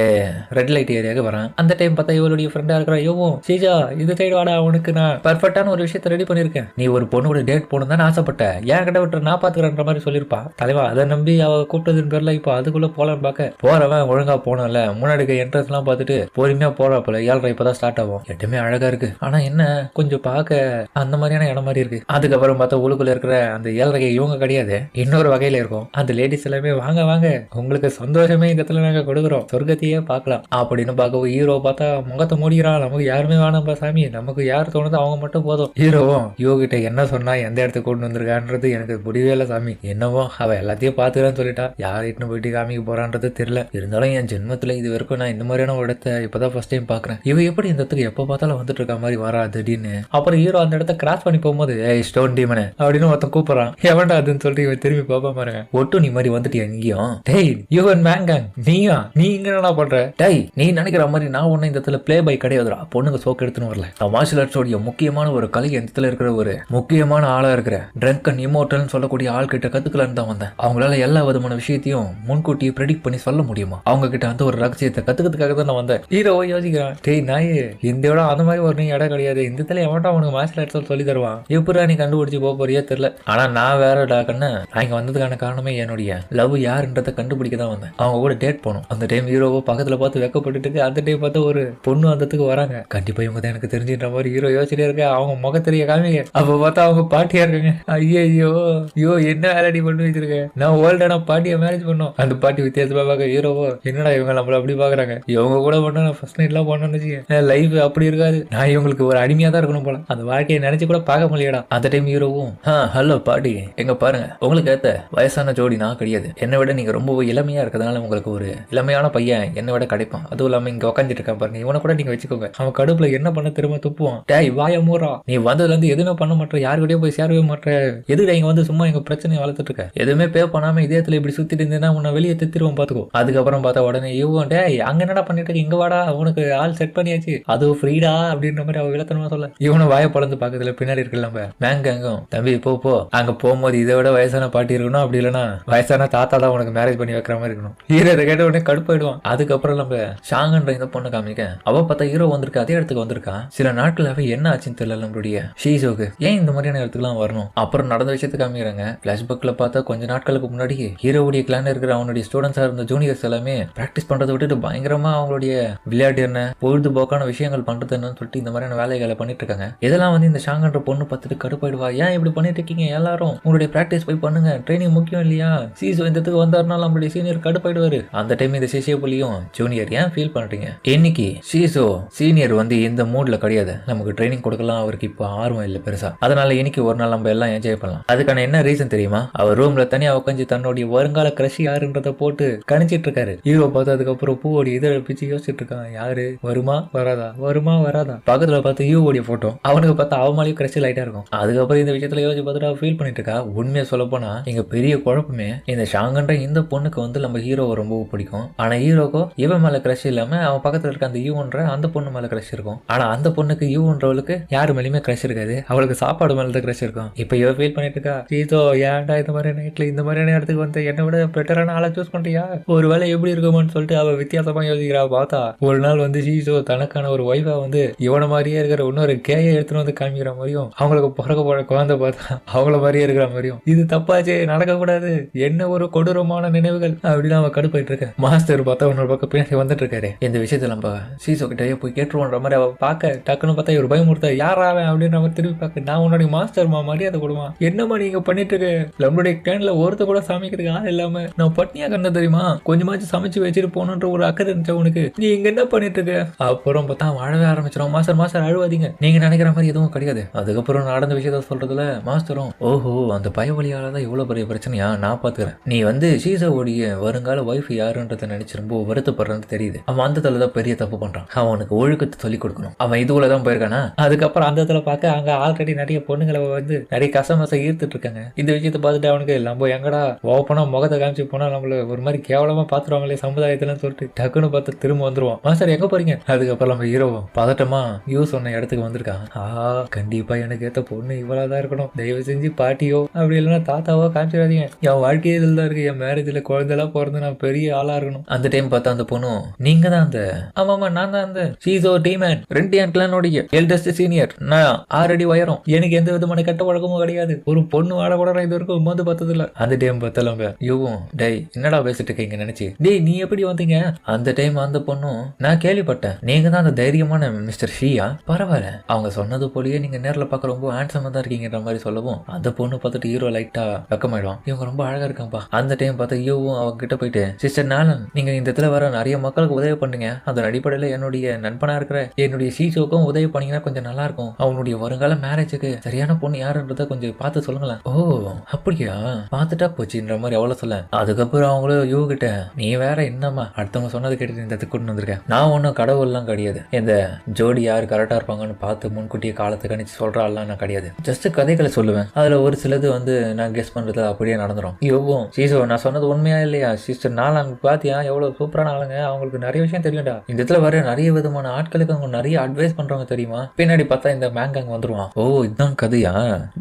ரெட் லைட் ஏரியாவுக்கு வரான். அந்த டைம் பார்த்தா இவளுடைய ஃப்ரெண்டா இருக்கிற யோவும் சீஜா இது சைடு வாடா, அவனுக்கு நான் பர்ஃபெக்டான ஒரு விஷயத்த ரெடி பண்ணிருக்கேன், நீ ஒரு பொண்ணு கூட டேட் போகணும் தான் ஆசைப்பட்ட, ஏன் கிட்ட விட்டு நான் பாத்துக்கிறேன்ற மாதிரி சொல்லிருப்பா. தலைவா அதை நம்பி அவ கூப்பிட்டதுன்னு பேர்ல இப்போ அதுக்குள்ள போலான்னு பார்க்க போறவன் ஒழுங்கா போனல முன்னாடி என்ட்ரன்ஸ் எல்லாம் பார்த்துட்டு பொறுமையா போறப்பல 7:30 இப்பதான் ஸ்டார்ட் ஆகும். எட்டுமே அழகா இருக்கு, ஆனா என்ன கொஞ்சம் பார்க்க அந்த மாதிரியான இடம் மாதிரி இருக்கு. அதுக்கப்புறம் பார்த்தா உள்ளுக்குள்ள இருக்கிற அந்த 7:30 இவங்க கிடையாது, இன்னொரு வகையில இருக்கும். அந்த லேடிஸ் எல்லாமே வாங்க உங்களுக்கு சந்தோஷமே இந்த இடத்துல நாங்க கொடுக்குறோம், சொர்க்கத்தையே பார்க்கலாம் அப்படின்னு பார்க்க ஹீரோ பார்த்தா முகத்தை மூடிக்கிறான். நமக்கு யாருமே வேணாம்பா சாமி, நமக்கு யார் தோணுதோ அவங்க மட்டும் போதும். ஹீரோவும் யோ கிட்ட என்ன சொன்னா எந்த இடத்துக்கு கொண்டு வந்திருக்கான்றது எனக்கு புரியவே இல்லை சாமி, என்னவோ அவ எல்லாத்தையும் பார்த்துதான் சொல்லிட்டா, யார் இட்டுன்னு போயிட்டு காமிக்க போறான்றது தெரியல. இருந்தாலும் என் ஜென்மத்துல இது வரைக்கும் நான் இந்த மாதிரியான ஒரு இடத்த இப்பதான் ஃபர்ஸ்ட் டைம் பாக்குறேன். இவ எப்படி இந்த இடத்துக்கு எப்ப பார்த்தாலும் வந்துட்டு இருக்க மாதிரி வரா திடீர்னு. அப்புறம் ஹீரோ அந்த இடத்த கிராஸ் பண்ணி போகும்போது ஏய் ஸ்டோன் டீமனே அப்படின்னு ஒருத்தன் கூப்பிடுறான். எவன்டா அதுன்னு சொல்லிட்டு இவன் திரும்பி பாப்பா பாருங்க. ஒட்டு நீ மாதிரி வந்துட்டியா இங்கேயும், டேய் யுவன் மேங்காங் நீயா, நீ இங்க என்ன பண்ற, டேய் நீ நினைக்கிற மாதிரி நான் ஒண்ணு இந்த இடத்துல பிளே பை கிடையாதுடா, பொண்ணுங்க சோக்கு எடுத்துன்னு வரல. மார்ஷல் ஆர்ட்ஸோடைய முக்கியமான ஒரு கலை இந்த இடத்துல இருக்கிற ஒரு முக்கியமான ஆளா இருக்கிற ட்ரங்கன் இமோட்டல்னு சொல்லக்கூடிய ஆள் கிட்ட கத்துக்கலான்னு தான் வந்தேன். அவங்களால எல்லா விதமான விஷயத்தையும் முன்கூட்டியே ப்ரெடிக்ட் பண்ணி சொல்ல முடியுமா, அவங்க கிட்ட அந்த ஒரு ரகசியத்தை கத்துக்கிறதுக்காக தான் நான் வந்தேன். ஹீரோ யோசிக்கிறான், டேய் நாயே இந்த இடம் அந்த மாதிரி ஒரு இடம் கிடையாது, இந்த இடத்துல எவன்டா அவனுக்கு மார்ஷல் ஆர்ட்ஸ் சொல்லி தருவான், எப்படா நீ கண்டுபிடிச்சு போறியே தெரியல. ஆனா நான் வேறடா கண்ணு, நான் இங்க வந்ததுக்கான காரணமே என்னுடைய லவ் யாருன்றதை கண்டுபிடிக்க தான் வந்தேன். அவங்க கூட டேட் போனோம். அந்த டைம் ஹீரோவை பக்கத்துல பார்த்து வெக்கப்பட்டு அந்த டைம் பார்த்து ஒரு பொண்ணு வந்ததுக்கு வராங்க. கண்டிப்பா இவங்க தான் எனக்கு தெரிஞ்சுன்ற மாதிரி ஹீரோ யோசிச்சுட்டே இருக்க. அவங்க முகத்தெரிய காமிங்க. அப்ப பார்த்தா அவங்க பாட்டியா இருக்காங்க. ஐயோ என்ன வேலைடி பண்ணி வச்சிருக்க, நான் ஓல்டான பாட்டியை மேரேஜ் பண்ணோம். அந்த பாட்டி வித்தியாசமா பார்க்க ஹீரோவோ என்னடா இவங்க நம்மள அப்படி பாக்குறாங்க, இவங்க கூட பண்ண ஃபர்ஸ்ட் நைட்லாம் பண்ணணும்னு லைஃப் அப்படி இருக்காது, நான் இவங்களுக்கு ஒரு அடிமையா தான் இருக்கணும் போல, அந்த வாழ்க்கையை நினைச்சு கூட பார்க்க முடியடா. அந்த டைம் ஹீரோவும் ஹலோ பாட்டி எங்க பாருங்க, உங்களுக்கு ஏத்த வயசான ஜோடி நான் கிடையாது, என்னை விட நீங்க ரொம்ப இளமையா இருக்கிறதுனால உங்களுக்கு ஒரு இளமையான பையன் என்னை விட கிடைப்பான், அதுவும் இல்லாம இங்க உட்காந்துட்டு இருக்கான் பாருங்க, இவனை கூட நீங்க வச்சுக்கோங்க, அவன் கடுப்புல என்ன பண்ண திரும்ப துப்புவான். டேய் வாய மூறா, நீ வந்ததுல இருந்து எதுவுமே பண்ண மாட்டேன், யாருக்கிட்டே போய் சேரவே மாட்டேன், எதுக்கு இங்க வந்து சும்மா எங்க பிரச்சனையை வளர்த்துட்டு இருக்க, எதுவுமே பே பண்ணாம இதயத்துல இப்படி சுத்திட்டு இருந்தேன்னா உன்னை வெளியே தித்திருவோம் பாத்துக்கோ. அதுக்கப்புறம் பார்த்தா உடனே இவன் டேய் அங்க என்னடா பண்ணிட்டு இருக்க, இங்க வாடா உனக்கு ஆள் செட் பண்ணியாச்சு, அதுவும் ஃப்ரீடா அப்படின்ற மாதிரி அவ விளக்கணுமா சொல்ல. இவனை வாய பழந்து பாக்குறதுல பின்னாடி இருக்குல்ல நம்ம மேங்கங்கும், தம்பி போ அங்க போகும்போது இதை விட வயசான பாட்டி இருக்கணும், அப்படி இல்லைன்னா வயசான தாத்தா தான் உனக்கு மேரேஜ் பண்ணி வைக்கிற மாதிரி இருக்கணும். ஹீரோ இதை கேட்ட உடனே கடுப்பாயிடுவான். அதுக்கப்புறம் நம்ம ஷாங்கன்ற இந்த பொண்ணு காமிக்க அவ பார்த்தா ஹீரோ வந்திருக்கா, அதே இடத்துக்கு வந்திருக்கா. சில நாட்களாவே என்ன ஆச்சுன்னு தெரியல நம்மளுடைய ஷீசோக்கு, ஏன் இந்த மாதிரியான இடத்துக்குலாம் வரணும். அப்புறம் நடந்த விஷயத்தை காமிக்கிறாங்க. பிளாஷ்பேக்ல பார்த்தா கொஞ்ச நாட்களுக்கு முன்னாடி ஹீரோவுடைய கிளான் இருக்கிற அவனுடைய ஸ்டூடெண்ட்ஸா இருந்த ஜூனியர்ஸ் எல்லாமே பிராக்டிஸ் பண்றதை விட்டுட்டு பயங்கரமா அவங்களுடைய விளையாட்டு என்ன பொழுதுபோக்கான விஷயங்கள் பண்றது என்னன்னு சொல்லிட்டு இந்த மாதிரியான வேலைகளை பண்ணிட்டு இருக்காங்க. இதெல்லாம் வந்து இந்த ஷாங்கன்ற பொண்ணு பார்த்துட்டு கடுப்பாயிடுவா, ஏன் இப்படி பண்ணிட்டு இருக்கீங்க, எல்லாரும் உங்களுடைய பிராக்டிஸ் போய் பண்ணுங்க, ட்ரைனிங் முக்கியம் இல்லையா. சீசோ இந்த இடத்துக்கு வந்தாருனால நம்மளுடைய சீனியர் கடுப்பாயிடுவாரு. அந்த டைம் இந்த சிசிய புள்ளியும் ஜூனியர் ஏன் ஃபீல் பண்றீங்க, இன்னைக்கு சீசோ சீனியர் வந்து இந்த மூட்ல கிடையாது, நமக்கு ட்ரைனிங் கொடுக்கலாம், அவருக்கு இப்போ ஆர்வம் இல்லை பெருசா, அதனால இன்னைக்கு ஒரு நாள் நம்ம எல்லாம் என்ஜாய் பண்ணலாம். அதுக்கான என்ன ரீசன் தெரியுமா, அவர் ரூம்ல தனியா உட்காந்து தன்னுடைய வருங்கால கிரஷ் யாருன்றத போட்டு கணிச்சிட்டு இருக்காரு. ஹீரோ பார்த்து அதுக்கப்புறம் பூவோடைய இதை பிச்சு யோசிச்சுட்டு இருக்கான், யாரு வருமா வராதா வருமா வராதா. பக்கத்துல பார்த்து ஹீரோடைய போட்டோ, அவனுக்கு பார்த்தா அவமாலையும் கிரஷ் லைட்டா இருக்கும். அதுக்கப்புறம் இந்த விஷயத்துல யோசிச்சு பார்த்துட்டு ஃபீல் பண்ணிட்டு இருக்கா. உண்மையா சொல்ல போனா இங்க பெரிய குழப்பமே இந்த ஷாங்கன்ற இந்த பொண்ணுக்கு வந்து நம்ம ஹீரோவை ரொம்ப பிடிக்கும், ஆனா ஹீரோக்கோ இவன் மேல கிரஷ் இல்லாம அவன் பக்கத்துல இருக்க அந்த யூன்ற அந்த பொண்ணு மேல கிரஷ் இருக்கும். ஆனா அந்த பொண்ணுக்கு யூன்றவளுக்கு யாரு மேலேயுமே கிரஷ் இருக்காது, அவளுக்கு சாப்பாடு மேலதான் கிரஷ் இருக்கும். இப்ப இவ ஃபீல் பண்ணிட்டு இருக்கா, சீதோ ஏன்டா இந்த மாதிரி நைட்ல இந்த மாதிரியான இடத்துக்கு வந்து என்னை விட பெட்டரான ஆளை சூஸ் பண்றியா, ஒரு வேலை எப்படி இருக்குமோன்னு சொல்லிட்டு அவ வித்தியாசமா யோசிக்கிறா. பார்த்தா ஒரு நாள் வந்து சீசோ தனக்கான ஒரு ஒய்ஃபா வந்து இவன மாதிரியே இருக்கிற இன்னொரு கேயை எடுத்துன்னு வந்து காமிக்கிற மாதிரியும், அவங்களுக்கு பிறக்க போற குழந்தை பார்த்தா அவங்கள மாதிரியே இருக்கிற மாதிரியும், இது தப்பாச்சு நடக்க கூடாது, என்ன ஒரு கொடூரமான நினைவுகள் அப்படின்னு அவன் கடுப்பாயிட்டு இருக்க. மாஸ்டர் பார்த்தா இன்னொரு பக்கம் பின்னாடி வந்துட்டு இருக்காரு. இந்த விஷயத்துல நம்ம சீசோ கிட்டே போய் கேட்டுருவோன்ற மாதிரி அவ பார்க்க டக்குன்னு பார்த்தா ஒரு பயமுறுத்த யாராவன் அப்படின்ற மாதிரி திரும்பி பார்க்க, நான் உன்னுடைய மாஸ்டர் மரியாதை கொடுமா, என்னமா நீங்க பண்ணிட்டு இருக்கு, நம்மளுடைய கிளான்ல ஒருத்த கூட சமைக்கிறதுக்கு ஆள் இல்லாம நான் பட்னியா கண்ட தெரியுமா, கொஞ்சமாச்சும் சமைச்சு வச்சுட்டு போகணுன்ற ஒரு அக்கறை இருந்துச்சா உனக்கு, நீ இங்க என்ன பண்ணிட்டு இருக்க. அப்புறம் பார்த்தா வாழவே ஆரம்பிச்சிடும். மாஸ்டர் அழுவாதீங்க, நீங்க நினைக்கிற மாதிரி எதுவும் கிடையாது. அதுக்கப்புறம் நடந்த விஷயத்த சொல்றதுல மாஸ்டரும் ஓஹோ அந்த பயவழியால தான் இவ்வளவு பெரிய பிரச்சனையா, நான் பாத்துக்கிறேன், நீ வந்து சீசாவுடைய வருங்கால ஒய்ஃப் யாருன்றத நினைச்சு ரொம்ப வருத்தப்படுறன்னு தெரியுது. அவன் அந்த தான் பெரிய தப்பு பண்றான், அவனுக்கு ஒழுக்கத்தை சொல்லிக் கொடுக்கணும், அவன் இதுக்குள்ளதான் போயிருக்கானா. அதுக்கப்புறம் அந்த பார்க்க அங்க ஆல்ரெடி நிறைய பொண்ணுங்களை வந்து நிறைய கசமசை ஈர்த்துட்டு இருக்காங்க. இந்த விஷயத்த பார்த்துட்டு அவனுக்கு நம்ம எங்கடா ஓப்பனா முகத்தை காமிச்சு போனா நம்மள ஒரு மாதிரி கேவலமா பாத்துருவாங்களே சமுதாயத்துல சொல்லிட்டு டக்குன்னு பார்த்து திரும்ப வந்துருவான். மாஸ்டர் எங்க போறீங்க. அதுக்கப்புறம் நம்ம ஹீரோ பதட்டமா யூ சொன்ன இடத்துக்கு வந்திருக்கான். கண்டிப்பா எனக்கு ஏத்த பொண்ணு இவ்வளவுதான் இருக்கணும், தயவு செஞ்சு பாட்டியோ அப்படி இல்லைன்னா தாத்தாவோ காமிச்சிடாதீங்க, என் வாழ்க்கையே இதில் தான் இருக்கு, என் மேரேஜ்ல குழந்தைலாம் பிறந்து நான் பெரிய ஆளா இருக்கணும். அந்த டைம் பார்த்தா அந்த பொண்ணு நீங்க தான் அந்த ஆமாமா நான் தான் அந்த சீசோ டீமேன் ரெண்டு என் கிளானோடைய எல்டஸ்ட் சீனியர், நான் 6 அடி உயரம், எனக்கு எந்த விதமான கெட்ட வழக்கமும் கிடையாது, ஒரு பொண்ணு வாட கூட இது வரைக்கும் மோந்து பார்த்தது இல்ல. அந்த டைம் பார்த்தாலும் யோவும் டேய் என்னடா பேசிட்டு இருக்கீங்க நினைச்சு, டேய் நீ எப்படி வந்தீங்க. அந்த டைம் அந்த பொண்ணும் நான் கேள்விப்பட்டேன் நீங்க தான் அந்த தைரியமான மிஸ்டர் ஷீயா, பரவாயில்ல அவங்க சொன்னது போலயே நீங்க நேரில் பார்க்க ரொம்ப ஹேண்ட்ஸமா தான் இருக்கீங்கன்ற மாதிரி சொல்லவும் அந்த பொண்ணு பார்த்துட்டு ஹீரோ லைட்டா வெக்கமாயிடும், இவங்க ரொம்ப அழகா இருக்காங்கப்பா. அந்த டைம் பார்த்து யோவும் அவங்க கிட்ட போயிட்டு சிஸ்டர் நாலன் நீங்க இந்த இடத்துல வர நிறைய மக்களுக்கு உதவி பண்ணுங்க, அதன் அடிப்படையில என்னுடைய நண்பனா இருக்கிற என்னுடைய சீசோக்கும் உதவி பண்ணீங்கன்னா கொஞ்சம் நல்லா இருக்கும், அவனுடைய வருங்கால மேரேஜுக்கு சரியான பொண்ணு யாருன்றத கொஞ்சம் பார்த்து சொல்லுங்களேன். ஓ அப்படியா பார்த்துட்டா போச்சுன்ற மாதிரி அவ்வளவு சொல்ல. அதுக்கப்புறம் அவங்களும் யூ கிட்ட நீ வேற என்னம்மா அடுத்தவங்க சொன்னது கேட்டு இந்த கூட்டு வந்திருக்கேன், நான் ஒன்னும் கடவுள்லாம் கிடையாது, இந்த ஜோடி யாரு கரெக்டா இருப்பாங்கன்னு பார்த்து முன்கூட்டியே காலத்தை கணிச்சு சொல்றாள்லாம் நான் கிடையாது, ஜஸ்ட் கதைகளை சொல்லுவேன், அதுல ஒரு சிலது வந்து நான் கெஸ் பண்றது அப்படியே நடந்துரும். யோவும் சீசோ நான் சொன்னது உண்மையா இல்லையா, சிஸ்டர் நாலாம் பாத்தியா எவ்வளவு சூப்பரான ஆளுங்க, அவங்களுக்கு நிறைய விஷயம் தெரியும்டா, இந்த இடத்துல வர நிறைய விதமான ஆட்களுக்கு அவங்க நிறைய அட்வைஸ் பண்றவங்க தெரியுமா. பின்னாடி பார்த்தா இந்த மேங்காங் வந்துருவான். ஓ இதுதான் கதையா,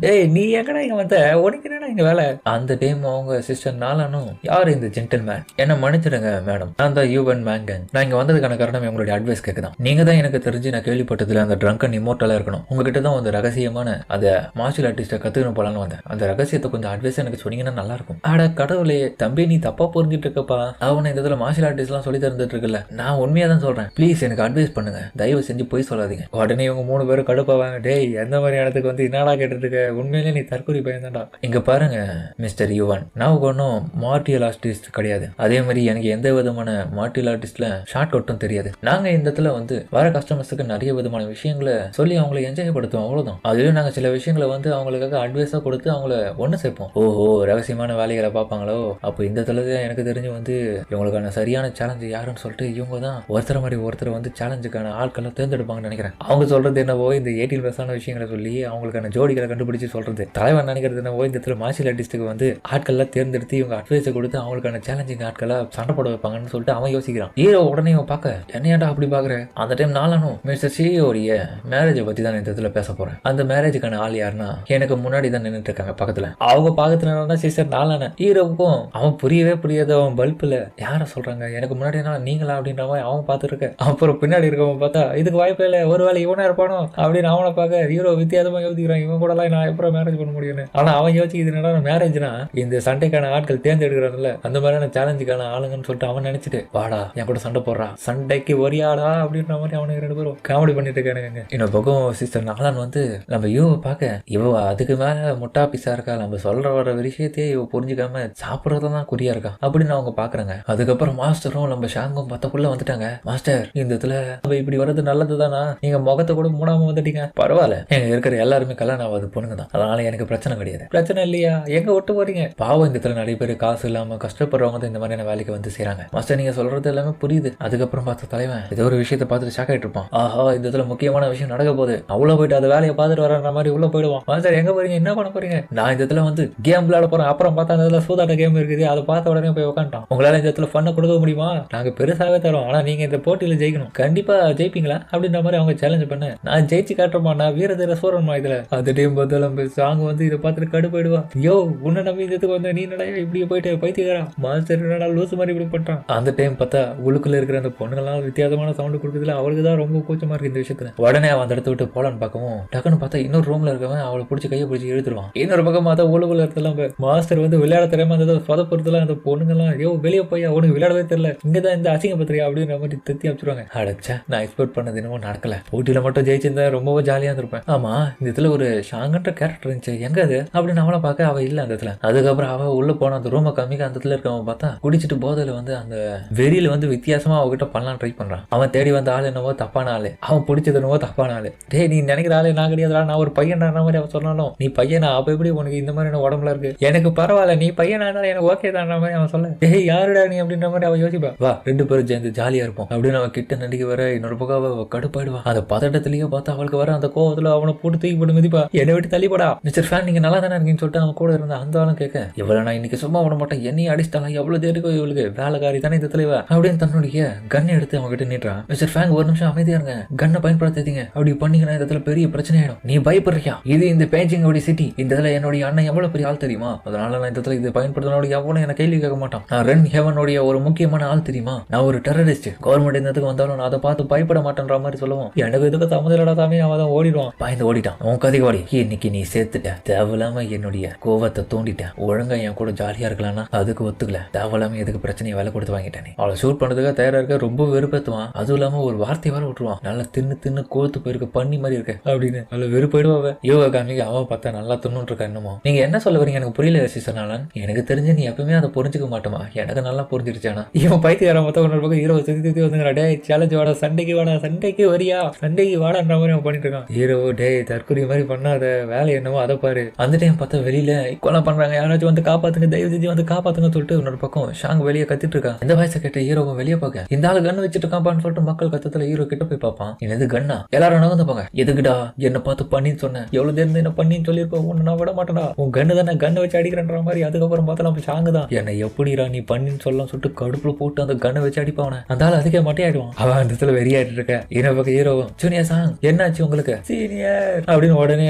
டேய் நீ எங்கடா இங்க வந்த, உனக்கு என்னடா இங்க வேலை. அந்த டைம் அவங்க சிஸ்டர் நாலானும் யாரு இந்த ஜென்டில்மேன், என்ன மன்னிச்சிடுங்க மேடம், நான் தான் யூவன் மேங்கன், நான் இங்க வந்ததுக்கான காரணம் உங்களுடைய அட்வைஸ் கேட்குதான், நீங்க தான் எனக்கு தெரிஞ்சு நான் கேள்விப்பட்டதுல அந்த ட்ரங்கன் இமோர்ட்டலா இருக்கணும், உங்ககிட்ட தான் அந்த ரகசியமான அந்த மார்ஷியல் ஆர்டிஸ்ட கத்துக்கணும் போலான்னு வந்தேன், அந்த ரகசியத்தை கொஞ்சம் அட்வைஸ் எனக்கு சொன்னீங்கன்னா நல்லா இருக்கும். ஆட கடவுளே தம்பி நீ தப்பா புரிஞ்சிட்டு இருக்கப்பா, அவனை இந்த இதுல மார்ஷியல் ஆர்டிஸ்ட் எல்லாம் சொல்லி தந்துட்டு இருக்குல்ல, நான் உண்மையா தான் சொல்றேன், ப்ளீஸ் எனக்கு அட்வைஸ் பண்ணுங்க, தயவு செஞ்சு போய் சொல்லாதீங்க. உடனே இவங்க 3 பேரும் கடுப்பாவாங்க, டேய் எந்த மாதிரி இடத்துக்கு வந்து என்னடா கேட்டுட்டு இருக்க, உண்மையிலே நீ தற்கொலை பையன் தான்டா. இங்க பாருங்க மிஸ்டர் யுவன், நான் ஒன்றும் மார்ஷியல் ஆர்டிஸ்ட் கிடையாது, அதே மாதிரி எனக்கு எந்த விதமான மார்ஷியல் ஆர்டிஸ்ட்ல ஷார்ட் கட்டும் தெரியாது, நாங்க இந்த இடத்துல வந்து வர கஸ்டமர்ஸுக்கு நிறைய விதமான விஷயங்களை சொல்லி அவங்களை என்ஜாய் படுத்துவோம் அவ்வளவுதான், அதுலயும் நாங்க சில விஷயங்களை வந்து அவங்களுக்காக அட்வைஸா கொடுத்து அவங்கள ஒண்ணு சேர்ப்போம். ஓஹோ ரகசியமான வேலைகளை பார்ப்பாங்களோ, அப்போ இந்த இடத்துல எனக்கு தெரிஞ்சு வந்து இவங்களுக்கான சரியான சேலஞ்சு யாருன்னு சொல்லிட்டு இவங்க தான் ஒருத்தர் மாதிரி ஒருத்தர் வந்து சேலஞ்சுக்கான ஆட்களை தேர்ந்தெடுப்பாங்கன்னு நினைக்கிறேன். அவங்க சொல்றது என்னவோ இந்த 18+ விஷயங்களை சொல்லி அவங்களுக்கான ஜோடிகளை கண்டுபிடிச்சு சொல்றது, தலைவன் நினைக்கிறது என்னவோ இந்த இடத்துல மார்ஷியல் ஆர்டிஸ்ட்டுக்கு வந்து ஆட்கள்லாம் தேர்ந்தெடுத்து இவங்க அட்வைஸை கொடுத்து அவங்களுக்கான சேலஞ்சிங் ஆட்களை சண்டை போட வைப்பாங்கன்னு சொல்லிட்டு அவன் யோசிக்கிறான். ஹீரோ உடனே இவன் பார்க்க என்னையாடா அப்படி பாக்குற, அந்த டைம் நானும் மிஸ்டர் சியோடைய மேரேஜை பத்தி தான் இந்த இடத்துல பேச போறேன். அந்த மேரேஜுக்கான ஆள் யாருன்னா எனக்கு முன்னாடி தான் நின்றுட்டு இருக்காங்க பக்கத்துல. அவங்க பாக்கத்துல சிஸ்டர் நாளான ஹீரோவுக்கும் அவன் புரியவே புரியாத அவன் பல்புல யார சொல்றாங்க எனக்கு முன்னாடி நீங்களா அப்படின்ற மாதிரி அவன் பார்த்துட்டு இருக்க. அப்புறம் பின்னாடி இருக்கவன் பார்த்தா இதுக்கு வாய்ப்பே இல்லை, ஒருவேளை இவனா இருப்பானோ அப்படின்னு அவனை பார்க்க ஹீரோ வித்தியாசமா யோசிக்கிறான். இவன் கூட எல்லாம் நான் எப்பறம் மேரேஜ் பண்ண முடியும்னு. ஆனா அவன் யோசிக்குது என்னடா மேரேஜ்னா இந்த சண்டைக்கான ஆட்கள் தேர்ந்தெடுக்கிறாங்கல்ல அந்த மாதிரியான சேலஞ்சுக்கான ஆளுங்கன்னு சொல்லிட்டு அவன் நினைச்சிட்டு வாடா என் கூட சண்டை போடுறான், சண்டைக்கு ஒரியாடா அப்படின்ற மாதிரி அவனுக்கு 2 பேரும் காமெடி பண்ணிட்டு இருக்கானுங்க. இன்னொரு பக்கம் சிஸ்டர் நாளான் வந்து நம்ம யூவை பார்க்க இவ அதுக்கு மேல முட்டா பிசா இருக்கா, நம்ம சொல்ற வர விஷயத்தையே இவ புரிஞ்சுக்காம சாப்பிடறதான் குறியா இருக்கா அப்படின்னு அவங்க பாக்குறாங்க. அதுக்கப்புறம் மாஸ்டரும் நம்ம ஷாங்கும் பத்தக்குள்ள வந்துட்டாங்க. மாஸ்டர் இந்த இடத்துல இப்படி வர்றது நல்லதுதானா, நீங்க முகத்தை கூட மூடாம வந்துட்டீங்க, பரவாயில்ல எங்க இருக்கிற எல்லாருமே கல்யாணம் ஆகாது பொண்ணுங்க தான், அதனால எனக்கு பிரச்சனை கிடையாது. பிரச்சனை இல்லையா, எங்க விட்டு போறீங்க, பாவம் இந்த இடத்துல நிறைய பேர் காசு இல்லாம கஷ்டப்படுறவங்க தான் இந்த மாதிரியான வேலைக்கு வந்து செய்யறாங்க. மாஸ்டர் நீங்க சொல்றது எல்லாமே புரியுது. அதுக்கப்புறம் பார்த்த தலைவன் ஏதோ ஒரு விஷயத்தை பார்த்துட்டு ஷாக் ஆயிட்டு இருப்பான். ஆஹா இந்த இடத்துல முக்கியமான விஷயம் நடக்க போகுது, அவ்வளவு போயிட்டு அந்த வேலையை பார்த்துட்டு வர மாதிரி உள்ள போயிடுவான். மாஸ்டர் எங்க போறீங்க, என்ன பண்ண போறீங்க, நான் இந்த இடத்துல வந்து கேம் விளையாட போறேன். அப்புறம் பார்த்தா அந்த இடத்துல சூதாட்ட கேம் இருக்குது, அதை பார்த்த உடனே போய் உட்காந்துட்டான். உங்களால இந்த இடத்துல பண்ண கொடுக்க முடியுமா, நாங்க பெருசாவே தரோம், ஆனா நீங்க இந்த போட்டியில ஜெயிக்கணும், கண்டிப்பா ஜெயிப்பீங்களா அப்படின்ற மாதிரி அவங்க சேலஞ்ச் பண்ண நான் ஜெயிச்சு காட்டுறமா, நான் வீர தீர சூரன்மா இதுல. அந்த டைம் பார்த்தாலும் சாங் வந்து இதை பார்த்துட்டு கடுப்பாயிடுவா. யோ உன்னை நம்பி இதுக்கு வந்து நீ நடைய இப்படியே போயிட்டு பைத்தியக்காரா, மாஸ்டர் என்னடா லூசு மாதிரி இப்படி பண்றான். அந்த டைம் பார்த்தா உள்ளுக்குள்ள இருக்கிற அந்த பொண்ணுங்கெல்லாம் வித்தியாசமான சவுண்ட் கொடுக்குதுல, அவளுக்கு தான் ரொம்ப கூச்சமா இருக்கு இந்த விஷயத்துல. உடனே அவன் அந்த இடத்த விட்டு போலான்னு பார்க்கவும் டக்குன்னு பார்த்தா இன்னொரு ரூம்ல இருக்கவன் அவளை பிடிச்சி கையை பிடிச்சி இழுத்துருவான். இன்னொரு பக்கம் பார்த்தா உள்ளுக்குள்ள இருக்கலாம் மாஸ்டர் வந்து விளையாட தெரியாம அந்த சொதப்புறதுல அந்த பொண்ணுங்கெல்லாம் யோ வெளியே போய் அவனுக்கு விளையாடவே தெரியல, இங்கதான் இந்த அசிங்க பத்திரிக்கை அப்படின்ற மாதிரி தத்தி அமைச்சிருவாங்க. அடைச்சா நான் எக்ஸ்பெக்ட் பண்ணது என்னமோ நடக்கல, போட்டியில மட்டும் ஜெயிச்சிருந்தா ரொம்பவே ஜாலியா இருந்திருப்பேன். ஆமா இந்த இதுல ஒரு ஷாங்கன்ற கேரக்டர் இருந்துச்சு எங்க அது அப்படின்னு அவளை பார்க்க அவ இல்ல அந்த இடத்துல. அதுக்கப்புறம் அவ உள்ள போன அந்த ரூமை கம்மிக்க அந்த இடத்துல இருக்கவன் பார்த்தா குடிச்சிட்டு போதையில வந்து அந்த வெறியில வந்து வித்தியாசமா அவகிட்ட பண்ணலாம் ட்ரை பண்றான். அவன் தேடி வந்த ஆள் என்னவோ தப்பான ஆளு, அவன் பிடிச்சது என்னவோ தப்பான ஆளு. டே நீ நினைக்கிற ஆளு நான் கிடையாதுடா, நான் ஒரு பையன் மாதிரி அவன் சொன்னாலும் நீ பையனா அப்ப எப்படி உனக்கு இந்த மாதிரி உடம்புல இருக்கு, எனக்கு பரவாயில்ல நீ பையனா எனக்கு ஓகே தான் மாதிரி அவன் சொல்ல. டேய் யாருடா நீ அப்படின்ற மாதிரி அவன் யோசிப்பா. வா 2 பேரும் சேர்ந்து ஜாலியா இருப்போம் அப்படின்னு அவன் கிட்ட நடிக்க வர இன்னொரு பக்கம் அவ கடுப்பாயிடுவா. அந்த பதட்டத்திலேயே பார்த்தா அவளுக்கு வர அந்த கோவத்துல அவனை போட்டு தூக்கி போட்டு மிதிப்பா. என்னை விட்டு தள்ளிப்படா மிஸ்டர் ஃபேன், நீங்க நல்லா தானே இருக்கீங்கன்னு சொல்லிட்டு அவன் கூட இருந்த அந்த ஆளும் கேட்க இவ்வளவு நான் இன்னைக்கு சும்மா விட மாட்டேன், என்னையும் அடிச்சிட்டாங்க, எவ்வளவு தேருக்கு இவளுக்கு வேலைக்காரி தானே இந்த தலைவா அப்படின்னு தன்னுடைய கண்ணை எடுத்து அவங்க கிட்ட நீட்டுறான். மிஸ்டர் ஃபேன் ஒரு நிமிஷம் அமைதியா இருங்க, கண்ணை பயன்படுத்தாதீங்க, அப்படி பண்ணீங்கன்னா இந்த இடத்துல பெரிய பிரச்சனை ஆயிடும், நீ பயப்படுறியா, இது இந்த பேஞ்சிங் சிட்டி, இந்த இதுல என்னுடைய அண்ணன் எவ்வளவு பெரிய ஆள் தெரியுமா, அதனால நான் இந்த இடத்துல இது பயன்படுத்தினோட எவ்வளவு என்ன கேள்வி கேட்க மாட்டான், நான் ரென் ஹெவனுடைய ஒரு முக்கியமான ஆள் தெரியுமா, நான் ஒரு டெரரிஸ்ட், கவர்மெண்ட் இந்த இடத்துக்கு வந்தாலும் நான் அதை பார்த்து பயப்பட மாட்டேன்ற மாதிரி சொல்லுவோம். எனக்கு இதுக்கு தமிழடா தாமே அவன் தான் ஓடிடுவான், பயந்து ஓடிட்டான். உன் கதை ஓடி இன்னைக்கு நீ சேர்த்துட்ட, தேவையில்லாம என்னுடைய கோவத்தை தூண்டிட்டேன், ஒழுங்கா என் கூட ஜாலியா இருக்கலாம்னா அதுக்கு ஒத்துக்கல, தேவையில்லாம எதுக்கு பிரச்சனையை வேலை கொடுத்து வாங்கிட்டேன். அவளை ஷூட் பண்ணதுக்காக தயாரா இருக்க, ரொம்ப வெறுப்பேற்றுவான். அதுவும் இல்லாம ஒரு வார்த்தை வேலை விட்டுருவான், நல்லா தின்னு கோத்து போயிருக்க பண்ணி மாதிரி இருக்க அப்படின்னு அவளை வெறுப்பாயிடுவா. யோகா காமிக்கு அவன் பார்த்தா நல்லா தின்னு இருக்கா. என்னமோ நீங்க என்ன சொல்ல வரீங்க எனக்கு புரியல சீசனாலன், எனக்கு தெரிஞ்சு நீ எப்பவுமே அதை புரிஞ்சுக்க மாட்டோமா, எனக்கு நல்லா புரிஞ்சிருச்சானா. இவன் பைத்தியாரம் மொத்தம் ஒரு பக்கம் ஹீரோ சுத்தி வந்து டே சேலஞ்ச் வாடா, சண்டைக்கு வரியா, சண்டைக்கு வாடான்ற மாதிரி அவன் பண்ணிட்டு இருக்கான். ஹீரோ டே தற்கொலை மாதிரி பண்ணாத, வேலை என்னவோ அதை பாரு. அந்த டைம் பார்த்தா வெளியில கொலை பண்றாங்க, யாராச்சும் வந்து காப்பாத்துங்க, தயவு செஞ்சு வந்து காப்பாத்துங்க சொல்லிட்டு இன்னொரு பக்கம் ஷாங் வெளியே கத்திட்டு இருக்கான். இந்த வயசை கேட்ட ஹீரோவும் வெளியே பார்க்க இந்த ஆளு கண்ணு வச்சுட்டு இருக்கான்னு சொல்லிட்டு மக்கள் கத்தத்துல ஹீரோ கிட்ட போய் பார்ப்பான். என்னது கண்ணா, எல்லாரும் நகர்ந்து போங்க, எதுக்குடா என்ன பார்த்து பண்ணின்னு சொன்னேன், எவ்வளவு தேர்ந்து என்ன பண்ணின்னு சொல்லியிருப்போம், உன்னை நான் விட மாட்டேன்டா, உன் கண்ணு தானே கண்ணை வச்சு அடிக்கிறன்ற மாதிரி. அதுக்கப்புறம் பார்த்தா நம்ம ஷாங்கு தான் என்னை எப்படிடா நீ பண்ணின்னு சொல்லலாம் சொல்லிட்டு கடுப்புல போட்டு அந்த கண்ணை வச்சு அடிப்பான். அந்த ஆள் அதுக்கே மட்டே ஆயிடுவான். அவன் அந்த இடத்துல வெறியாயிட்டு இருக்க. இன்னொரு பக்கம் ஹீரோவும் ஜூனியர் சாங் என்னாச்சு உங்களுக்கு சீனியர் அப்படின்னு உடனே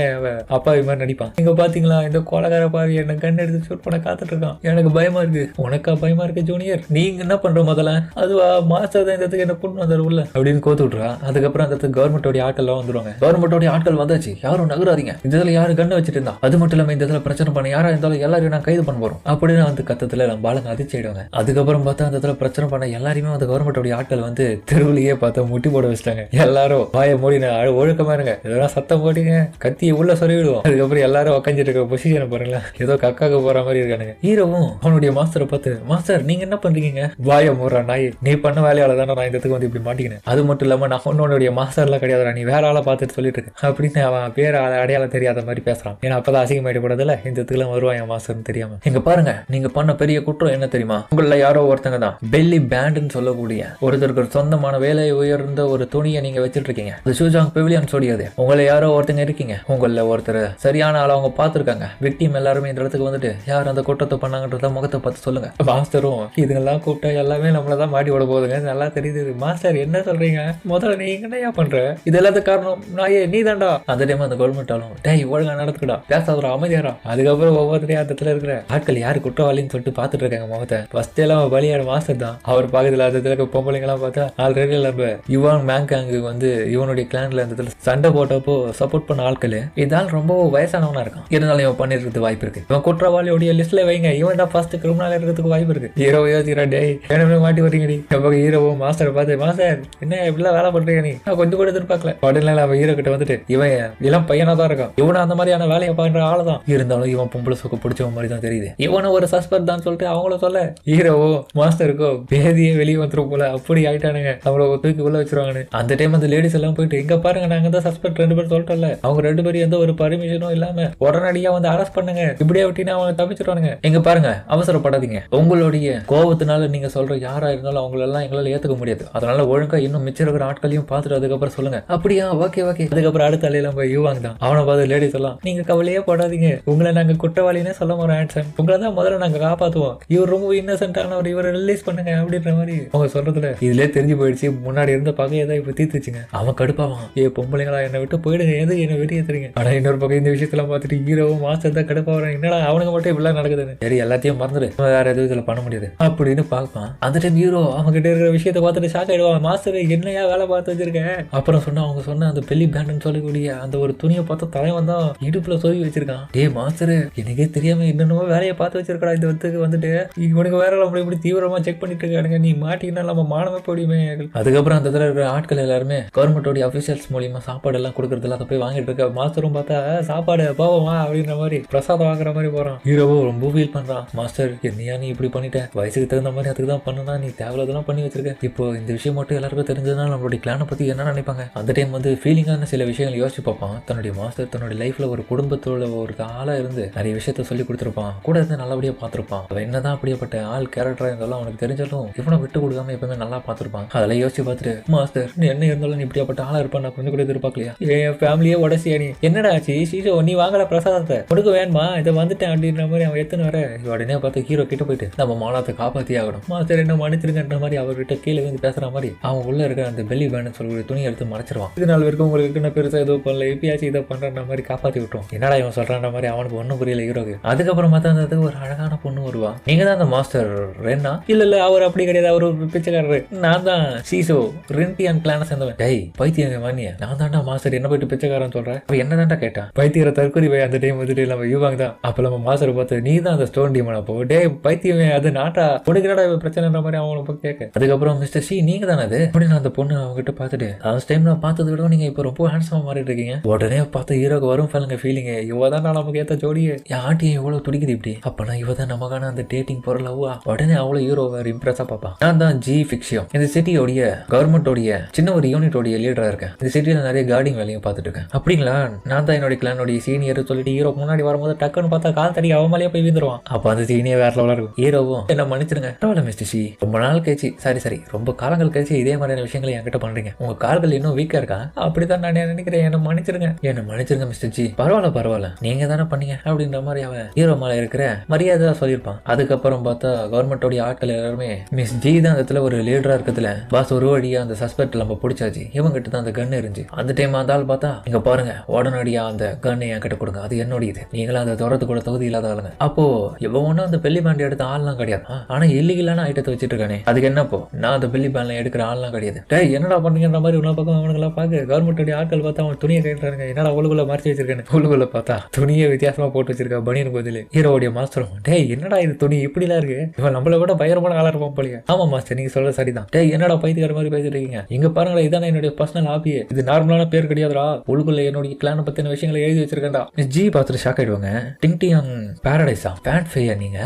அப்பா இது மாதிரி நடிப்பான். நீங்க பாத்தீங்களா இந்த கொலகார பாவி என்ன கண்ணு எடுத்து ஷூட் பண்ண காத்துட்டு இருக்கான், எனக்கு பயமா இருக்கு. உனக்கா பயமா இருக்கு ஜூனியர், நீங்க என்ன பண்ற முதல்ல, அதுவா மாஸ்டர் தான் இந்த இடத்துக்கு என்ன கொண்டு வந்தாரு உள்ள அப்படின்னு கோத்து விட்டுறா. அதுக்கப்புறம் அந்த இடத்துக்கு கவர்மெண்டோட ஆட்கள் எல்லாம் வந்துருவாங்க. கவர்மெண்டோட ஆட்கள் வந்தாச்சு, யாரும் நகராதீங்க, இந்த இதுல யாரு கண்ணு வச்சுட்டு இருந்தா, அது மட்டும் இல்லாம இந்த இடத்துல பிரச்சனை பண்ண யாரா இருந்தாலும் எல்லாரையும் நான் கைது பண்ண போறோம் அப்படின்னு வந்து கத்தத்துல நம்ம ஆளுங்க அதிர்ச்சி ஆயிடுவாங்க. அதுக்கப்புறம் பார்த்தா அந்த இடத்துல பிரச்சனை பண்ண எல்லாருமே வந்து கவர்மெண்டோட ஆட்கள் வந்து தெருவிலேயே பார்த்தா முட்டி போட வச்சிட்டாங்க. எல்லாரும் வாய மூடி ஒழுக்கமா இருங்க, இதெல்லாம் சத்தம் போட்டீங்க கத்தியை உள்ள சொல்லிவிடுவோம். அதுக்கப்புறம் எல்லாரும் உட்காந்துட்டு இருக்க பொசிஷனை பாருங்களேன், ஏதோ கக்காக்க போற மாதிரி இருக்கானுங்க. ஹீரோவும் அவனுடைய மாஸ்டரை பார்த்து மாஸ்டர் நீங்க என்ன பண்றீங்க, வாய மூடுறா நாய், நீ பண்ண வேலையால தானே நான் இந்த இடத்துக்கு வந்து இப்படி மாட்டிக்கினேன், அது மட்டும் இல்லாம நான் உன்னுடைய மாஸ்டர் எல்லாம் கிடையாதுடா, நீ வேற ஆளை பார்த்துட்டு சொல்லிட்டு இருக்கு அப்படின்னு அவன் பேர் அடையாளம் தெரியாத மாதிரி பேசுறான். ஏன்னா அப்பதான் அசிங்கமாயிடக்கூடாதுல, இந்த இடத்துக்குலாம் வருவான் என் மாஸ்டர்னு தெரியாம. இங்க பாருங்க, நீங்க பண்ண பெரிய குற்றம் என்ன தெரியுமா, உங்கள யாரோ ஒருத்தங்க தான் பெல்லி பேண்ட்னு சொல்லக்கூடிய ஒருத்தருக்கு சொந்தமான வேலை உயர்ந்த ஒரு துணியை நீங்க வச்சிட்டு இருக்கீங்க, அது ஷூஜாங் பெவிலியன் சொல்லியது. உங்களை யாரோ ஒருத்தங்க இருக்கீங்க, உங்கள ஒருத்தர் சரியான ஆளை அவங்க பார்த்துருக்காங்க, விக்டிம் டீம் எல்லாருமே இந்த இடத்துக்கு வந்துட்டு யார் அந்த குற்றத்தை பண்ணாங்கன்றத முகத்தை பார்த்து சொல்லுங்க. மாஸ்டரும் இதுங்கெல்லாம் கூப்பிட்டா எல்லாமே நம்மளதான் மாட்டி விட போகுதுங்க, நல்லா தெரியுது. மாஸ்டர் என்ன சொல்றீங்க, முதல்ல நீ என்னையா பண்ற, இது எல்லாத்துக்கும் காரணம் நாயே நீ தான்டா. அந்த டைம் அந்த கவர்மெண்டாலும் டேய் ஒழுங்கா நடத்துக்கடா, பேசாதடா, அமைதியாரா. அதுக்கப்புறம் ஒவ்வொருத்தரையும் அந்த இடத்துல இருக்கிற ஆட்கள் யாரு குற்றவாளின்னு சொல்லிட்டு பாத்துட்டு இருக்காங்க முகத்தை. ஃபர்ஸ்ட் எல்லாம் பலியாடு மாஸ்டர் தான். அவர் பக்கத்துல அந்த இடத்துல பொம்பளைங்க எல்லாம் பார்த்தா ஆல்ரெடி நம்ம யுவான் மேங்காங்கு வந்து இவனுடைய கிளான்ல அந்த இடத்துல சண்டை போட்டப்போ சப்போர்ட் பண்ண ஆட்கள் இதால் ரொம்ப வயசானவனா இருக்கான். இருந்தாலும் இவன் பண்ணிருக்கிறதுக்கு வாய்ப்பு இருக்கு. இவன் குற்றவாளியோடைய லிஸ்ட்ல வைங்க, இவன் தான் ஃபர்ஸ்ட் கிரிமினல் இருக்கிறதுக்கு வாய்ப்பு இருக்கு. ஹீரோ யோசிக்கிறா, டேய் வேணுமே மாட்டி வரீங்கடி. ஹீரோவும் மாஸ்டர் பார்த்து மாஸ்டர் என்ன இப்படிலாம் வேலை பண்றீங்க நீ, நான் கொஞ்சம் கூட எதிர்பார்க்கல. உடனே அவன் ஹீரோ கிட்ட வந்துட்டு இவன் இளம் பையனா தான் இருக்கான், இவனும் அந்த மாதிரியான வேலையை பண்ற ஆளு தான். இருந்தாலும் இவன் பொம்பளை சுக்கு பிடிச்சவன் மாதிரி தான் தெரியுது, இவனும் ஒரு சஸ்பெக்ட் தான் சொல்லிட்டு அவங்கள சொல்ல ஹீரோவோ மாஸ்டருக்கோ பேதியே வெளியே வந்துரும் போல அப்படி ஆயிட்டானுங்க. அவங்கள தூக்கி உள்ள வச்சிருவாங்க. அந்த டைம் அந்த லேடிஸ் எல்லாம் போயிட்டு இங்க பாருங்க நாங்க தான் சஸ்பெக்ட் 2 பேர் சொல்லிட்டோம்ல, அவங்க 2 பேரும் எந்த ஒரு பர்மிஷனும் இல்லாம உடனடியா வந்து அரெஸ்ட் பண்ணுங்க, இப்படியே விட்டினா அவங்க தப்பிச்சிருவானுங்க. எங்க பாருங்க அவசரப்படாதீங்க, உங்களுடைய கோபத்தினால நீங்க சொல்ற யாரா இருந்தாலும் அவங்கள எல்லாம் எங்களால ஏத்துக்க முடியாது, அதனால ஒழுங்கா இன்னும் மிச்சம் இருக்கிற ஆட்களையும் பார்த்துட்டு அதுக்கப்புறம் சொல்லுங்க. அப்படியா, ஓகே ஓகே. அதுக்கப்புறம் அடுத்த அலையெல்லாம் போய் யூவாங்க தான். அவனை பார்த்து லேடிஸ் எல்லாம் நீங்க கவலையே போடாதீங்க, உங்களை நாங்க குற்றவாளினே சொல்ல போறோம் ஆன்சன், உங்களை தான் முதல்ல நாங்க காப்பாத்துவோம், இவர் ரொம்ப இன்னசென்டானவர், இவரை ரிலீஸ் பண்ணுங்க அப்படின்ற மாதிரி அவங்க சொல்றதுல இதுலயே தெரிஞ்சு போயிடுச்சு. முன்னாடி இருந்த பகையை தான் இப்ப தீர்த்துச்சுங்க. அவன் கடுப்பாவான், பொம்பளைங்களா என்னை விட்டு போயிடுங்க, எது என்ன வெளியேற்றுறீங்க. ஆனா இன்னொரு பக்கம் இந்த விஷயத்துல பார்த்துட்டு ஹீரோவும் மாஸ்டர் தான் கடுப்பாவான், என்னடா அவனுக்கு மட்டும் இப்படிலாம் நடக்குதுன்னு. சரி எல்லாத்தையும் மறந்துடு, வேற எதுவும் இதுல பண்ண முடியாது அப்படின்னு பார்ப்பான். அந்த டைம் ஹீரோ அவங்க கிட்ட இருக்கிற விஷயத்த பார்த்துட்டு ஷாக் ஆயிடுவான், மாஸ்டர் என்னையா வேலை பார்த்து வச்சிருக்கேன். அப்புறம் சொன்னா அவங்க சொன்ன அந்த பெல்லி பேண்ட்னு சொல்லக்கூடிய அந்த ஒரு துணியை பார்த்து தலைவன் தான் இடுப்புல சொருகி வச்சிருக்கான். டே மாஸ்டர் எனக்கே தெரியாம என்னென்னமோ வேலையை பார்த்து வச்சிருக்கா, இந்த வத்துக்கு வந்துட்டு இவனுக்கு வேற அப்படி இப்படி தீவிரமா செக் பண்ணிட்டு இருக்கானுங்க, நீ மாட்டினா நம்ம மானமே போடியுமே. அதுக்கப்புறம் அந்த இடத்துல இருக்கிற ஆட்கள் எல்லாருமே கவர்மெண்டோட அபிஷியல்ஸ் மூலியமா சாப்பாடு எல்லாம் கொடுக்கறதுல அதை போய் வாங்கிட்டு இருக்க. மாஸ்டரும் பார்த்தா சாப்பாடு போவமா அப்படின்ற மாதிரி பிரசாதம் வாங்குற மாதிரி போறான். ஹீரோவும் ரொம்ப ஃபீல் பண்றான், மாஸ்டர் என்னையா நீ இப்படி பண்ணிட்ட, வயசுக்கு தகுந்த மாதிரி அதுக்கு தான் பண்ணுனா, நீ தேவையில்லாம் பண்ணி வச்சிருக்க, இப்போ இந்த விஷயம் மட்டும் எல்லாருக்கும் தெரிஞ்சதுன்னா நம்மளுடைய கிளானை பத்தி என்ன நினைப்பாங்க. அந்த டைம் வந்து ஃபீலிங்கான சில விஷயங்கள் யோசிச்சு பார்ப்பான். தன்னுடைய மாஸ்டர் தன்னுடைய லைஃப்ல ஒரு குடும்பத்தோட ஒரு ஆளா இருந்து நிறைய விஷயத்த சொல்லி கொடுத்துருப்பான், கூட இருந்து நல்லபடியா பார்த்திருப்பான். அவன் என்னதான் அப்படியேப்பட்ட ஆள் கேரக்டரா இருந்தாலும் அவனுக்கு தெரிஞ்சாலும் இவனை விட்டு கொடுக்காம எப்பவுமே நல்லா பார்த்திருப்பான். அதெல்லாம் யோசிச்சு பார்த்துட்டு மாஸ்டர் நீ என்ன இருந்தாலும் நீ இப்படியாப்பட்ட ஆளா இருப்பான், நான் கொஞ்சம் கூட எதிர்பார்க்கலையா, என் ஃபேமிலியே உடச்சியா நீ, என்னடா ஆச்சு சீசோ நீ வாங்கல பிரசாதத்தை கொடுக்க வேணுமா, இதை வந்துட்டேன் அப்படின்ற மாதிரி அவன் எத்தனை வர. உடனே பார்த்து ஹீரோ கிட்ட போயிட்டு நம்ம மானத்தை காப்பாத்தி ஆகணும், மாஸ்டர் என்ன மன்னிச்சிருக்கன்ற மாதிரி அவர்கிட்ட கீழே வந்து பேசுற மாதிரி அவன் உள்ள இருக்க அந்த பெல்லி பேண்ட் சொல்லி துணி எடுத்து மறைச்சிருவான். இது நாள் வரைக்கும் உங்களுக்கு என்ன பெருசா எதுவும் பண்ணல, எப்பயாச்சும் இதை பண்ற மாதிரி காப்பாத்தி விட்டோம், என்னடா இவன் சொல்றான்ற மாதிரி அவனுக்கு ஒன்னும் புரியல ஹீரோக்கு. அதுக்கப்புறம் பார்த்தா அந்த ஒரு அழகான பொண்ணு வருவா, நீங்க தான் அந்த மாஸ்டர் ரென்னா, இல்ல அவர் அப்படி கிடையாது, அவர் ஒரு பிச்சைக்காரரு, நான் தான் சீசோ ரென்டி அண்ட் கிளான சேர்ந்தவன். டேய் பைத்தியம் வாணிய, நான் தான்டா மாஸ்டர் என்ன போயிட்டு பிச்சைக்காரன் சொல்றேன், அவன் என்ன தான்டா கேட்டான், பைத்தியரை தற்கொலை போய் அந்த டைம் வந்துட்டு நம்ம யூவாங்க தான். அப்ப நம்ம மாஸ்டர் பார்த்து நீ தான் அந்த ஸ்டோன் டீமன், அப்போ டே பைத்தியமே அது நாட்டா உனக்குடா பிரச்சனைன்ற மாதிரி அவனை கேட்க. அதுக்கப்புறம் மிஸ்டர் சி நீங்க தானே அது அப்படின்னு அந்த பொண்ணு அவங்ககிட்ட பார்த்துட்டு அந்த டைம் நான் பார்த்ததை விட நீங்க இப்போ ரொம்ப ஹேண்ட்ஸமா மாறிட்டு இருக்கீங்க. உடனே பார்த்து ஹீரோக்கு வரும் பாருங்க ஃபீலிங், இவதான் நமக்கு ஏத்த ஜோடியே, என் ஆட்டியை எவ்வளவு துடிக்குது இப்படி, அப்பனா இவதான் நமக்கான அந்த டேட்டிங் பொருள் அவ்வா. உடனே அவ்வளவு ஹீரோ இம்ப்ரெஸா பார்ப்பான். நான் தான் ஜி ஃபிக்ஷியோ, இந்த சிட்டியோடைய கவர்மெண்டோடைய சின்ன ஒரு யூனிட்டோடைய லீடரா இருக்கேன், இந்த சிட்டியில நிறைய கார்டிங் வேலையும் பார்த்துட்டு இருக்கேன். அப்படிங்களா, நான் தான் என்னோட கிளானோடைய சீனியர் சொல்லிட்டு ஹீரோ முன்னாடி வரும்போது டக்குன்னு பார்த்தா கால் தடி அவமாலேயே போய் விந்துருவான். அப்ப அந்த சீனியர் வேற லெவலா இருக்கும். ஹீரோவும் என்ன மன்னிச்சிருங்க பரவாயில்ல மிஸ்டர் சி, ரொம்ப நாள் கழிச்சு சரி ரொம்ப காலங்கள் கழிச்சு இதே மாதிரியான விஷயங்களை என்கிட்ட பண்றீங்க, உங்க கால்கள் இன்னும் வீக்கா இருக்கா, அப்படித்தான் நான் நினைக்கிறேன், என்ன மன்னிச்சிருங்க மிஸ்டர் ஜி. பரவாயில்ல நீங்க தானே பண்ணீங்க அப்படின்ற மாதிரி அவன் ஹீரோ மேல இருக்கிற மரியாதை சொல்லியிருப்பான். அதுக்கப்புறம் பார்த்தா கவர்மெண்டோடைய ஆட்கள் எல்லாருமே மிஸ் ஜி தான் அந்த ஒரு லீடரா இருக்கிறதுல பாஸ் ஒரு வழியா அந்த சஸ்பெக்ட் நம்ம பிடிச்சாச்சு, இவங்க கிட்ட தான் அந்த கன் இருந்துச்சு. அந்த டைம் அந்த ஆள் பார்த்தா இங்க பாருங்க உடனடியா அந்த கன் என் கிட்ட கொடுங்க, அது என்னோடது, நீங்களும் அந்த தோரத்து கூட தகுதி இல்லாத ஆளுங்க. அப்போ இவன் ஒன்னும் அந்த பெல்லி பேண்ட் எடுத்த ஆள்லாம் கிடையாது, ஆனா இல்லீகலான ஐட்டத்தை வச்சுட்டு இருக்கானே அதுக்கு என்னப்போ, நான் அந்த பெல்லி பேண்ட்ல எடுக்கிற ஆள்லாம் கிடையாது. டேய் என்னடா பண்றீங்கன்ற மாதிரி உள்ள பக்கம் அவனுங்கெல்லாம் பார்க்க கவர்மெண்டோடைய ஆட்கள் பார்த்தா அவன் துணியை கேட்டுறாங்க, என்னடா உள்ளுக்குள்ள மறைச்சு வச்சிருக்கேன், உள்ளுக்குள்ள பார்த்தா துணியை வித்தியாசமா போட்டு வச்சிருக்கா பனியன் பதில். ஹீரோடைய மாஸ்டரும் டேய் என்னடா இது துணி இப்படிலாம் இருக்கு, இவன் நம்மள விட பயங்கரமான ஆளா இருப்பான் போலியா. ஆமா மாஸ்டர் நீங்க சொல்ற சரிதான். டேய் என்னடா பைத்தியக்கார மாதிரி பேசிட்டு இருக்கீங்க, இங்க பாருங்களா இதான என்னுடைய பர்சனல் ஹாபியே, இது நார்மலான பேர் கிடையாதுடா, உள்ளுக்குள்ள என்னுடைய கிளான பத்தின விஷயங்களை எழுதி வச்சிருக்கேன்டா. ஜி பார்த்துட்டு ஷாக் ஆயிடுவாங்க. டிங்டியாங் பாரடைஸா ஃபேன் ஃபேயா நீங்க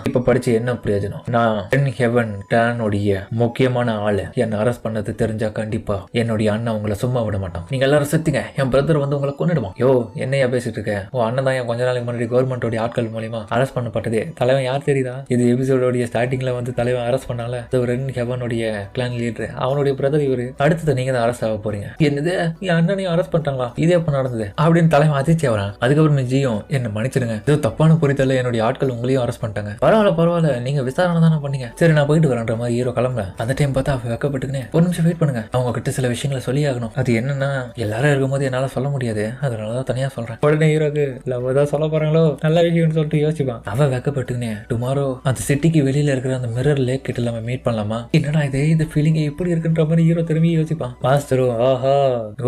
இப்ப படிச்சு என்ன பிரயோஜனம், நான் டென் ஹெவன் கிளானோடைய முக்கியமான ஆளு, என்ன அரெஸ்ட் பண்ணது தெரிஞ்சா கண்டிப்பா என்னுடைய அண்ணன் உங்களை சும்மா விட மாட்டான், நீங்க எல்லாரும் செத்துங்க, என் பிரதர் வந்து உங்களை கொன்னுடுவான். யோ என்னையா பேசிட்டு இருக்க, உன் அண்ணன் தான் கொஞ்ச நாளைக்கு முன்னாடி கவர்மெண்டோட ஆட்கள் மூலமா அரெஸ்ட் பண்ணப்பட்டதே, தலைவன் யார் தெரியுதா, இது எபிசோடோடைய ஸ்டார்டிங்ல வந்து தலைவன் அரெஸ்ட் பண்ணால ரென் ஹெவனுடைய கிளான் லீடர், அவனுடைய பிரதர் இவரு, அடுத்தது நீங்க தான் அரெஸ்ட் ஆக போறீங்க. என்னது என் அண்ணனையும் அரெஸ்ட் பண்ணிட்டாங்களா, இது எப்ப நடந்தது அப்படின்னு தலைவன் அதிர்ச்சி ஆகிறான். அதுக்கப்புறம் ஜியும் என்ன மன்னிச்சிடுங்க, இது தப்பான புரிதல்ல என்னுடைய ஆட்கள் உங்களையும் அரெஸ்ட் பண்ணிட்டாங்க. பரவாயில்ல, நீங்க விசாரணை தானே பண்ணீங்க, சரி நான் போயிட்டு வரேன்ற மாதிரி ஹீரோ கிளம்ப. அந்த டைம் பார்த்தா அவ வெக்கப்பட்டுக்குனே, ஒரு நிமிஷம் வெயிட் பண்ணுங்க, அவங்க கிட்ட சில விஷயங்களை சொல்லி ஆகணும். அது என்னன்னா எல்லாரும் இருக்கும்போது என்னால சொல்ல முடியாது, அதனாலதான் தனியா சொல்றேன். உடனே ஹீரோக்கு லவ் தான் சொல்ல போறாங்களோ நல்ல விஷயம்னு சொல்லிட்டு யோசிப்பான். அவ வெக்கப்பட்டுக்குனே, டுமாரோ அந்த சிட்டிக்கு வெளியில இருக்கிற அந்த மிரர் லேக் கிட்ட நம்ம மீட் பண்ணலாமா? என்னடா இது ஃபீலிங் எப்படி இருக்குன்ற மாதிரி ஹீரோ திரும்பி யோசிப்பான். மாஸ்டரும் ஆஹா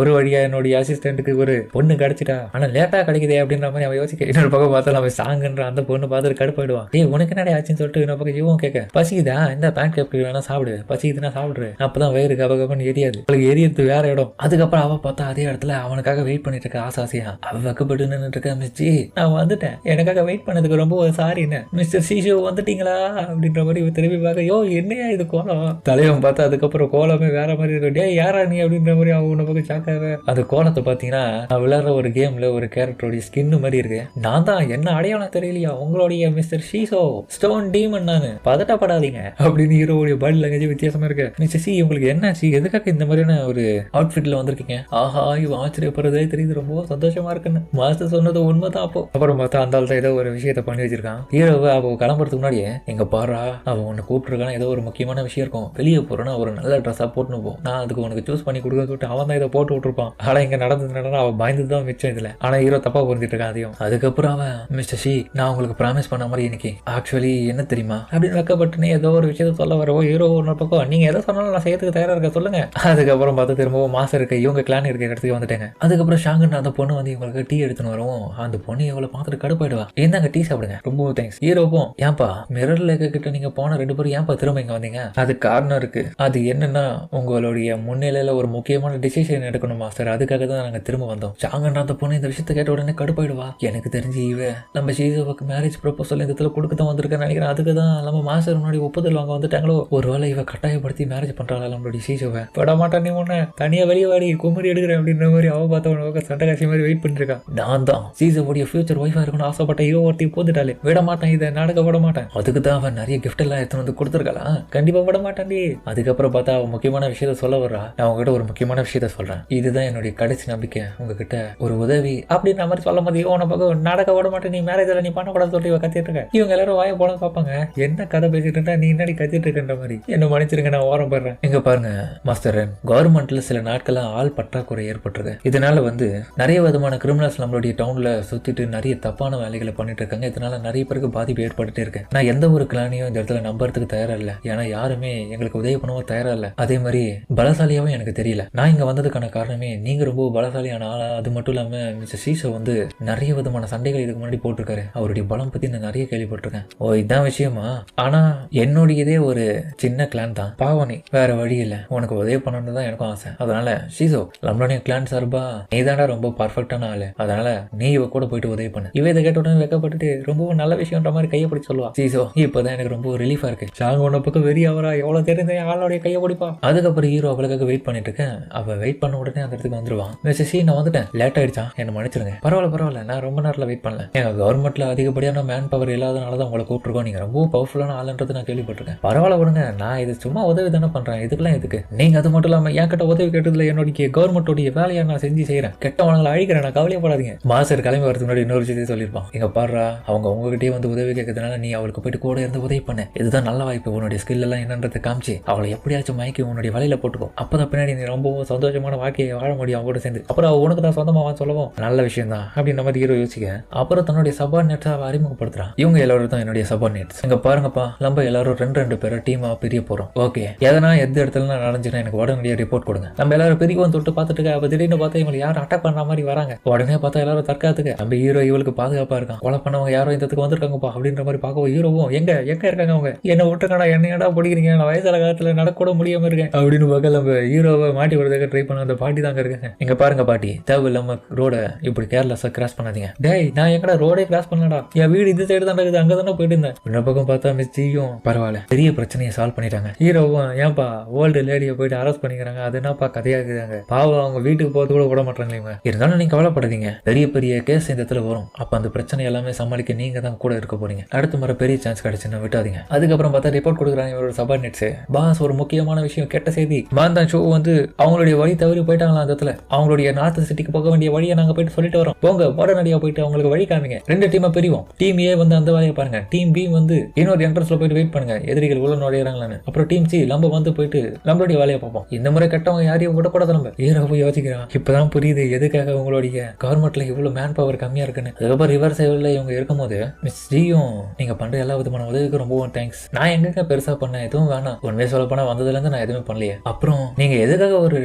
ஒரு வழியா என்னுடைய அசிஸ்டன்ட்டுக்கு ஒரு பொண்ணு கிடைச்சிட்டா, ஆனா லேட்டா கிடைக்குதே அப்படின்ற மாதிரி அவன் யோசிக்க. இன்னொரு பக்கம் பார்த்தா நம்ம சாங்குன்ற அந்த பொண்ணு பார்த்துட்டு கடுப்பாயிடுவான். ஏய் உனக்கு என்னடா ஆச்சுன்னு சொல்லிட்டு இன்னொரு பக்கம் இவன் கேட்க, பசிக்குதா இந்த பேன் கேப் வேணா சாப்பிடு, பசிக்குதுன்னா சாப்பிடுற, அப்பதான் வயிறு கபகபன்னு எரியாது, அவளுக்கு எரியறது வேற இடம். அதுக்கப்புறம் அவ பார்த்தா அதே இடத்துல அவனுக்காக வெயிட் பண்ணிட்டு இருக்க ஆசாசியா. அவ வெக்கப்பட்டு நின்றுட்டு இருக்க, மிஸ் ஜி நான் வந்துட்டேன், எனக்காக வெயிட் பண்ணதுக்கு ரொம்ப சாரின்னு. மிஸ்டர் சீஷோ வந்துட்டீங்களா அப்படின்ற மாதிரி திரும்பி பார்க்க, யோ என்னையா இது கோலம் தலைவன் பார்த்தா. அதுக்கப்புறம் கோலமே வேற மாதிரி இருக்கும். டே யாரா நீ அப்படின்ற மாதிரி அவங்க பக்கம் சாக்காக. அந்த கோலத்தை பாத்தீங்கன்னா நான் விளையாடுற ஒரு கேம்ல ஒரு கேரக்டரோட ஸ்கின் மாதிரி இருக்கு. நான் தான் என்ன அடையாளம் தெரியலையா உங்களுடைய மிஸ்டர் ஷீசோ ஸ்டோன் டீமன், நானு பதட்டப்படாதீங்க அப்படின்னு ஹீரோடைய பாடி லாங்குவேஜ் வித்தியாசமா இருக்கு. மிஸ்டர் சி உங்களுக்கு என்னாச்சு, எதுக்காக இந்த மாதிரியான ஒரு அவுட்ஃபிட்ல வந்திருக்கீங்க? ஆஹா இவன் ஆச்சரியப்படுறதே தெரியுது, ரொம்ப சந்தோஷமா இருக்குன்னு. மாஸ்டர் சொன்னது உண்மைதான். அப்போ அப்புறம் பார்த்தா அந்த ஆள் ஏதோ ஒரு விஷயத்த பண்ணி வச்சிருக்கான். ஹீரோவை அவ கிளம்புறதுக்கு முன்னாடியே, எங்க பாரா அவன் உன்னை கூப்பிட்டுருக்கான், ஏதோ ஒரு முக்கியமான விஷயம் இருக்கும், வெளியே போறேன்னா ஒரு நல்ல ட்ரெஸ்ஸா போட்டுன்னு போ, நான் அதுக்கு உனக்கு சூஸ் பண்ணி கொடுக்க சொல்லிட்டு அவன் தான் இதை போட்டு விட்டுருப்பான். ஆனா இங்க நடந்ததுனா அவன் பயந்து தான் மிச்சம் இதுல. ஆனா ஹீரோ தப்பா புரிஞ்சிட்டு இருக்கான் அதையும். அதுக்கப்புறம் அவன் மிஸ்டர் ஷி நான் உங்களுக்கு ப்ராமிஸ் பண்ண மாதிரி இன்னைக்கு ஆக்சுவலி என்ன தெரியுமா அப்படின்னு வைக்கப்பட்டுனே ஏதோ ஒரு விஷயத்த சொல்ல வரவோ ஹீரோ ஒரு பக்கம் நீங்க எதை சொன்னாலும் நான் செய்யறதுக்கு தயாரா இருக்க சொல்லுங்க. அதுக்கப்புறம் பார்த்து திரும்பவும் மாசம் இருக்க இவங்க கிளான் இருக்க இடத்துக்கு வந்துட்டாங்க. அதுக்கப்புறம் ஷாங்கன் அந்த பொண்ணு வந்து இவங்களுக்கு டீ எடுத்துன்னு வரவும் அந்த பொண்ணு எவ்வளவு பார்த்துட்டு கடுப்பாயிடுவா. என்னங்க டீ சாப்பிடுங்க, ரொம்ப தேங்க்ஸ். ஹீரோவும் ஏன்பா மிரர் லேக் கிட்ட நீங்க போன 2 பேரும் ஏன்பா திரும்ப இங்க வந்தீங்க? அது காரணம் இருக்கு, அது என்னன்னா உங்களுடைய முன்னிலையில ஒரு முக்கியமான டிசிஷன் எடுக்கணும் மாஸ்டர், அதுக்காக தான் நாங்க திரும்ப வந்தோம். சாங்கன்ற அந்த பொண்ணு இந்த விஷயத்த கேட்ட உடனே கடுப்பாயிடுவா. எனக்கு தெரிஞ்சு இவ நம்ம ஷீசோவுக்கு மேரேஜ் ப்ரொபோசல் இந்த இடத்துல கொடுக்க தான் வந்திருக்கேன்னு நினைக்கிறேன். அதுக்கு தான் நம்ம மாஸ்டர் முன்னாடி ஒப்புதல் வாங்க வந்துட்டாங்களோ, ஒருவேளை இவ கட்டாயப்படுத்தி மேரேஜ் பண்றாளா நம்மளுடைய ஷீசோவை? விட மாட்டான் நீ ஒண்ணு தனியா வெளியே வாடி குமரி எடுக்கிறேன் அப்படின்ற மாதிரி அவ பார்த்த சண்டை காட்சி மாதிரி வெயிட் பண்ணிருக்கான். நான் தான் ஷீசோவுடைய ஃபியூச்சர் ஒய்ஃபா இருக்கணும்னு ஆசைப்பட்ட இவ ஒருத்தி போந்துட்டாலே விட மாட்டேன், இதை நடக்க விட மாட்டேன். அதுக்கு தான் அவன் நிறைய கிஃப்ட் எல்லாம் எடுத்து வந்து கொடுத்துருக்கலாம், கண்டிப்பா விட மாட்டான்டி. அதுக்கப்புறம் பார்த்தா அவன் முக்கியமான விஷயத்த சொல்ல வர்றா. நான் உங்ககிட்ட ஒரு முக்கியமான விஷயத்த சொல்றேன், இதுதான் என்னுடைய கடைசி நம்பிக்கை, உங்ககிட்ட ஒரு உதவி அப்படின்ற மாதிரி சொல்ல மாதிரி உன பக்கம் நடக்க விட மாட்டேன், நீ மேரேஜ்ல நீ பண்ணக்கூடாது சொல்லி இவ கத்திட்டு இருக்க. இவங்க எல்லாரும் வாய போல பார்ப்பாங்க, என்ன கதை பேசிட்டு இருந்தா நீ என்னடி கத்திட்டு இருக்கின்ற மாதிரி. என்ன மன்னிச்சிருங்க நான் ஓரம் போடுறேன். எங்க பாருங்க மாஸ்டர், கவர்மெண்ட்ல சில நாட்கள ஆள் பற்றாக்குறை ஏற்பட்டிருக்கு. இதனால வந்து நிறைய விதமான கிரிமினல்ஸ் நம்மளுடைய டவுன்ல சுத்திட்டு நிறைய தப்பான வேலைகளை பண்ணிட்டு இருக்காங்க. இதனால நிறைய பேருக்கு பாதிப்பு ஏற்பட்டுட்டே இருக்கு. நான் எந்த ஒரு கிளானையும் இந்த இடத்துல நம்புறதுக்கு தயாரா இல்ல, ஏன்னா யாருமே எங்களுக்கு உதவி பண்ணவும் தயாரா இல்ல, அதே மாதிரி பலசாலியாவும் எனக்கு தெரியல. நான் இங்க வந்ததுக்கான காரணமே நீங்க ரொம்ப பலசாலியான ஆளா, அது மட்டும் இல்லாம மிஸ்டர் சீசோ வந்து நிறைய விதமான சண்டைகள் இதுக்கு முன்னாடி போட்டிருக்காரு, அவருடைய பலம் பத்தி நான் நிறைய கேள்விப்பட்டிருக்கேன். ஓ இதான் விஷயமா? ஆனா என்னுடையதே ஒரு சின்ன கிளான் தான் பாவனி, வேற வழி இல்ல, உனக்கு உதவி பண்ணணும்னு தான் எனக்கும் ஆசை. அதனால சீசோ நம்மளுடைய கிளான் சார்பா நீ தாண்டா ரொம்ப பர்ஃபெக்டான ஆளு, அதனால நீ இவ கூட போயிட்டு உதவி பண்ணு. இவ இதை கேட்ட உடனே வைக்கப்பட்டுட்டு ரொம்பவும் நல்ல விஷயம்ன்ற மாதிரி கையை பிடிச்சி சொல்லுவா. சீசோ இப்பதான் எனக்கு ரொம்ப ரிலீஃபா இருக்கு, சாங்க உன்ன பக்கம் வெறி அவரா எவ்வளவு தெரிந்த ஆளுடைய கையை பிடிப்பா. அதுக்கப்புறம் ஹீரோ அவளுக்காக வெயிட் பண்ணிட்டு இருக்கேன். அவ வெயிட் பண்ண உடனே அந்த இடத்துக்கு வந்துருவான். மிஸ்டர் சி நான் வந்துட்டேன், லேட் ஆயிடுச்சா என்ன மன்னிச்சிருங்க. பரவாயில்ல நான் ரொம்ப நேரத்தில் வெயிட் பண்ணல, எங்க கவர்மெண்ட்ல அதிகப்படியான மேன் பவர் இல்லாதனாலதான் உங்களை கூப்பிட்டுருக்கோம், நீங்க ரொம்ப பவர்ஃபுல்லான ஆளுன்றது நான் கேள்விப்பட்டிருக்கேன். பரவாயில்ல விடுங்க, நான் இது சும்மா உதவி தானே பண்றேன், இதுக்கெல்லாம் எதுக்கு நீங்க? அது மட்டும் இல்லாம என் கிட்ட உதவி கேட்டதுல என்னுடைய கவர்மெண்டோடைய வேலையை நான் செஞ்சு செய்யறேன், கெட்டவங்களை அழிக்கிறேன், நான் கவலையப்படாதீங்க. மாஸ்டர் கிளம்பி வரதுக்கு முன்னாடி இன்னொரு விஷயத்தையும் சொல்லியிருப்பான். எங்க பாடுறா அவங்க உங்ககிட்டயே வந்து உதவி கேட்கறதுனால நீ அவளுக்கு போயிட்டு கூட இருந்து உதவி பண்ண, இதுதான் நல்ல வாய்ப்பு, உன்னுடைய ஸ்கில் எல்லாம் என்னன்றதை காமிச்சு அவளை எப்படியாச்சும் மயக்கி உன்னுடைய வலையில போட்டுக்கோ, அப்பதான் பின்னாடி நீ ரொம்பவும் சந்தோஷமான வாழ்க்கையை வாழ முடியும் அவங்களோட சேர்ந்து. அப்புறம் அவ உனக்கு தான் சொந்தமா சொல்லவும் நல்ல விஷயம் தான் அப்படின்னு நம்ம ஹீரோ யோசிக்க. அப்புறம் தன்னுடைய சபார்டினேட்ஸை அறிமுகப்படுத்துறான். இவங்க எல்லாரும் தான் என்னுடைய சபார்டினேட்ஸ். இங்க பாருங்கப்பா, நம்ம எல்லாரும் 2 பேரை டீமா பிரிய போறோம். ஓகே எதனா எந்த இடத்துல நடந்துச்சுன்னா எனக்கு உடனடியாக ரிப்போர்ட் கொடுங்க. நம்ம எல்லாரும் பிரிவோம் தொட்டு பார்த்துட்டு அப்ப திடீர்னு பார்த்தா இவங்க யாரும் அட்டாக் பண்ற மாதிரி வராங்க. உடனே பார்த்தா எல்லாரும் தற்காத்துக்கு நம்ம ஹீரோ இவளுக்கு பாதுகாப்பா இருக்கான். கொலை பண்ணவங்க யாரும் இந்த இடத்துக்கு வந்திருக்காங்கப்பா அப்படின்ற மாதிரி பார்க்கவும் ஹீரோவும் எங்க இருக்காங்க அவங்க, என்ன விட்டுருக்கா, என்னடா பிடிக்கிறீங்க, நான் வயசான காலத்துல நடக்கூட முடியாம இருக்கேன் அப்படின்னு பார்க்க நம்ம ஹீரோவை மாட்டி விடுறதுக்கு ட்ரை பண்ண அந்த பாட்டி தாங்க இருக்காங்க. இங்க பாருங்க பாட்டி, தேவையில்லாம ரோட இப்படி கேர்லெஸ்ஸா கிராஸ் பண்ணாதீங்க. டேய் நான் எங்கடா ரோடே கிராஸ் பண்ணலடா, என் வீடு இந்த சைடு தான் இருக்குது, அங்கதானே போயிட்டு இருந்தேன். இந்த பக்கம் பார்த்தா மிஸ் ஜியும் பரவாயில்ல பெரிய பிரச்சனையை சால்வ் பண்ணிட்டாங்க. ஹீரோவும் ஏன்பா ஓல்டு லேடியை போயிட்டு அரெஸ்ட் பண்ணிக்கிறாங்க, அது என்னப்பா கதையா இருக்குதாங்க, பாவம் அவங்க வீட்டுக்கு போறது கூட விட மாட்டாங்களே. இருந்தாலும் நீங்க கவலைப்படாதீங்க, பெரிய பெரிய கேஸ் இந்த இடத்துல வரும், அப்ப அந்த பிரச்சனை எல்லாமே சமாளிக்க நீங்க தான் கூட இருக்க போறீங்க, அடுத்த முறை பெரிய சான்ஸ் கிடைச்சுன்னா விட்டாதீங்க. அதுக்கப்புறம் பார்த்தா ரிப்போர்ட் கொடுக்குறாங்க இவரோட சபார்டினேட்ஸ். பாஸ் ஒரு முக்கியமான விஷயம், கெட்ட செய்தி, மாந்தான் ஷோ வந்து அவங்களுடைய வழி தவறி போயிட்டாங்களா, அந்த இடத்துல அவங்களுடைய நார்த் சிட்டிக்கு போக வேண்டிய வழியை நாங்க போயிட்டு சொல்லிட்டு வரோம், போங்க உடனடியாக போயிட்டு அவங்களுக்கு வழி காமிங்க. 2 டீமா பிரிவோம். டீம் ஏ வந்து அந்த வேலையை பாருங்க, டீம் பி வந்து இன்னொரு என்ட்ரன்ஸ்ல போயிட்டு வெயிட் பண்ணுங்க எதிரிகள் உள்ள நுழையிறாங்களான்னு. அப்புறம் டீம் சி நம்ம வந்து போயிட்டு நம்மளுடைய வேலையை பார்ப்போம். இந்த முறை கட்டவங்க யாரையும் விடக்கூடாது. நம்ம ஹீரோ போய் யோசிக்கிறான். இப்பதான் புரியுது எதுக்காக உங்களுடைய கவர்மெண்ட்ல இவ்வளவு மேன் பவர் கம்மியா இருக்குன்னு. அதுக்கப்புறம் ரிவர்ஸ் சைடுல இவங்க இருக்கும்போது மிஸ் ஜியும் நீங்க பண்ற எல்லா விதமான உதவிக்கு ரொம்ப தேங்க்ஸ். நான் எங்க பெருசா பண்ண எதுவும் வேணாம். உண்மையை சொல்ல போனா வந்ததுல இருந்து நான் எதுவுமே பண்ணலையே. அப்புறம் நீங்க எதுக்காக ஒரு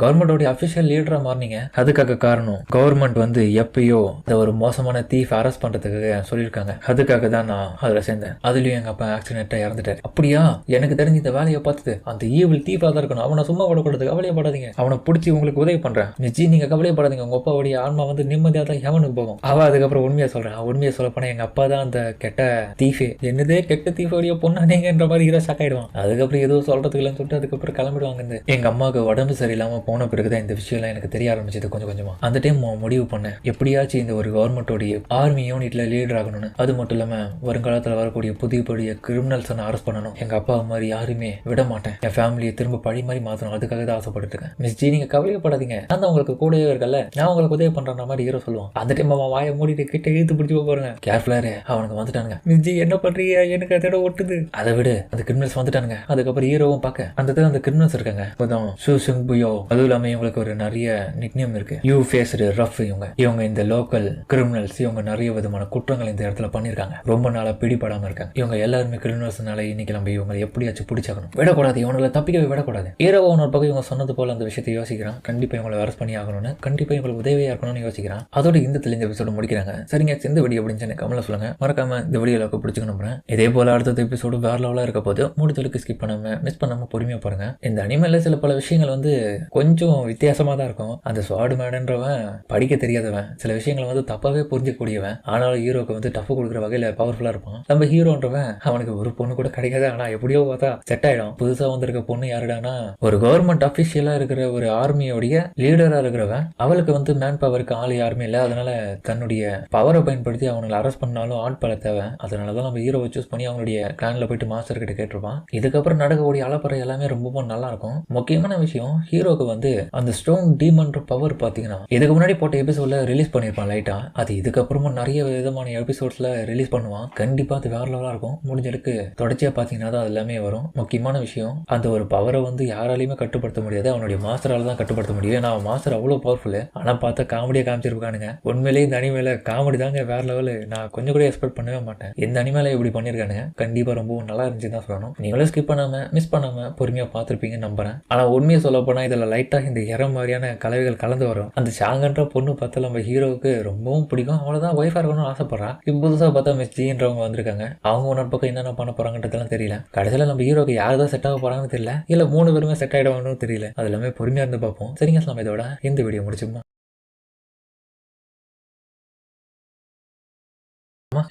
கவர்மெண்டோட அபிஷியல் லீடரா மாறினீங்க? அதுக்காக காரணம் கவர்மெண்ட் வந்து எப்பயோ இந்த ஒரு மோசமான தீஃப் அரெஸ்ட் பண்றதுக்கு சொல்லியிருக்காங்க. அதுக்காக தான் நான் அதுல சேர்ந்தேன். அதுலயும் எங்க அப்பா ஆக்சிடென்ட்டா இறந்துட்டாரு. அப்படியா? எனக்கு தெரிஞ்சு இந்த வேலையை பார்த்துட்டு அந்த ஈவில் தீஃபா தான் இருக்கணும். அவனை சும்மா விடக்கூடாது. கவலையப்படாதீங்க. அவனை பிடிச்சி உங்களுக்கு உதவி பண்றேன். நிஜி நீங்க கவலையப்படாதீங்க. உங்க அப்பாவுடைய ஆன்மா வந்து நிம்மதியா தான் ஹெவனுக்கு போகும். அவ அதுக்கப்புறம் உண்மையா சொல்றேன். உண்மையை சொல்ல போனா எங்க அப்பா தான் அந்த கெட்ட தீஃபே. என்னதே கெட்ட தீஃபோடைய பொண்ணா நீங்கன்ற மாதிரி ஹீரோ ஷாக் ஆயிடுவான். அதுக்கப்புறம் எதுவும் சொல்றதுக்கு இல்லைன்னு சொல்லிட்டு அதுக்கப்புறம் கிளம்பிடுவாங்க. எங்க அம்மாவுக்கு உடம்பு சரியில்லாம போன பிறகுதான் இந்த விஷயம் எல்லாம் எனக்கு தெரிய ஆரம்பிச்சது கொஞ்சம் கொஞ்சமா. அந்த டைம் முடிவு பண்ணேன் எப்படியாச்சும் இந்த ஒரு கவர்மெண்டோடைய ஆர்மி யூனிட்ல லீடர் ஆகணும்னு. அது மட்டும் இல்லாம வருங்காலத்துல வரக்கூடிய புதிய கிரிமினல்ஸ் அரெஸ்ட் பண்ணணும். எங்க அப்பா மாதிரி யாருமே விட மாட்டேன். என் ஃபேமிலியை திரும்ப பழி மாதிரி மாத்தணும். அதுக்காக தான் ஆசைப்பட்டு இருக்கேன். மிஸ் ஜி நீங்க கவலைப்படாதீங்க. நான் உங்களுக்கு கூடவே இருக்கல. நான் உங்களுக்கு உதவி பண்ற மாதிரி ஹீரோ சொல்லுவான். அந்த டைம் அவன் வாயை மூடிட்டு கிட்ட இழுத்து பிடிச்சி போறாங்க. கேர்ஃபுல்லாரு அவனுக்கு வந்துட்டானுங்க. மிஸ் ஜி என்ன பண்றீங்க? எனக்கு அதோட ஒட்டுது. அதை விட அந்த கிரிமினல்ஸ் வந்துட்டானுங்க. அதுக்கப்புறம் ஹீரோவும் பார்க்க அந்த கிரிமினல்ஸ் இருக்காங்க. அதுவும் இல்லாம இவங்களுக்கு ஒரு நிறைய நிக்நேம் இருக்கு. You faced rough. இவங்க இந்த லோக்கல் கிரிமினல்ஸ். இவங்க நிறைய விதமான குற்றங்கள் இந்த இடத்துல பண்ணிருக்காங்க. ரொம்ப நாளா பிடிபடாம இருக்காங்க. இவங்க எல்லாருமே கிரிமினல்ஸ்னால இன்னைக்கு நம்ம இவங்க எப்படியாச்சும் பிடிச்சாகணும். விடக்கூடாது. இவங்களை தப்பிக்கவே விடக்கூடாது. ஹீரோ ஒரு பக்கம் இவங்க சொன்னது போல அந்த விஷயத்தை யோசிக்கிறான். கண்டிப்பா இவங்களை அரெஸ்ட் பண்ணி ஆகணும்னு, கண்டிப்பா இவங்களுக்கு உதவியா இருக்கணும்னு யோசிக்கிறான். அதோட இந்த எபிசோடு முடிக்கிறாங்க. சரிங்க, இந்த வீடியோ அப்படின்னு கமெண்ட்ல சொல்லுங்க. மறக்காம இந்த வீடியோல பிடிச்சிக்கணும். இதே போல அடுத்த எபிசோடு வேற லெவலா இருக்க போது முடிச்சலுக்கு ஸ்கிப் பண்ணாம மிஸ் பண்ணாம பொறுமையா பாருங்க. இந்த அனிமேல சில பல விஷயங்கள் வந்து கொஞ்சம் வித்தியாசமா தான் இருக்கும். அந்த ஸ்வார்டு மேடன்றவன் படிக்க தெரியாதவன், சில விஷயங்களை வந்து தப்பாவே புரிஞ்சக்கூடியவன். ஆனாலும் ஹீரோக்கு வந்து டஃப் கொடுக்குற வகையில பவர்ஃபுல்லா இருப்பான். நம்ம ஹீரோன்றவன் அவனுக்கு ஒரு பொண்ணு கூட கிடைக்காது. ஆனா எப்படியோ பார்த்தா செட் ஆயிடும். புதுசா வந்திருக்க பொண்ணு யாருடானா ஒரு கவர்மெண்ட் அபிஷியலா இருக்கிற ஒரு ஆர்மியோடைய லீடரா இருக்கிறவன். அவளுக்கு வந்து மேன் பவருக்கு ஆள் யாருமே இல்லை. அதனால தன்னுடைய பவரை பயன்படுத்தி அவங்களை அரெஸ்ட் பண்ணாலும் ஆட்பல தேவை. அதனாலதான் நம்ம ஹீரோவை சூஸ் பண்ணி அவனுடைய கிளான்ல போயிட்டு மாஸ்டர் கிட்ட கேட்டிருப்பான். இதுக்கப்புறம் நடக்கக்கூடிய அலப்பறை எல்லாமே ரொம்ப நல்லா இருக்கும். முக்கியமான விஷயம் ஹீரோக்கு வந்து அந்த ஸ்டோன் டீமன்ற பவர் பாத்தீங்கன்னா இதுக்கு முன்னாடி போட்ட எபிசோட்ல ரிலீஸ் பண்ணிருப்பான் லைட்டா. அது இதுக்கப்புறமும் நிறைய விதமான எபிசோட்ஸ்ல ரிலீஸ் பண்ணுவான். கண்டிப்பா அது வேற லெவலா இருக்கும். முடிஞ்சதுக்கு தொடர்ச்சியா பாத்தீங்கன்னா தான் அது எல்லாமே வரும். முக்கியமான விஷயம் அந்த ஒரு பவரை வந்து யாராலையுமே கட்டுப்படுத்த முடியாது. அவனுடைய மாஸ்டரால தான் கட்டுப்படுத்த முடியும். ஏன்னா அவன் மாஸ்டர் அவ்வளவு பவர்ஃபுல். ஆனா பார்த்தா காமெடியா காமிச்சிருக்கானுங்க. உண்மையிலேயே இந்த அனிமேல காமெடி தாங்க வேற லெவலு. நான் கொஞ்சம் கூட எக்ஸ்பெக்ட் பண்ணவே மாட்டேன். இந்த அனிமேல இப்படி பண்ணிருக்கானுங்க. கண்டிப்பா ரொம்ப நல்லா இருந்துச்சு தான் சொல்லணும். நீங்களும் ஸ்கிப் பண்ணாம மிஸ் பண்ணாம பொறுமையா பார்த்துருப்பீங்கன்னு நம்புறேன். ஆனா உண்மையை சொல்ல போனா இதுல லைட்டா இந்த மாதிரியான கலவைகள் கலந்து வரும். அந்த சாங்கன்ற பொண்ணு பார்த்தா நம்ம ஹீரோவுக்கு ரொம்பவும் பிடிக்கும். அவ்வளவுதான் ஒய்ஃபா இருக்கணும்னு ஆசைப்படுறா. இப்போ புதுசா பார்த்தா மிஸ் ஜின்றவங்க வந்திருக்காங்க. அவங்க ஒன்னொரு பக்கம் என்னென்ன பண்ண போறாங்கன்றதெல்லாம் தெரியல. கடைசியில நம்ம ஹீரோக்கு யாருதான் செட் ஆக போறாங்கன்னு தெரியல. இல்ல 3 பேருமே செட் ஆயிடுவாங்கன்னு தெரியல. அது எல்லாமே பொறுமையா இருந்து பார்ப்போம். சரிங்க, நம்ம இதோட இந்த வீடியோ முடிச்சுமா.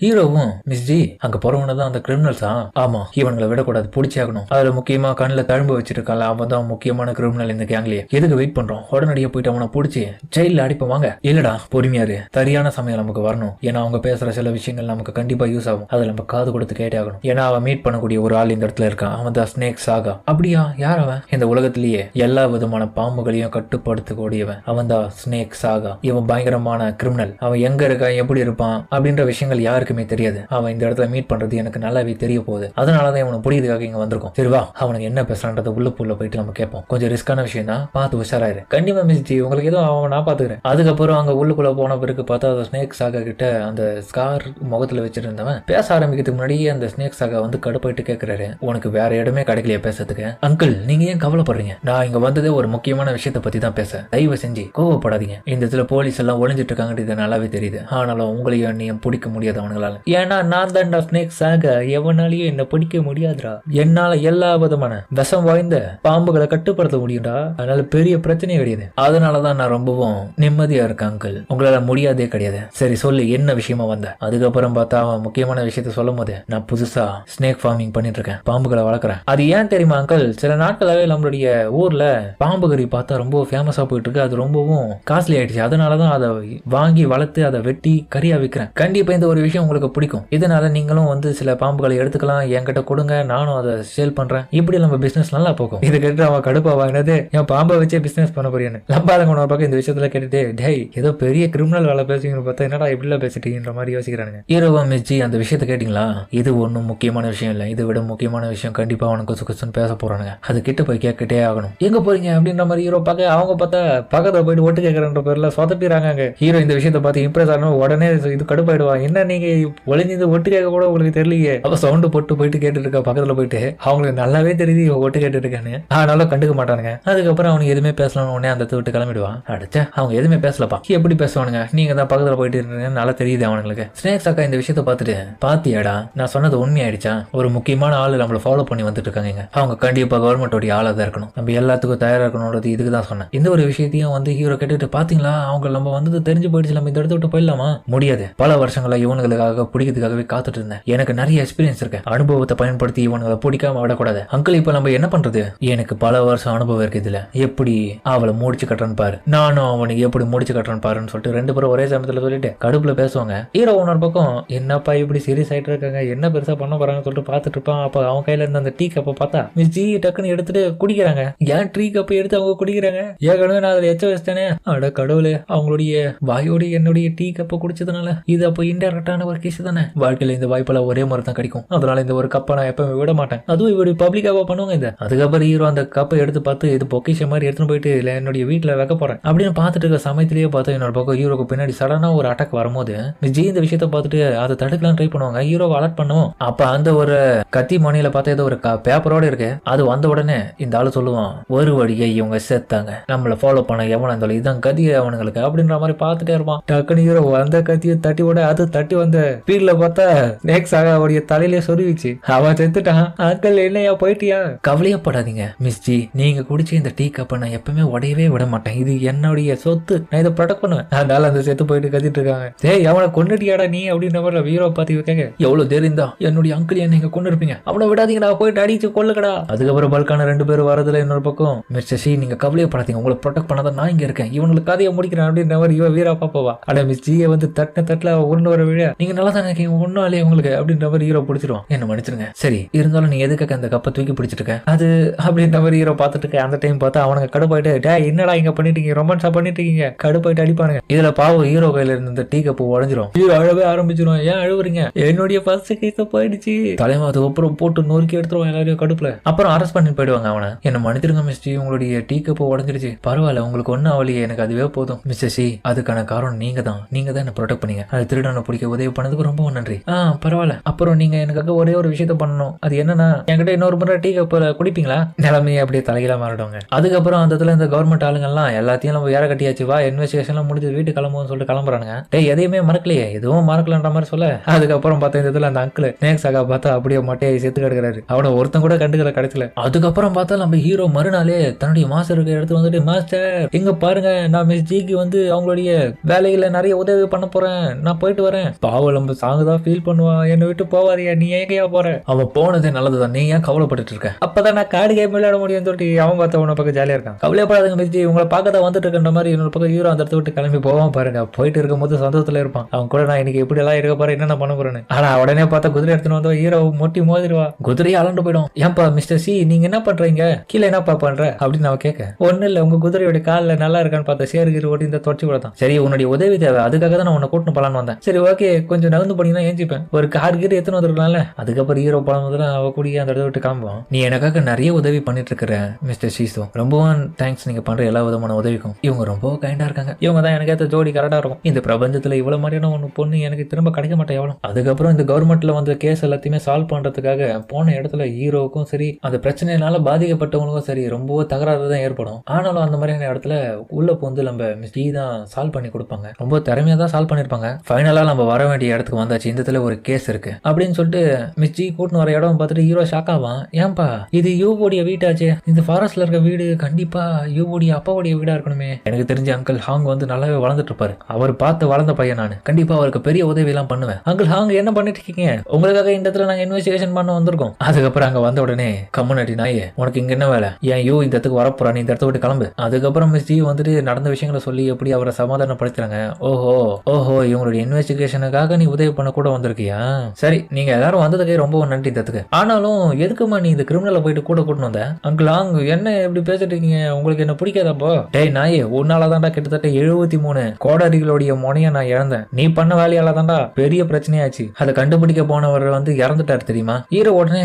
ஹீரோவும் மிஸ் ஜி அங்க போறவனதான் அந்த கிரிமினல்ஸா? ஆமா, இவங்களை விடக்கூடாது, பிடிச்சாகணும். அதுல முக்கியமா கண்ணுல தழும்பு வச்சிருக்கால அவன் தான் முக்கியமான கிரிமினல் இந்த கேங்லயே. எதுக்கு வெயிட் பண்றோம்? உடனடியா போயிட்டு அவனை பிடிச்சி ஜெயில அடிப்பவாங்க. இல்லடா பொறுமையாரு, சரியான சமயம் நமக்கு வரணும். ஏன்னா அவங்க பேசுற சில விஷயங்கள் நமக்கு கண்டிப்பா யூஸ் ஆகும். அதுல நம்ம காது கொடுத்து கேட்டே ஆகணும். ஏன்னா அவன் மீட் பண்ணக்கூடிய ஒரு ஆள் இந்த இடத்துல இருக்கான். அவன் தான் ஸ்னேக் சாகா. அப்படியா? யார் அவன்? இந்த உலகத்திலேயே எல்லா விதமான பாம்புகளையும் கட்டுப்படுத்தக்கூடியவன் அவன் தான் ஸ்னேக் சாகா. இவன் பயங்கரமான கிரிமினல். அவன் எங்க இருக்கான், எப்படி இருப்பான் அப்படின்ற விஷயங்கள் யாருக்குமே தெரியாது. அவன் இந்த இடத்துல மீட் பண்றது எனக்கு நல்லாவே தெரிய போகுது. அதனாலதான் இவனை புரியுதுக்காக இங்க வந்திருக்கோம். சரிவா, அவனுக்கு என்ன பேசுறான்றத உள்ள போயிட்டு நம்ம கேட்போம். கொஞ்சம் ரிஸ்கான விஷயம் தான், பார்த்து உஷாராயிரு. கண்டிப்பா மிஸ் ஜி, உங்களுக்கு ஏதோ அவன் நான் பாத்துக்கிறேன். அதுக்கப்புறம் அங்க உள்ளுக்குள்ள போன பிறகு பார்த்தா அந்த ஸ்னேக் சாகா கிட்ட அந்த ஸ்கார் முகத்துல வச்சிருந்தவன் பேச ஆரம்பிக்கிறதுக்கு முன்னாடியே அந்த ஸ்னேக் சாகா வந்து கடுப்பாயிட்டு கேட்கிறாரு, உனக்கு வேற இடமே கிடைக்கலையா பேசுறதுக்கு? அங்கிள், நீங்க ஏன் கவலைப்படுறீங்க? நான் இங்க வந்ததே ஒரு முக்கியமான விஷயத்தை பத்தி தான் பேச. தயவு செஞ்சு கோவப்படாதீங்க. இந்த இடத்துல போலீஸ் எல்லாம் ஒளிஞ்சிட்டு இருக்காங்க, நல்லாவே தெரியுது. ஆனாலும் உங்களையும் என்னையும் பிடிக்க முடியாது அவனுங்களால. ஏன்னா நான் தான்டா ஸ்னேக் சாகா. எவனாலையும் என்ன பிடிக்க முடியாதுடா. என்னால எல்லா விதமான விஷம் வாய்ந்த பாம்புகளை கட்டுப்படுத்த முடியும்டா. அதனால பெரிய பிரச்சனையே கிடையாது. அதனாலதான் நான் ரொம்பவும் நிம்மதியா இருக்கேன் அங்கிள். உங்களால முடியாதே கிடையாது. சரி சொல்லு, என்ன விஷயமா வந்த? அதுக்கப்புறம் பார்த்தா அவன் முக்கியமான விஷயத்த சொல்லும் போது, நான் புதுசா ஸ்னேக் ஃபார்மிங் பண்ணிட்டு இருக்கேன், பாம்புகளை வளர்க்குறேன். அது ஏன் தெரியுமா அங்கிள்? சில நாட்களாவே நம்மளுடைய ஊர்ல பாம்பு கறி பார்த்தா ரொம்ப ஃபேமஸா போயிட்டு இருக்கு. அது ரொம்பவும் காஸ்ட்லி ஆயிடுச்சு. அதனாலதான் அதை வாங்கி வளர்த்து அதை வெட்டி கறியா விற்கிறேன். கண்டிப்பா இந்த ஒரு விஷயம் உங்களுக்கு பிடிக்கும், இதனால நீங்களும் வந்து சில பாம்புகளை எடுத்துக்கலாம், என்கிட்ட கொடுங்க, நானும் அதை சேல் பண்றேன், இப்படி நம்ம பிசினஸ் நல்லா போகும். இது கேட்டு அவன் கடுப்பா வாங்கினது, என் பாம்பை வச்சே பிசினஸ் பண்ண போறியான்னு. லம்பாதங்க ஒரு பக்கம் இந்த விஷயத்துல கேட்டுட்டு, டேய் ஏதோ பெரிய கிரிமினல் வேலை பேசுவீங்கன்னு பார்த்தா என்னடா இப்படிலாம் பேசிட்டீங்கன்ற மாதிரி யோசிக்கிறானுங்க. ஹீரோவா மிஸ்ஜி அந்த விஷயத்த கேட்டீங்களா, இது ஒன்றும் முக்கியமான விஷயம் இல்லை, இதை விட முக்கியமான விஷயம் கண்டிப்பா அவனுக்கு கொசு கொசுன்னு பேச போறானுங்க, அது கிட்ட போய் கேட்கிட்டே ஆகணும். எங்க போறீங்க அப்படின்ற மாதிரி ஹீரோ பார்க்க அவங்க பார்த்தா பக்கத்துல போயிட்டு ஒட்டு கேட்கறன்ற பேர்ல சொதப்பிடுறாங்க. ஹீரோ இந்த விஷயத்த பார்த்து இம்ப்ரெஸ் ஆகணும், உடனே இது கடுப்பாயிடுவான், என்ன நீங்க ஒளிஞ்சு ஒட்டு கேட்க கூட உங்களுக்கு தெரியலையே. அப்ப சவுண்டு போட்டு போயிட்டு கேட்டு இருக்க பக்கத்துல போயிட்டு அவங்களுக்கு நல்லாவே தெரியுது ஒட்டு கேட்டு இருக்கான்னு, ஆனாலும் கண்டுக்க மாட்டானுங்க. அதுக்கப்புறம் அவனுக்கு எதுவுமே பேசலாம், உடனே அந்த விட்டு கிளம்பிடுவான். அடுத்த அவங்க எதுவுமே பேசலப்பா, எப்படி பேசுவானுங்க, நீங்க தான் பக்கத்துல போயிட்டு இருக்கீங்க, நல்லா தெரியுது அவனுங்களுக்கு. ஸ்னேக்ஸ் அக்கா இந்த விஷயத்த பார்த்துட்டு, பாத்தியாடா நான் சொன்னது உண்மையாயிடுச்சா, ஒரு முக்கியமான ஆளு நம்மள ஃபாலோ பண்ணி வந்துட்டு இருக்காங்க, அவங்க கண்டிப்பா கவர்மெண்டோட ஆளா தான் இருக்கணும், நம்ம எல்லாத்துக்கும் தயாரா இருக்கணும்ன்றது இதுக்கு தான் சொன்னேன். இந்த ஒரு விஷயத்தையும் வந்து ஹீரோ கேட்டுட்டு, பாத்தீங்களா அவங்க நம்ம வந்தது தெரிஞ்சு போயிடுச்சு, நம்ம இந்த இடத்த விட்டு போயிடலாமா, முடியாது, பல வருஷங்களா இவனுங்களுக்காக பிடிக்கிறதுக்காகவே காத்துட்டு இருந்தேன், எனக்கு நிறைய எக்ஸ்பீரியன்ஸ் இருக்கு, அனுபவத்தை பயன்படுத்தி இவனுங்களை பிடிக்காம விடக்கூடாது. அங்கிள் இப்ப நம்ம என்ன பண்றது, எனக்கு பல வருஷம் அனுபவம் இருக்கு, இதுல எப்படி அவளை முடிச்சு கட்டுறன்னு பாரு, நானும் அவனுக்கு எப்படி முடிச்சு கட்டுறன்னு பாருன்னு சொல்லிட்டு ரெண்டு பேரும் ஒரே சமயத்துல சொல்லிட்டு கடுப்புல பேசுவாங்க. ஹீரோ இன்னொரு பக்கம் என்னப்பா இப்படி சீரியஸ் ஆயிட்டு இருக்காங்க, என்ன பெருசா பண்ண போறாங்கன்னு சொல்லிட்டு பாத்துட்டு இருப்பான். அப்ப அவன் கையில இருந்த அந்த டீ கப்பை பார்த்தா மிஸ் ஜி டக்குன்னு எடுத்துட்டு குடிக்கிறாங்க. ஏன் டீ கப்பை எடுத்து அவங்க குடிக்கிறாங்க, ஏற்கனவே நான் அதுல எச்ச வச்சிட்டேனே, அட கடவுளே, அவங்களுடைய வாயோட என்னுடைய டீ கப்பை குடிச்சதுனால இது அப்போ இன்டெரக்டான ஒரு கேஸ் தானே, வாழ்க்கையில இந்த வாய்ப்பெல்லாம் ஒரே மாதிரி தான் கிடைக்கும், அதனால இந்த ஒரு கப்பை நான் எப்பவுமே விட மாட்டேன், அதுவும் இப்படி பப்ளிக்காவா பண்ணுவாங்க இதை. அதுக்கப்புறம் ஹீரோ அந்த கப்பை எடுத்து பார்த்து இது பொக்கிஷம் மாதிரி எடுத்துன்னு போயிட்டு இல்ல என்னுடைய வீட்டுல வைக்க போறேன் அப்படின்னு பார்த்துட்டு இருக்க சமயத்திலேயே பார்த்து என்னோட பக்கம் ஹீரோக்கு பின்னாடி சடனா ஒரு அட்டாக் வரும்போது விஜய் இந்த விஷயத்த பார்த்துட்டு அதை தடுக்கலாம் ட்ரை பண்ணுவாங்க, ஹீரோவை அலர்ட் பண்ணுவோம். அப்ப அந்த ஒரு கத்தி மணியில பார்த்தா ஏதோ ஒரு பேப்பரோட இருக்கு, அது வந்த உடனே இந்த ஆளு சொல்லுவான், ஒரு வழியை இவங்க செத்தாங்க, நம்மள ஃபாலோ பண்ண எவனா இருந்தாலும் இதுதான் கதி அவனுங்களுக்கு அப்படின்ற மாதிரி பார்த்துட்டே இருப்பான். டக்குனு ஹீரோ அந்த கத்தியை தட்டி விட அது தட்டி வந்த ஸ்பீட்ல பார்த்தா நெக்ஸ்ட் ஆக அவருடைய தலையிலே சொருவிச்சு, அவன் செத்துட்டான். அங்கிள் என்னையா போயிட்டியா, கவலையப்படாதீங்க மிஸ் ஜி, நீங்க குடிச்ச இந்த டீ கப்பை நான் எப்பவுமே உடையவே விட மாட்டேன், இது என்னுடைய சொத்து, நான் இதை ப்ரொடெக்ட் பண்ணுவேன். அதனால அந்த செத்து போயிட்டு கத்திட்டு இருக்காங்க. ஏய் அவனை கொண்டுட்டியாடா நீ அப்படின்ற மாதிரி ஹீரோ பார்த்து கேட்க, எவ்வளவு தெரிந்தா என்னுடைய அங்கிள் என்ன நீங்க கொண்டு இருப்பீங்க, அவனை விடாதீங்கடா, போயிட்டு அடிச்சு கொள்ளுக்கடா. அதுக்கப்புறம் பல்கான ரெண்டு பேரும் வரதுல இன்னொரு பக்கம் மிஸ்டர் சி நீங்க கவலையப்படாதீங்க, உங்களை ப்ரொடெக்ட் பண்ணாதான் நான் இங்க இருக்கேன், இவங்களுக்கு கதையை முடிக்கிறேன் அப்படின்ற மாதிரி இவன் வீரா பாப்பவா. அட மிஸ் ஜியை வந்து தட்டுல உருண்டு வர விழா, நீங்க நல்லா தானே இருக்கீங்க, ஒன்னும் இல்லையே உங்களுக்கு அப்படின்ற மாதிரி ஹீரோ பிடிச்சிருவான். என்ன மன்னிச்சிருங்க, சரி இருந்தாலும் நீ எதுக்காக அந்த கப்பை தூக்கி பிடிச்சிட்டு இருக்க அது அப்படின்ற மாதிரி ஹீரோ பார்த்துட்டு இருக்க. அந்த டைம் பார்த்தா அவனுக்கு கடுப்பாயிட்டு, டே என்னடா இங்க பண்ணிட்டீங்க, ரொமான்ஸா பண்ணிட்டு இருக்கீங்க, கடுப்பாயிட்டு அடிப்பானுங்க. இதுல பாவம் ஹீரோ கையில இருந்த இந்த டீ கப்பு உடஞ்சிரும், ஹீரோ அழவே ஆரம்பிச்சிடும். ஏன் அழுவுறீங்க, என்னுடைய ஃபர்ஸ்ட் கேஸ் போயிடுச்சு தலைமா, அதுக்கப்புறம் போட்டு நொறுக்கி எடுத்துருவான் எல்லாரையும் கடுப்புல. அப்புறம் அரெஸ்ட் பண்ணி போயிடுவாங்க அவனை. என்ன மன்னிச்சிருங்க மிஸ்டி, உங்களுடைய டீ கப்பு உடஞ்சிருச்சு, பரவாயில்ல உங்களுக்கு ஒன்னும் அவளியே, எனக்கு அதுவே போதும். மிஸ்டர் சி அதுக்கான காரணம் நீங்க தான் என்ன ப்ரொடெக்ட் பண்ணீங்க, அது திருடனை பிடிக்க உதவி பண்ணதுக்கு ரொம்ப நன்றி. பரவாயில்ல, அப்புறம் நீங்க எனக்காக ஒரே ஒரு விஷயத்த பண்ணணும், அது என்னன்னா என்கிட்ட இன்னொரு முறை டீ கப்பை குடிப்பீங்களா, நிலைமையை அப்படியே தலையில மாறிடுவாங்க. அதுக்கப்புறம் அந்த இடத்துல இந்த கவர்மெண்ட் ஆளுங்கெல்லாம் எல்லாத்தையும் நம்ம வேற கட்டியாச்சு, வா இன்வெஸ்டிகேஷன் முடிஞ்சு வீட்டு கிளம்புன்னு சொல்லிட்டு கிளம்புறாங்க. டேய் எதையுமே மறக்கலையே, எதுவும் மறக்கலன்ற மாதிரி சொல்ல. அதுக்கப்புறம் பார்த்தா இந்த இடத்துல அந்த அங்கிள் நேக் சாகா பார்த்தா அப்படியே மட்டையை செத்து கிடக்குறாரு, அவனை ஒருத்தன் கூட கண்டுக்கல கடைசியில. அதுக்கப்புறம் பார்த்தா நம்ம ஹீரோ மறுநாளே தன்னுடைய மாஸ்டருக்கு எடுத்து வந்துட்டு, மாஸ்டர் எங்க பாருங்க, நான் மிஸ் ஜிக்கு வந்து அவங்களுடைய வேலையில நிறைய உதவி பண்ண போறேன், நான் போயிட்டு வரேன். பாவம் நம்ம சாங்குதான் ஃபீல் பண்ணுவான், என்னை விட்டு போவாதியா, நீ எங்கேயா போற, அவன் போனதே நல்லதுதான், நீ ஏன் கவலைப்பட்டு இருக்க, அப்பதான் நான் கார்டு கேம் விளையாட முடியும்னு சொல்லிட்டு அவன் பார்த்த உன பக்கம் ஜாலியா இருக்கான். கவலைப்படாதுங்க மிஸ் ஜி, உங்களை பார்க்க தான் வந்துட்டு இருக்கின்ற மாதிரி இன்னொரு பக்கம் ஹீரோ அந்த இடத்த விட்டு கிளம்பி போவான். பாருங்க போயிட்டு இருக்கும் போது சந்தோஷத்துல இருப்பான், அவன் கூட நான் இன்னைக்கு எப்படி எல்லாம் இருக்க போறேன், என்னென்ன பண்ண போறேன்னு. ஆனா உடனே பார்த்தா குதிரை எடுத்துன்னு வந்தோம், ஹீரோ மொட்டி மோதிடுவா, குதிரையை அலண்டு போயிடும். ஏன்பா மிஸ்டர் சி நீங்க என்ன பண்றீங்க, கீழே என்னப்பா பண்ற அப்படின்னு அவன் கேட்க, ஒண்ணு இல்ல உங்க குதிரையோட காலில் நல்லா இருக்கான்னு பார்த்தா சேருகிற ஓட்டி இந்த தொடச்சி விடத்தான். சரி உன்னுடைய உதவி தேவை, அதுக்காக தான் நான் உன்னை கூட்டின்னு போலான்னு வந்தேன். சரி ஓகே கொஞ்சம் நகர்ந்து போனீங்கன்னா ஏஞ்சிப்பேன், ஒரு கார் கீர் எத்தனை வந்துருக்கலாம்ல. அதுக்கப்புறம் ஹீரோ படம் முதல்ல அவ கூடிய அந்த இடத்த விட்டு காம்புவான். நீ எனக்காக நிறைய உதவி பண்ணிட்டு இருக்கிற மிஸ்டர் சீசோ, ரொம்பவும் தேங்க்ஸ், நீங்க பண்ற எல்லா விதமான உதவிக்கும். இவங்க ரொம்ப கைண்டா இருக்காங்க, இவங்க தான் எனக்கு ஏற்ற ஜோடி கரெக்டா இருக்கும், இந்த பிரபஞ்சத்துல இவ்வளவு மாதிரியான ஒன்று பொண்ணு எனக்கு திரும்ப கிடைக்க மாட்டேன் எவ்வளவு. அதுக்கப்புறம் இந்த கவர்மெண்ட்ல வந்த கேஸ் எல்லாத்தையுமே சால்வ் பண்றதுக்காக போன இடத்துல ஹீரோவுக்கும் சரி அந்த பிரச்சனையினால பாதிக்கப்பட்டவங்களுக்கும் சரி ரொம்ப தகராறு தான் ஏற்படும். ஆனாலும் அந்த மாதிரியான இடத்துல உள்ள போந்து நம்ம மிஸ் ஜி தான் சால்வ் பண்ணி கொடுப்பாங்க, ரொம்ப திறமையா தான் சால்வ் பண்ணிருப்பாங்க. ஃபைனலா நம்ம வர வேண்டிய இடத்துக்கு வந்தாச்சு, இந்த இடத்துல ஒரு கேஸ் இருக்கு அப்படின்னு சொல்லிட்டு மிஸ் ஜி கூட்டின்னு வர இடம் பார்த்துட்டு ஹீரோ ஷாக் ஆவான். ஏன்பா இது யூவோடைய வீட்டாச்சு, இந்த ஃபாரஸ்ட்ல இருக்க வீடு கண்டிப்பா யூவோடைய அப்பாவுடைய வீடா இருக்கணுமே. எனக்கு தெரிஞ்ச அங்கிள் ஹாங் வந்து நல்லாவே வளர்ந்துட்டு இருப்பாரு, அவர் பார்த்து வளர்ந்த பையன் நான், கண்டிப்பா அவருக்கு பெரிய உதவி எல்லாம் பண்ணுவேன். அங்கிள் ஹாங் என்ன பண்ணிட்டு இருக்கீங்க, உங்களுக்காக இந்த இடத்துல நாங்க இன்வெஸ்டிகேஷன் பண்ண வந்திருக்கோம். அதுக்கப்புறம் அங்க வந்த உடனே கம்முனாட்டி நாயே உனக்கு இங்க என்ன வேலை, ஏன் யூ இந்த இடத்துக்கு வரப்போறா, நீ இந்த இடத்த விட்டு கிளம்பு. அதுக்கப்புறம் மிஸ் ஜி வந்துட்டு நடந்த விஷயங்களை சொல்லி எப்படி அவரை சமாதானப்படுத்துறாங்க. ஓஹோ ஓஹோ இவங்களுடைய இன்வெஸ்டிகேஷனுக்காக எனக்காக நீ உதவி பண்ண கூட வந்திருக்கியா? சரி, நீங்க எல்லாரும் வந்ததுக்கே ரொம்ப நன்றி தத்துக்கு. ஆனாலும் எதுக்குமா நீ இந்த கிரிமினலை போயிட்டு கூட கூட்டு வந்த? அங்கிள் என்ன எப்படி பேசிட்டு இருக்கீங்க? உங்களுக்கு என்ன பிடிக்காதப்போ? டேய் நாயே, உன்னாலதான்டா கிட்டத்தட்ட 73 கோடாரிகளுடைய முனைய நான் இழந்தேன். நீ பண்ண வேலையால தான்டா பெரிய பிரச்சனையாச்சு. அதை கண்டுபிடிக்க போனவர் வந்து இறந்துட்டாரு தெரியுமா? ஹீரோ உடனே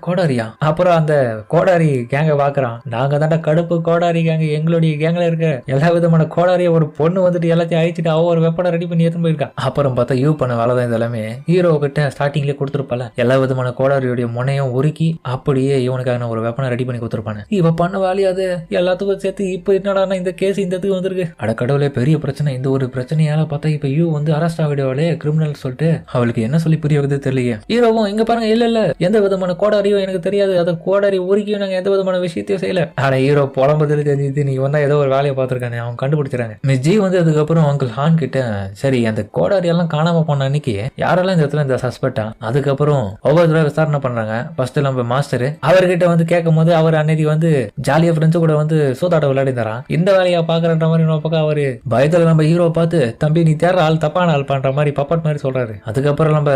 கோடாரியா? அப்புறம் அந்த கோடாரி கேங்க பாக்குறான். நாங்க தான்டா கடுப்பு கோடாரி கேங்க. எங்களுடைய கேங்ல இருக்க எல்லா விதமான கோடாரிய ஒரு பொண்ணு வந்துட்டு எல்லாத்தையும் அழிச்சிட்டு அவ ஒரு வெப்பனை ரெடி பண்ணி எடுத்து போயிருக்கா. அப்புறம் பார்த்தா யூ பண்ண வேலை தான் இதெல்லாமே. ஹீரோ கிட்ட ஸ்டார்டிங்லேயே கொடுத்துருப்பால எல்லா விதமான கோடாரியுடைய முனையும் உருக்கி அப்படியே இவனுக்கான ஒரு வெப்பனை ரெடி பண்ணி கொடுத்துருப்பானு. இவ பண்ண வேலையாது எல்லாத்துக்கும் சேர்த்து இப்ப என்னடா இந்த கேஸ் இந்த வந்திருக்கு. அட கடவுளே, பெரிய பிரச்சனை. இந்த ஒரு பிரச்சனையால பார்த்தா இப்ப யூ வந்து அரெஸ்ட் ஆகிடுவாளே கிரிமினல் சொல்லிட்டு அவளுக்கு என்ன சொல்லி புரிய வைக்கிறது தெரியலையே. ஹீரோவும் இங்க பாருங்க, இல்ல எந்த விதமான கோடாரியோ எனக்கு தெரியாது, அதை கோடாரி உருக்கியும் நாங்க எந்த விதமான விஷயத்தையும் செய்யல. ஆனா ஹீரோ புலம்புதல் தெரிஞ்சு நீ வந்தா ஏதோ ஒரு வேலையை பார்த்திருக்கானே அவன் கண்டுபிடிச்சாங்க. மிஸ் ஜி வந்து அதுக்கப்புறம் அங்கிள் ஹான் கிட்ட சரி அந்த கோடாரி எல்லாம் காணாம போன அன்னைக்கு யாரெல்லாம் இந்த இடத்துல இந்த சஸ்பெக்டா, அதுக்கப்புறம் ஒவ்வொரு தடவை விசாரணை பண்றாங்க. ஃபர்ஸ்ட் நம்ம மாஸ்டர் அவர்கிட்ட வந்து கேட்கும் போது அவர் அன்னைக்கு வந்து ஜாலியா ஃப்ரெண்ட்ஸ் கூட வந்து சூதாட்ட விளையாடி தரான். இந்த வேலையா பாக்குறன்ற மாதிரி நம்ம பக்கம் அவரு பயத்துல நம்ம ஹீரோ பார்த்து தம்பி நீ தேர்ற ஆள் தப்பான ஆள் பண்ற மாதிரி பப்பட் மாதிரி சொல்றாரு. அதுக்கப்புறம் நம்ம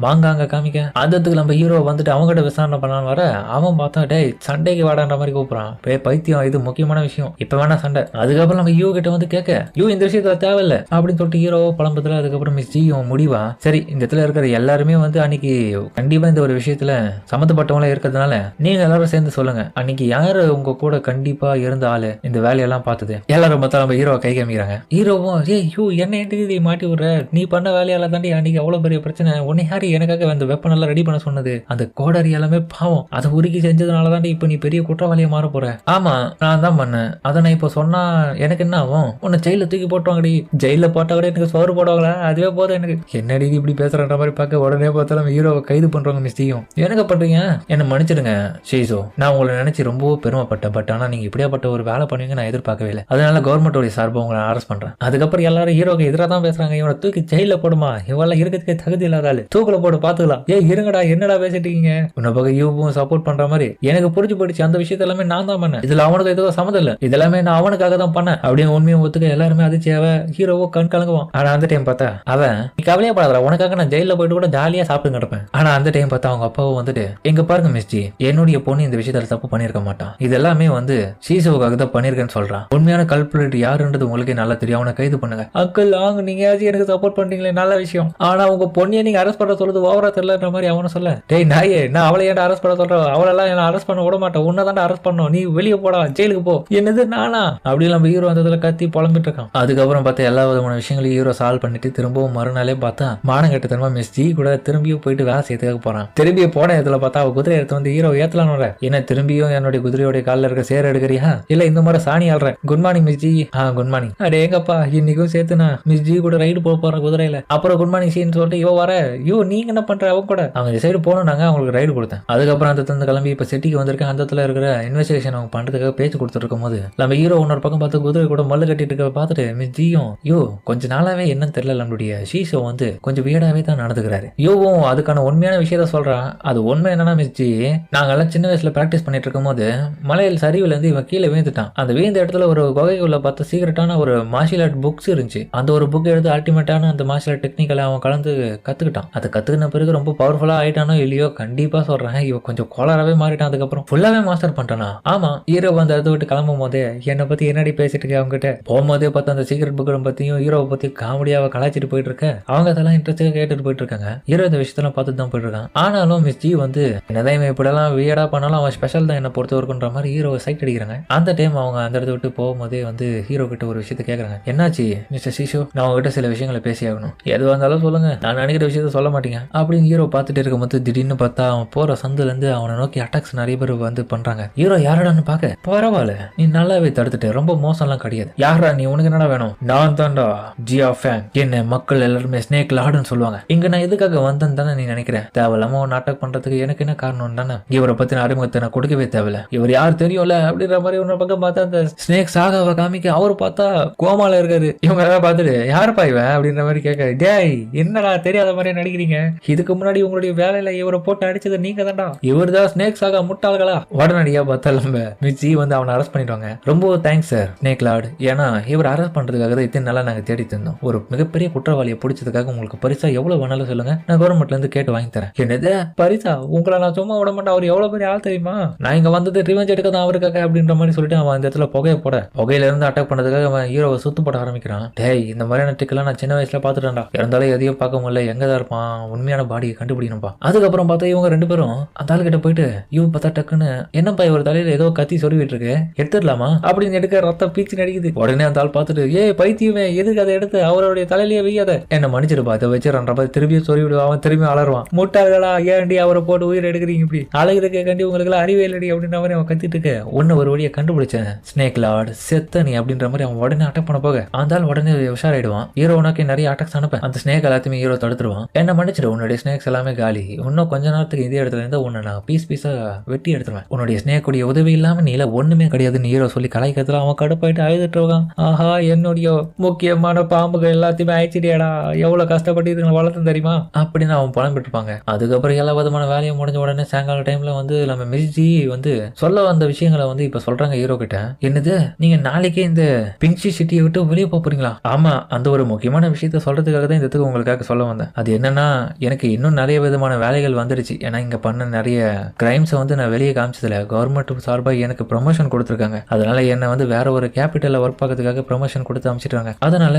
மாங்காங்க காமிக்க அந்த நம்ம ஹீரோ வந்துட்டு அவங்ககிட்ட விசாரணை பண்ணான்னு வர அவன் பார்த்தா டேய் சண்டைக்கு வாடான்ற மாதிரி கூப்பிடுறான். பைத்தியம், இது முக்கியமான விஷயம், இப்ப வேணா சண்டை. அதுக்கப்புறம் நம்ம யூ கிட்ட வந்து கேட்க யூ இந்த விஷயத்துல தேவையில்லை அப்படின்னு சொல்லிட்டு ஹீரோ பழம்பத்துல. அதுக்கப்புறம் மிஸ் ஜியும் முடிவா சரி இந்த இடத்துல இருக்கிற எல்லாருமே வந்து அன்னைக்கு கண்டிப்பா இந்த ஒரு விஷயத்துல சம்மந்தப்பட்டவங்களா இருக்கிறதுனால நீங்க எல்லாரும் சேர்ந்து சொல்லுங்க அன்னைக்கு யாரு உங்க கூட கண்டிப்பா இருந்த ஆளு இந்த வேலையெல்லாம் பார்த்தது. எல்லாரும் பார்த்தா நம்ம ஹீரோ கை காமிக்கிறாங்க. ஹீரோவும் ஏய் யூ என்ன இதை மாட்டி விடுற, நீ பண்ண வேலையால தாண்டி அன்னைக்கு அவ்வளவு பெரிய பிரச்சனை. உன்னை யாரு எனக்காக அந்த வெப்பன் எல்லாம் ரெடி பண்ண சொன்னது? அந்த கோடாரி எல்லாமே பாவம், அதை உருக்கி செஞ்சதுனால தாண்டி இப்ப நீ பெரிய குற்றவாளியா மாற போற. ஆமா நான் தான் பண்ணேன், அதை நான் இப்ப சொன்னா எனக்கு என்ன ஆகும்? உன்னை ஜெயில தூக்கி போட்டுவாங்கடி. ஜெயில போட்டா கூட எனக்கு சோறு போடுவாங்களா? அதுவே போதும் எனக்கு. என்னடி இப்படி பேசுறன்ற மாதிரி பார்க்க உடனே பார்த்தாலும் ஹீரோவை கைது பண்றவங்க மிஸ்டியும் எனக்கு பண்றீங்க, என்ன மன்னிச்சிடுங்க ஷீசோ, நான் உங்களை நினைச்சு ரொம்ப பெருமைப்பட்டேன். பட் ஆனா நீங்க இப்படியாப்பட்ட ஒரு வேலை பண்ணுவீங்க நான் எதிர்பார்க்கவே இல்லை. அதனால கவர்மெண்டோட சார்பா உங்களை அரெஸ்ட் பண்றேன். அதுக்கப்புறம் எல்லாரும் ஹீரோக்கு எதிராக தான் பேசுறாங்க. இவனை தூக்கி ஜெயில போடுமா, இவெல்லாம் இருக்கிறதுக்கு தகுதி இல்லாத ஆளு, தூக்கில போட்டு பாத்துக்கலாம். இருங்கடா என்னடா பேசிட்டு இருக்கீங்க? உன்ன பக்கம் யூவும் சப்போர்ட் பண்ற மாதிரி எனக்கு புரிஞ்சு போயிடுச்சு. அந்த விஷயத்த எல்லாமே நான் தான் பண்ணேன், இதுல அவனுக்கு எதுவும் சம்மந்தம் இல்ல, இதெல்லாமே நான் அவனுக்காக தான் பண்ணேன் அப்படின்னு உண்மையை ஒத்துக்க எல்லாருமே அதிர்ச்சியாவ ஹீரோவோ கண் கலங்குவான். ஆனா அந்த டைம் பார்த்தா அவன் நீ கவலையே படாத, உனக்காக நான் ஜெயில போயிட்டு கூட ஜாலியா சாப்பிட்டு கிடப்பேன். ஆனா அந்த டைம் பார்த்தா அவங்க அப்பாவும் வந்துட்டு எங்க பாருங்க மிஸ்ஜி, என்னுடைய பொண்ணு இந்த விஷயத்துல தப்பு பண்ணிருக்க மாட்டான், இது எல்லாமே வந்து ஷீசோவுக்காக தான் பண்ணிருக்கேன்னு சொல்றான். உண்மையான கல்புலேட் யாருன்றது உங்களுக்கே நல்லா தெரியும், அவனை கைது பண்ணுங்க. அங்கிள் ஆங்க நீங்க எனக்கு சப்போர்ட் பண்றீங்களே நல்ல விஷயம், ஆனா உங்க பொண்ணைய நீங்க அரெஸ்ட் பண்ண சொல்றது ஓவரா தெரியலன்ற மாதிரி அவனை சொல்ல. டேய் நாயே, நான் அவளை ஏன் அரெஸ்ட் பண்ண சொல்றேன்? அவளெல்லாம் என்ன அரெஸ்ட் பண்ண விட மாட்டேன், உன்னதான் அரெஸ்ட் பண்ணணும், நீ வெளியே போடா ஜெயிலுக்கு போ. என்னது நானா? அப்படி நம்ம ஹீரோ அந்த கத்தி புலம்பிட்டு இருக்கான். அதுக்கப்புறம் பார்த்தா எல்லா விதமான விஷயங்களையும் ஹீரோ சால்வ் பண்ணிட்டு திரும்பவும் மறுநாளே பார்த்தா மானங்கட்டத்தனமா மிஸ் ஜி கூட திரும்பியும் போயிட்டு வேலை செய்யறதுக்காக போறான். திரும்பி போன இடத்துல பார்த்தா அவ குதிரை எடுத்து வந்து ஹீரோ ஏத்தலாம் என்ன திரும்பியும் என்னுடைய குதிரையோட காலில் இருக்க சேர எடுக்கிறியா? இல்ல இந்த மாதிரி சாணி ஆள்றேன். Good morning miss ji. Good morning. அடே எங்கப்பா இன்னைக்கும் சேர்த்துனா மிஸ் ஜி கூட ரைடு போறேன் குதிரையில. அப்புறம் குட் மார்னிங் சீன்னு சொல்லிட்டு இவ வர யோ நீங்க என்ன பண்ற அவங்க கூட அவங்க சைடு போனோம், நாங்க அவங்களுக்கு ரைடு கொடுத்தேன். அதுக்கப்புறம் அந்த தந்து கிளம்பி இப்ப சிட்டிக்கு வந்திருக்கேன். அந்த இடத்துல இருக்கிற இன்வெஸ்டிகேஷன் அவங்க பண்றதுக்காக பேச்சு கொடுத்துட்டு இருக்கும் போது நம்ம ஹீரோ இன்னொரு பக்கம் பார்த்து குதிரை கூட மல்லு கட்டிட்டு இருக்க பார்த்துட்டு மிஸ் ஜியும் யோ கொஞ்ச நாளாவே என்னன்னு தெரியல நம்மளுடைய ஷீஷோ வந்து கொஞ்சம் வீடாவே தான் நடந்துக்கிறாரு. யோவும் அதுக்கான உண்மையான விஷயத்த சொல்றான். அது உண்மை என்னன்னா மிஸ் ஜி, நாங்கெல்லாம் சின்ன வயசுல பிராக்டிஸ் பண்ணிட்டு இருக்கும் போது மலையில் சரிவுல இருந்து இவன் கீழே வீழ்ந்துட்டான். அந்த வீழ்ந்த இடத்துல ஒரு குகைக்குள்ள பார்த்த சீக்கிரட்டான ஒரு மார்ஷியல் ஆர்ட் புக்ஸ் இருந்துச்சு. அந்த ஒரு புக் எடுத்து அல்டிமேட்டான அந்த மார்ஷியல் ஆர்ட் டெக்னிக்கலை அவன் கலந்து கத்துக்கிட்டான். அதை கத்துக்கின பிறகு ரொம்ப பவர்ஃபுல்லா ஆயிட்டானோ இல்லையோ கண்டிப்பா சொல்றேன் இவன் கொஞ்சம் கோளாராவே மாறிட்டான். அதுக்கப்புறம் ஃபுல்லாவே மாஸ்டர் பண்ணிட்டானா? ஆமா, ஹீரோ அந்த இடத்த விட்டு கிளம்பும் போதே என்னை பத்தி என்னடி பேசிட்டு இருக்க அவங்க கிட்ட போகும்போதே பார்த்து அந்த சீக்கிரட் புக்கை பத்தியும் ஹீரோவை பத்தி காமெடியாவை கலாச்சிட்டு போயிட்டு இருக்க. அவங்க அதெல்லாம் இன்ட்ரெஸ்டாக கேட்டுட்டு போயிட்டு இருக்காங்க. ஹீரோ இந்த விஷயத்தெல்லாம் பார்த்துட்டு தான் போயிட்டு இருக்கான். ஆனாலும் மிஸ் ஜி வந்து என்னதான் இப்படியெல்லாம் வியடா பண்ணாலும் அவன் ஸ்பெஷல் தான் என்ன பொறுத்த வரைக்கும்ன்ற மாதிரி ஹீரோவை சைட் அடிக்கிறாங்க. அந்த டைம் அவங்க அந்த இடத்த விட்டு போகும்போதே வந்து ஹீரோ கிட்ட ஒரு விஷயத்த கேட்கறாங்க. என்னாச்சு மிஸ்டர் ஷீஷோ, நான் உங்ககிட்ட சில விஷயங்களை பேசி ஆகணும், எதுவாக இருந்தாலும் சொல்லுங்க, நான் நினைக்கிற விஷயத்த சொல்ல மாட்டீங்க அப்படின்னு ஹீரோ பார்த்துட்டு இருக்கும்போது திடீர்னு பார்த்தா அவன் போற சந்துல இருந்து அவனை நோக்கி அட்டாக்ஸ் நிறைய பேர் வந்து பண்றாங்க. ஹீரோ யாரடான்னு பாக்க பரவாயில்ல நீ நல்லாவே தடுத்துட்டு, ரொம்ப மோசம்லாம் கிடையாது. யாரா நீ, உனக்கு என்னடா வேணும்? நான் தான்டா ஜியா ஃபேன், என்ன மக்கள் எல்லாருமே ஸ்னேக் லார்டுன்னு சொல்லுவாங்க. இங்க நான் எதுக்காக வந்தேன்னு தானே நீ நினைக்கிறேன்? தேவையில்லாம ஒரு அட்டாக் பண்றதுக்கு எனக்கு என்ன காரணம் தானே? இவரை பத்தின அறிமுகத்தை நான் கொடுக்கவே தேவையில்ல, இவர் யார் தெரியும்ல அப்படின்ற மாதிரி ஒரு பக்கம் பார்த்தா அந்த ஸ்னேக் சாகாவை காமிக்க அவரு பார்த்தா கோமால இருக்காரு. இவங்க எல்லாம் பார்த்துட்டு யாருப்பா இவன் அப்படின்ற மாதிரி கேட்க, டேய் என்னடா தெரியாத மாதிரி நடிக்கிறீங்க, இதுக்கு முன்னாடி உங்களுடைய வேலையில இவரை போட்டு அடிச்சது நீங்க தான்டா, இவர் தான் ஸ்னேக் சாகா முட்டாள்களா? உடனடியா பார்த்தா நம்ம மிச்சி வந்து அவனை அரெஸ்ட் பண்ணிடுவாங்க. ரொம்ப தேங்க்ஸ் சார் ஸ்னேக் லார்டு, ஏன்னா இவர் அரெஸ்ட் பண்றதுக்காக தான் இத்தனை நாளா நாங்க தேடி தந்தோம். ஒரு மிகப்பெரிய குற்றவாளியை பிடிச்சதுக்காக இதுக்காக உங்களுக்கு பரிசா எவ்வளவு வேணாலும் சொல்லுங்க, நான் கவர்மெண்ட்ல இருந்து கேட்டு வாங்கி தரேன். என்னது பரிசா? உங்களை நான் சும்மா விட மாட்டேன். அவர் எவ்வளவு பெரிய ஆள் தெரியுமா? நான் இங்க வந்தது ரிவெஞ்ச் எடுக்க தான் அவருக்காக அப்படின்ற மாதிரி சொல்லிட்டு அவன் அந்த இடத்துல புகையை போட, புகையில இருந்து அட்டாக் பண்ணதுக்காக அவன் ஹீரோவை சுத்து போட ஆரம்பிக்கிறான். டேய், இந்த மாதிரியான ட்ரிக்கெல்லாம் நான் சின்ன வயசுல பாத்துட்டேன்டா. இருந்தாலும் எதையும் பார்க்க முடியல, எங்கதான் இருப்பான், உண்மையான பாடியை கண்டுபிடிக்கணும்பா. அதுக்கப்புறம் பார்த்தா இவங்க 2 பேரும் அந்த ஆள் கிட்ட போயிட்டு இவன் பார்த்தா டக்குன்னு என்னப்பா இவர் தலையில ஏதோ கத்தி சொருவிட்டு இருக்கு, எடுத்துடலாமா அப்படின்னு எடுக்க ரத்தம் பீச்சு நடிக்குது. உடனே அந்த ஆள் பார்த்துட்டு பைத்தியமே எதுக்கு அதை எடுத்து அவருடைய தலையிலேயே வையாத, என்ன மன்னிச்சிருப்பா, அதை வச்சு திரும்பியும் சொருவிடுவான். அவன் திரும்பி அலறுவான். முட்டாள்களா, ஏன்டி அவரை போட்டு உயிர் எடுக்கிறீங்க, இப்படி அழகுக்கு கண்டி உங்களுக்கு எல்லாம் அறிவே இல்லடி அப்படின்ற மாதிரி அவன் கத்திட்டு இருக்க. ஒன்னு ஒரு வழியை கண்டுபிடிச்சேன், ஸ்னேக் லார்ட் செத்தனி அப்படின்ற மாதிரி அவன் உடனே அட்டாக் பண்ண போக அந்த ஆள் உடனே உஷாராயிடுவான். ஹீரோ உனக்கு நிறைய அட்டாக்ஸ் அனுப்பேன், அந்த ஸ்னேக் எல்லாத்தையுமே ஹீரோ தடுத்துருவான். என்ன மன்னிச்சிடு, உன்னுடைய ஸ்னேக்ஸ் எல்லாமே காலி, இன்னும் கொஞ்ச நேரத்துக்கு இதே இடத்துல இருந்து உன்னை நான் பீஸ் பீஸா வெட்டி எடுத்துருவேன், உன்னுடைய ஸ்னேக் உடைய உதவி இல்லாம நீல ஒண்ணுமே கிடையாதுன்னு ஹீரோ சொல்லி கலாய்க்கிறதுல அவன் கடுப்பாயிட்டு அழுதுட்டு இருக்கான். ஆஹா, என்னுடைய முக்கியமான பாம்புகள் எல்லாத்தையுமே ஆயிடுச்சிடியாடா, எவ்வளவு கஷ்டப்பட்டு இதுங்களை வளர்த்து தெரியுமா அப்படின்னு அவன் புலம்பிட்டு இருப்பாங்க. அதுக்கப்புறம் எல்லா விதமான வேலையும் முடிஞ்ச உடனே சாயங்கால டைம்ல வந்து நம்ம மிஸ்ஜி வந்து சொல்ல வந்த விஷயங்களை வந்து இப்ப சொல்றாங்க ஹீரோ கிட்ட. என்னது, நீங்க நாளைக்கே இந்த பிங்சி சிட்டியை விட்டு வெளியே போறீங்களா? ஆமா, அந்த ஒரு முக்கியமான விஷயத்த சொல்றதுக்காக தான் இந்த இடத்துக்கு உங்களுக்காக சொல்ல வந்தேன். அது என்னன்னா, எனக்கு இன்னும் நிறைய விதமான வேலைகள் வந்துருச்சு. ஏன்னா இங்க பண்ண நிறைய கிரைம்ஸ் வந்து நான் வெளியே காமிச்சதுல கவர்மெண்ட் சார்பாக எனக்கு ப்ரொமோஷன் கொடுத்துருக்காங்க. அதனால என்ன வந்து வேற ஒரு கேபிட்டல்ல ஒர்க் பார்க்கறதுக்காக ப்ரொமோஷன் கொடுத்து அமைச்சிட்டாங்க. அதனால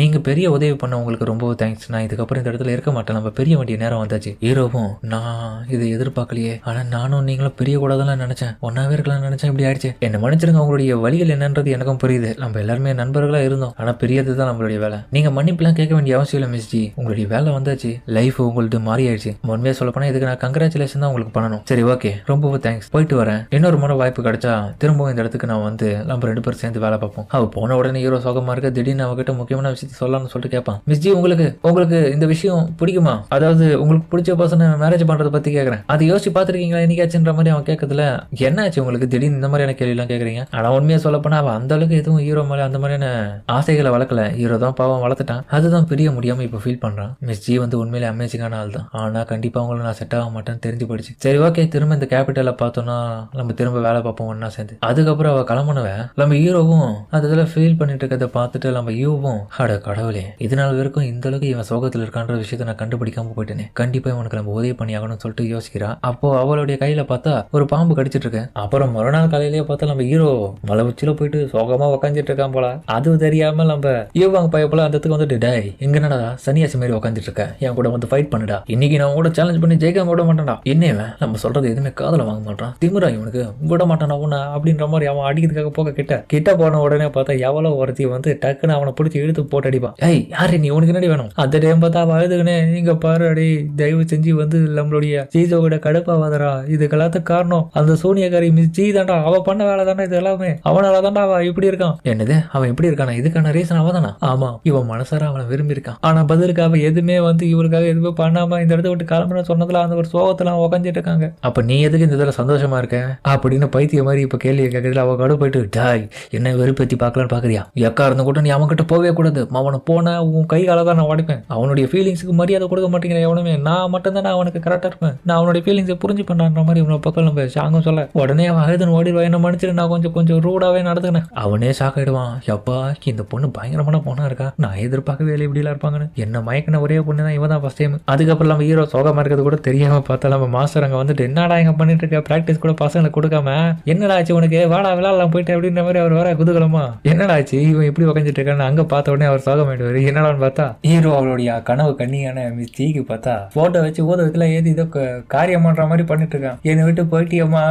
நீங்க பெரிய உதவி பண்ண உங்களுக்கு ரொம்ப தேங்க்ஸ். நான் இதுக்கப்புறம் இந்த இடத்துல இருக்க மாட்டேன், நம்ம பெரிய வேண்டிய நேரம் வந்தாச்சு. ஹீரோவும் நான் இதை எதிர்பார்க்கலையே, ஆனா நானும் நீங்களும் பெரிய கூடாதான் நினைச்சேன், ஒன்னாவே இருக்கலாம் நினைச்சேன், இப்படி ஆயிடுச்சு. என்ன மன்னிச்சிருங்க, உங்களுடைய வழிகள் என்னன்றது எனக்கும் புரியுது. நம்ம எல்லாருமே நண்பர்களா இருந்தோம், ஆனா பெரியதுதான் நம்மளுடைய வேலை. நீங்க மன்னிப்புலாம் கேட்க வேண்டிய அவசியம் இல்லை மிஸ்ஜி, உங்களுடைய வேலை வந்தாச்சு, லைஃப் உங்களுக்கு மாறி ஆயிடுச்சு. உண்மையா சொல்ல போனா இதுக்கு நான் கங்க்ராச்சுலேஷன் தான் உங்களுக்கு பண்ணணும். சரி, ஓகே, ரொம்ப தேங்க்ஸ், போயிட்டு வரேன். இன்னொரு முறை வாய்ப்பு கிடைச்சா திரும்பவும் இந்த இடத்துக்கு நான் வந்து நம்ம 2 பேரும் சேர்ந்து வேலை பார்ப்போம். அவ போன உடனே ஹீரோ சோகமா இருக்க, திடீர்னு அவகிட்ட முக்கியமான விஷயத்த சொல்லலாம்னு சொல்லிட்டு கேட்பான். மிஸ்ஜி, உங்களுக்கு இந்த விஷயம் பிடிக்குமா? அதாவது உங்களுக்கு பிடிச்ச பர்சனை மேரேஜ் பண்றதை பத்தி கேட்கறேன், அது யோசிச்சு பாத்துருக்கீங்களா என்னைக்காச்சுன்ற மாதிரி அவன் கேட்கறதுல என்னாச்சு உங்களுக்கு திடீர்னு இந்த மாதிரியான கேள்வி எல்லாம் கேட்கறீங்க? ஆனா உண்மையா சொல்ல போனா அவன் அந்த அளவுக்கு எதுவும் ஹீரோ மேல அந்த மாதிரியான ஆசைகளை வளர்க்கல. ஹீரோ தான் பாவம் வளர்த்துட்டான், அதுதான் பெரிய முடியாம இப்ப ஃபீல் பண்றான். மிஸ்ஜி வந்து உண்மையிலே அமேசிங்கான ஆள் தான், ஆனா கண்டிப்பா அவங்களுக்கு நான் செட் ஆக மாட்டேன்னு தெரிஞ்சு போயிடுச்சு. சரி, ஓகே, திரும்ப இந்த கேபிட்டல பார்த்தோம்னா நம்ம திரும்ப வேலை பார்ப்போம் ஒன்னா சேர்ந்து. அதுக்கப்புறம் அவ கிளம்புனவ நம்ம ஹீரோவும் அதுல ஃபீல் பண்ணிட்டு இருக்கிறத பார்த்துட்டு நம்ம யூவும் அட கடவுளே, இதனால வரைக்கும் இந்த அளவுக்கு இவன் சோகத்துல இருக்கான்ற விஷயத்த நான் கண்டுபிடிக்காம போயிட்டேனே, கண்டிப்பா இவனுக்கு நம்ம உதவி பண்ணி ஆகணும்னு சொல்லிட்டு யோசிக்கிறா. அப்போ அவளுடைய கையில பார்த்தா ஒரு பாம்பு கடிச்சிட்டு இருக்கு. அப்புறம் மறுநாள் காலையிலேயே பார்த்தா நம்ம ஹீரோ மலை உச்சில போயிட்டு சோகமா உக்காந்துட்டு இருக்கான் போல. அது தெரியாம நம்ம யூவாங்க பையப்போல அந்த இடத்துக்கு வந்துட்டு, டேய் எங்க என்னடா சன்னியாசி மாதிரி உட்காந்துட்டு இருக்க, என் கூட வந்து ஃபைட் பண்ணுடா, இன்னைக்கு நான் கூட சேலஞ்ச் பண்ணி ஜெயிக்காம விட மாட்டான்டா. என்னவன் நம்ம சொல்றது எதுவுமே காதல வாங்க மாட்டான், திமுறா இவனுக்கு, விட மாட்டானா உன்ன அப்படின்ற மாதிரி அவன் அடிக்கிறதுக்காக போக கிட்ட போன உடனே பார்த்தா எவ்வளவு ஒருத்தி வந்து டக்குன்னு அவனை பிடிச்சி இழுத்து போட்டு அடிப்பான். ஏய் யாரு நீ, உனக்கு என்னடி வேணும்? அந்த டைம் பார்த்தா அவன் அழுதுகனே, நீங்க பாரு அடி, தயவு செஞ்சு வந்து நம்மளுடைய சீசோட கடுப்பாவாதரா, இதுக்கு எல்லாத்துக்கு காரணம் அந்த சோனியாக்காரி மிஸ் ஜி தாண்டா, அவ பண்ண வேலை தானே இது எல்லாமே, அவனால தாண்டா அவன் இப்படி இருக்கான். என்னது, அவன் எப்படி இருக்கானா? இதுக்கான ரீசன் அவன் தானா? ஆமா, இவன் மனசார அவனை விரும்பி இருக்கான். ஆனா பதிலுக்கு அவன் எதுவுமே வந்து இவருக்காக எதுவுமே பண்ணாம இந்த இடத்த விட்டு கிளம்புன்னு சொன்னதுல அந்த ஒரு சோகத்துல அவன் உட்காந்துட்டு இருக்காங்க. அப்ப நீ எதுக்கு இந்த இதில் சந்தோஷமா இருக்க அப்படின்னு பைத்திய மாதிரி இப்ப கேள்வி கேட்கறதுல அவ கடு போயிட்டு, டாய் என்ன வெறுப்பத்தி பார்க்கலான்னு பாக்குறியா, எக்கா இருந்த கூட நீ அவன் கிட்ட போகவே கூடாது, அவனை போன உன் கை கால தான் நான் உடைப்பேன், அவனுடைய ஃபீலிங்ஸுக்கு மரியாதை கொடுக்க மாட்டேங்கிற எவனுமே, நான் மட்டும் தான் அவனுக்கு கரெக்டா இருப்பேன், நான் அவனுடைய ஃபீலிங்ஸை புரிஞ்சு பண்றான்ற மாதிரி இவனை பக்கம் நம்ம சாங்கும் சொல்ல உடனே அவன் அழுதுன்னு ஓடிடுவான். என்ன மன்னிச்சிட்டு நான் கொஞ்சம் ரூடாவே நடத்துக்கினேன். அவனே ஷாக் ஆயிடுவான், எப்பா இந்த பொண்ணு பயங்கரமான பொண்ணா இருக்கா, நான் எதிர்பார்க்கவே இல்லை இப்படி எல்லாம் இருப்பாங்கன்னு, என்ன மயக்கின ஒரே பொண்ணு தான் இவன் தான் ஃபர்ஸ்ட் டைம். அதுக்கப்புறம் நம்ம ஹீரோ சோகமா இருக்கிறது கூட தெரியாம பார்த்தா நம்ம மாஸ்டர் அங்க வந்துட்டு, என்னடா எங்க பண்ணிட்டு இருக்க, பிராக்டிஸ் கூட பசங்களுக்கு கொடுக்காம என்னடா ஆச்சு உனக்கு, வாடா விளாடலாம் போயிட்டு அப்படின்ற மாதிரி அவர் வர குதூகலமா, என்னடா ஆச்சு இவன் இப்படி உட்காந்துட்டு இருக்கான்னு அங்க பார்த்த உடனே அவர் சோகமாயிடுவாரு. என்னடான்னு பார்த்தா ஹீரோ அவளுடைய கனவு கண்ணியான மிஸ் ஜிக்கு பார்த்தா போட்டோ வச்சு ஊதகத்துல ஏது இதோ காரியம் பண்ற மாதிரி பண்ணிட்டு இருக்கான். என்னை விட்டு போயிட்டியம்மா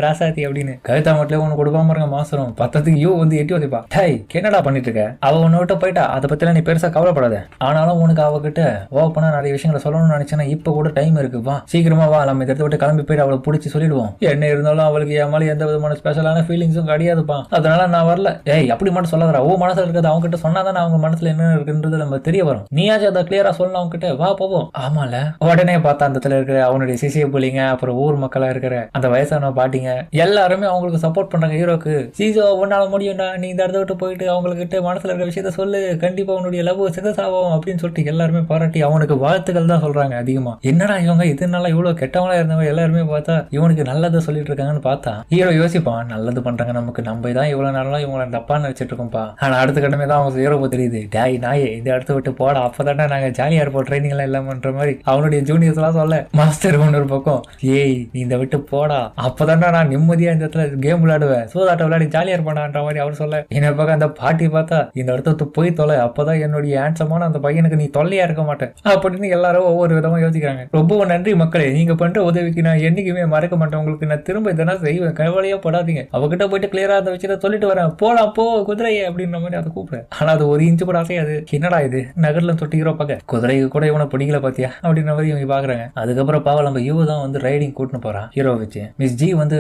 ராசாத்தி அப்படின்னு கவிதா மட்டும் ஒண்ணு கொடுக்காம இருக்க மாசம் பத்தத்துக்கு யூ வந்து எட்டி வதைப்பா. டை என்னடா பண்ணிட்டு இருக்க, அவ உன்னை விட்டு போயிட்டா, அதை பத்திலாம் நீ பெருசா கவலைப்படாத, ஆனாலும் உனக்கு அவகிட்ட ஓப்பனா நிறைய விஷயங்களை சொல்லணும்னு நினைச்சேன்னா இப்ப கூட டைம் இருக்கு, வா சீக்கிரமா வா, நம்ம இந்த இடத்த விட்டு கிளம்பி போயிட்டு அவளை பிடிச்சி சொல்லிடுவோம். என்ன இருந்தாலும் அவளுக்கு என் மேல எந்த விதமான ஸ்பெஷலான ஃபீலிங்ஸும் கிடையாதுப்பா, அதனால நான் வரல. ஏய் அப்படி மட்டும் சொல்லாதடா, ஓ மனசுல இருக்கிறது அவங்க கிட்ட சொன்னாதானே அவங்க மனசுல என்ன இருக்குன்றது நம்ம தெரிய வரும், நீயாச்சும் அதை கிளியரா சொல்லணும் அவங்க கிட்ட, வா போவோம். ஆமால உடனே பார்த்தா அந்த இடத்துல இருக்கிற அவனுடைய சிசிய புள்ளிங்க, அப்புறம் ஊர் மக்களா இருக்கிற அந்த வயசான பாட்டிங்க எல்லாருமே அவங்களுக்கு சப்போர்ட் பண்றாங்க ஹீரோக்கு. சீசோ உன்னால முடியும்டா, நீ இந்த இடத்த விட்டு போயிட்டு அவங்ககிட்ட மனசுல இருக்கிற விஷயத்த சொல்லு, கண்டிப்பா உன்னுடைய லவ் சக்சஸ் ஆகும் அப்படின்னு சொல்லிட்டு எல்லாருமே பாராட்டி அவனுக்கு வாழ்த்துக்கள் தான் சொல்றாங்க அதிகமா. என்னடா இவங்க இதனால இவ்வளவு கெட்டவங்களா இருந்தவங்க எல்லாருமே பார்த்தா இவனுக்கு நல்லதை சொல்லிட்டு இருக்காங்கன்னு பார்த்தா ஹீரோ யோசிப்பான், நல்லது பண்றாங்க நமக்கு, நம்ம தான் இவ்வளவு நாளா இவங்களை தப்பா நினைச்சிட்டு இருக்கோம்ப்பா. ஆனா அடுத்த கட்டமே தான் அவங்க ஹீரோ தெரியுது, டாய் நாயே இந்த இடத்த விட்டு போடா அப்பதானே நாங்க ஜாலியா இருப்போம் ட்ரைனிங் எல்லாம் இல்லாமன்ற மாதிரி அவனுடைய ஜூனியர்ஸ் எல்லாம் சொல்ல மாஸ்டர் ஒன்று ஒரு பக்கம் ஏய் நீ இந்த விட்டு போடா அப்பதானே நான் நிம்மதியா இந்த இடத்துல கேம் விளையாடுவேன் சூதாட்ட விளையாடி ஜாலியா இருப்பானான்ற மாதிரி அவர் சொல்ல இன்னொரு பக்கம் அந்த பாட்டி பார்த்தா இந்த இடத்த போய் தொலை அப்பதான் என்னுடைய ஹேண்ட்ஸமான அந்த பையனுக்கு நீ தொல்லையா இருக்க மாட்டேன் அப்படின்னு எல்லாரும் ஒவ்வொரு விதமா யோசிக்கிறாங்க. ரொம்ப நன்றி மக்களே, நீங்க பண்ற உதவிக்கு நான் என்னைக்குமே மறக்க மாட்டேன். உங்களுக்கு நான் திரும்ப இதெல்லாம் செய்வேன், கவலையா படாதீங்க. அவகிட்ட போயிட்டு கிளியரா அந்த விஷயத்த சொல்லிட்டு வரேன், போலாம் போ குதிரையே அப்படின்ற மாதிரி அதை கூப்பிடுறேன். ஆனா அது ஒரு இன்ச்சு கூட அசையாது. என்னடா இது நகர்ல தொட்டி ஹீரோ பார்க்க குதிரைக்கு கூட இவனை பிடிக்கல பாத்தியா அப்படின்ற மாதிரி இவங்க பாக்குறாங்க. அதுக்கப்புறம் பாவம் நம்ம யூ தான் வந்து ரைடிங் கூட்டின்னு போறான் ஹீரோ வச்சு. மிஸ் ஜி வந்து